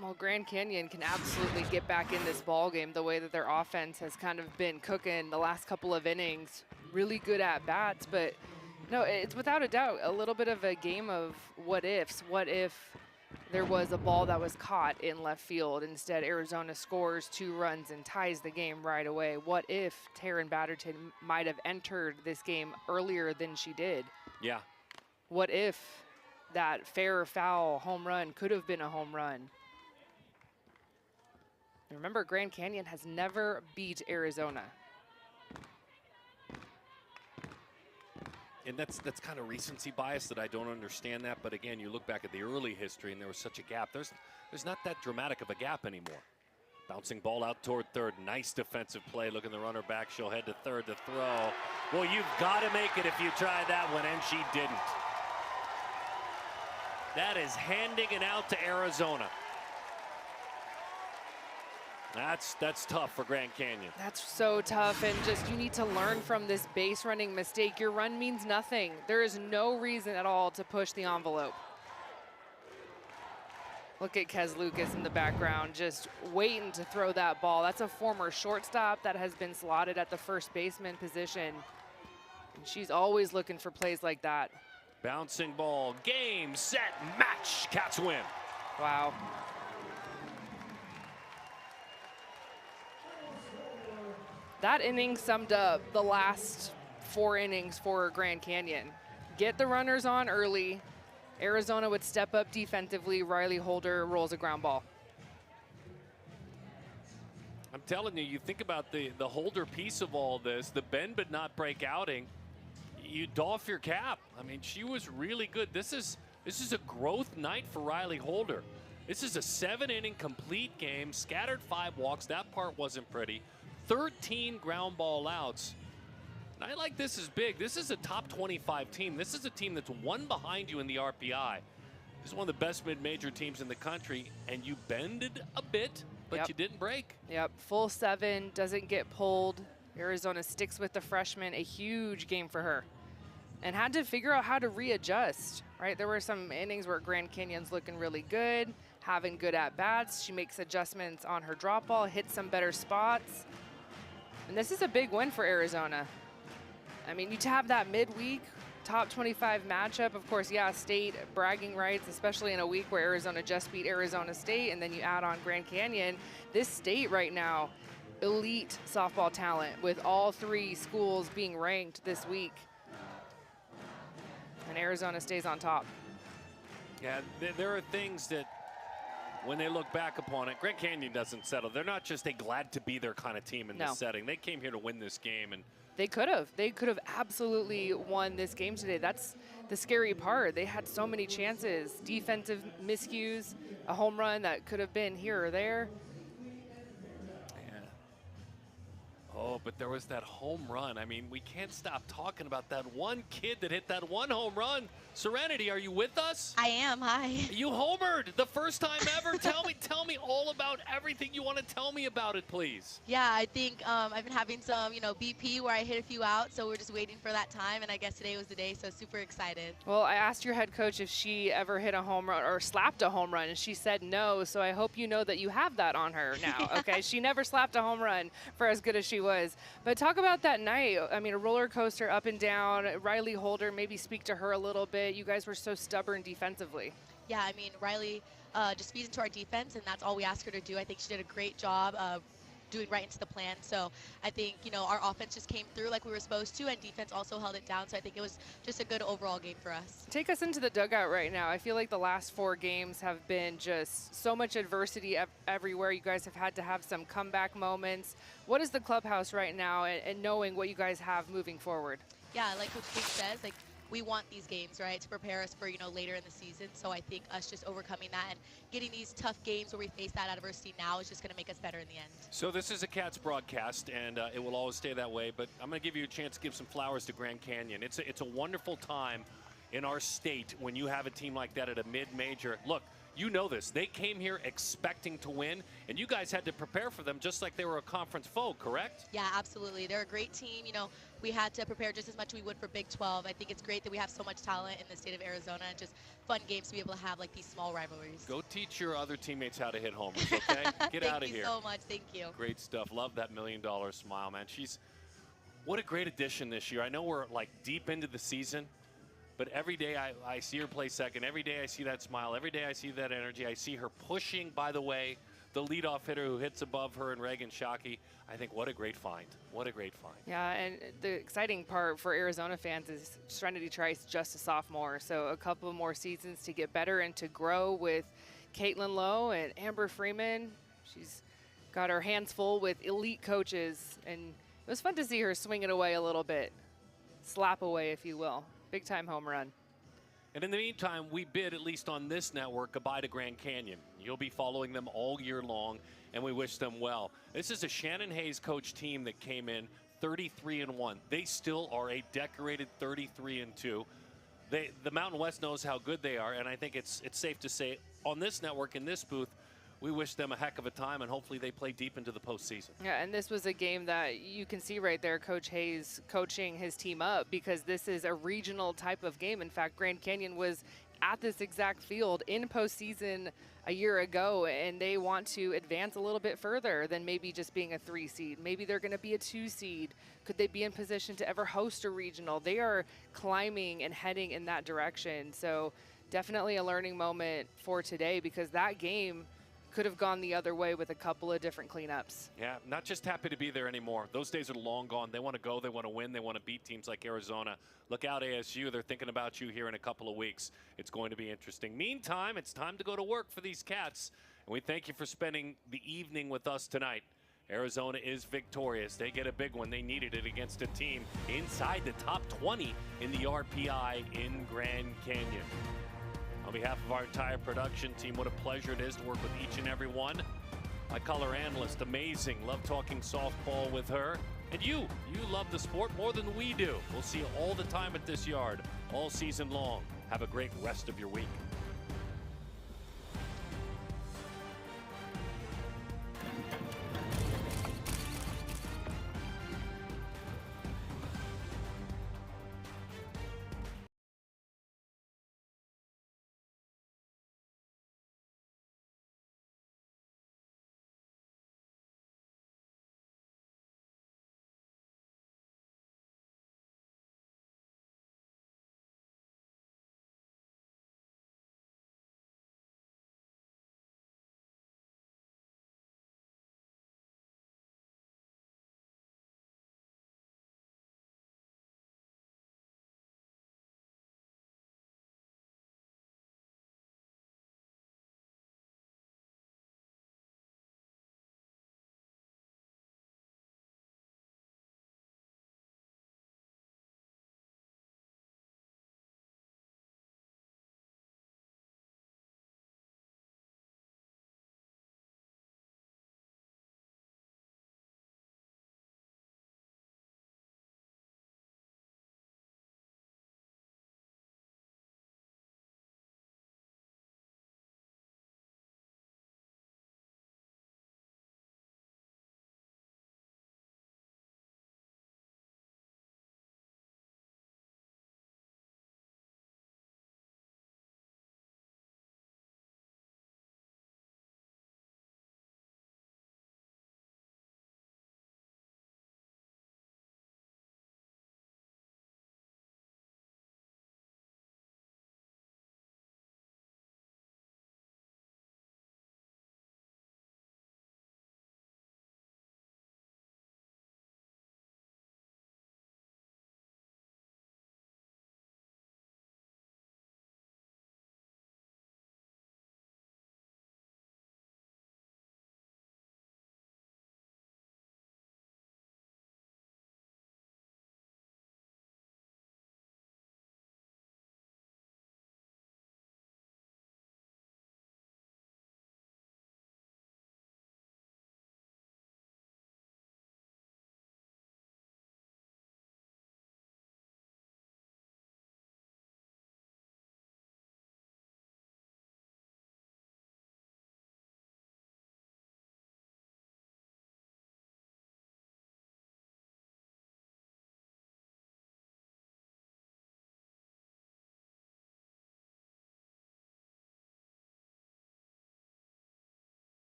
Well, Grand Canyon can absolutely get back in this ball game the way that their offense has kind of been cooking the last couple of innings. Really good at bats, but no, it's without a doubt a little bit of a game of what ifs. What if there was a ball that was caught in left field? Instead, Arizona scores 2 runs and ties the game right away. What if Taryn Batterton might have entered this game earlier than she did? Yeah. What if that fair or foul home run could have been a home run? Remember, Grand Canyon has never beat Arizona. And that's kind of recency bias that I don't understand that. But again, you look back at the early history and there was such a gap. There's not that dramatic of a gap anymore. Bouncing ball out toward third. Nice defensive play. Looking the runner back. She'll head to third to throw. Well, you've got to make it if you try that one, and she didn't. That is handing it out to Arizona. That's tough for Grand Canyon. That's so tough, and just you need to learn from this base running mistake. Your run means nothing. There is no reason at all to push the envelope. Look at Kez Lucas in the background, just waiting to throw that ball. That's a former shortstop that has been slotted at the first baseman position. And she's always looking for plays like that. Bouncing ball, game, set, match. Cats win. Wow. That inning summed up the last 4 innings for Grand Canyon. Get the runners on early. Arizona would step up defensively. Riley Holder rolls a ground ball. I'm telling you, you think about the Holder piece of all this, the bend but not break outing, you doff your cap. I mean, she was really good. This is a growth night for Riley Holder. This is a 7-inning complete game, scattered 5 walks. That part wasn't pretty. 13 ground ball outs. And I like this is big. This is a top 25 team. This is a team that's one behind you in the RPI. This is one of the best mid-major teams in the country, and you bended a bit, but you didn't break. Yep, full 7, doesn't get pulled. Arizona sticks with the freshman, a huge game for her. And had to figure out how to readjust, right? There were some innings where Grand Canyon's looking really good, having good at-bats. She makes adjustments on her drop ball, hits some better spots. And this is a big win for Arizona. I mean, you have that midweek top 25 matchup. Of course, yeah, state bragging rights, especially in a week where Arizona just beat Arizona State, and then you add on Grand Canyon. This state right now, elite softball talent with all 3 schools being ranked this week. And Arizona stays on top. Yeah, there are things that when they look back upon it, Grand Canyon doesn't settle. They're not just a glad-to-be-there kind of team in this setting. They came here to win this game. And they could have. They could have absolutely won this game today. That's the scary part. They had so many chances. Defensive miscues, a home run that could have been here or there. Oh, but there was that home run. I mean, we can't stop talking about that one kid that hit that one home run. Serenity, are you with us? I am. Hi. You homered the first time ever. Tell me all about everything you want to tell me about it, please. Yeah, I think I've been having some, BP where I hit a few out, so we're just waiting for that time, and I guess today was the day, so super excited. Well, I asked your head coach if she ever hit a home run or slapped a home run, and she said no, so I hope you know that you have that on her now, okay? She never slapped a home run for as good as she was. But talk about that night. I mean, a roller coaster up and down. Riley Holder, maybe speak to her a little bit. You guys were so stubborn defensively. Yeah, I mean, Riley just feeds into our defense, and that's all we ask her to do. I think she did a great job of doing right into the plan. So I think, you know, our offense just came through like we were supposed to, and defense also held it down. So I think it was just a good overall game for us. Take us into the dugout right now. I feel like the last 4 games have been just so much adversity everywhere. You guys have had to have some comeback moments. What is the clubhouse right now, and knowing what you guys have moving forward? Yeah, like Coach King says, like, we want these games, right, to prepare us for, you know, later in the season. So I think us just overcoming that and getting these tough games where we face that adversity now is just going to make us better in the end. So this is a Cats broadcast, and it will always stay that way. But I'm going to give you a chance to give some flowers to Grand Canyon. It's a wonderful time in our state when you have a team like that at a mid-major. Look, you know this. They came here expecting to win, and you guys had to prepare for them just like they were a conference foe, correct? Yeah, absolutely. They're a great team. You know, we had to prepare just as much as we would for Big 12. I think it's great that we have so much talent in the state of Arizona, and just fun games to be able to have like these small rivalries. Go teach your other teammates how to hit homers, okay? Get out of here. Thank you so much. Thank you. Great stuff. Love that $1 million smile, man. What a great addition this year. I know we're like deep into the season, but every day I see her play second. Every day I see that smile. Every day I see that energy. I see her pushing, by the way, the leadoff hitter who hits above her and Reagan Shockey. I think what a great find. What a great find. Yeah, and the exciting part for Arizona fans is Serenity Trice just a sophomore, so a couple more seasons to get better and to grow with Caitlin Lowe and Amber Freeman. She's got her hands full with elite coaches, and it was fun to see her swing it away a little bit. Slap away, if you will. Big time home run. And in the meantime, we bid, at least on this network, goodbye to Grand Canyon. You'll be following them all year long, and we wish them well. This is a Shannon Hayes coach team that came in 33-1. They still are a decorated 33-2. The Mountain West knows how good they are, and I think it's safe to say on this network, in this booth, we wish them a heck of a time, and hopefully they play deep into the postseason. Yeah, and this was a game that you can see right there, Coach Hayes coaching his team up, because this is a regional type of game. In fact, Grand Canyon was at this exact field in postseason a year ago, and they want to advance a little bit further than maybe just being a 3 seed. Maybe they're going to be a 2 seed. Could they be in position to ever host a regional? They are climbing and heading in that direction. So definitely a learning moment for today, because that game could have gone the other way with a couple of different cleanups. Yeah, not just happy to be there anymore. Those days are long gone. They want to go, they want to win, they want to beat teams like Arizona. Look out, ASU. They're thinking about you here in a couple of weeks. It's going to be interesting. Meantime, it's time to go to work for these Cats, and we thank you for spending the evening with us tonight. Arizona is victorious. They get a big one. They needed it against a team inside the top 20 in the RPI in Grand Canyon. On behalf of our entire production team, what a pleasure it is to work with each and every one. My color analyst, amazing. Love talking softball with her. And you love the sport more than we do. We'll see you all the time at this yard, all season long. Have a great rest of your week.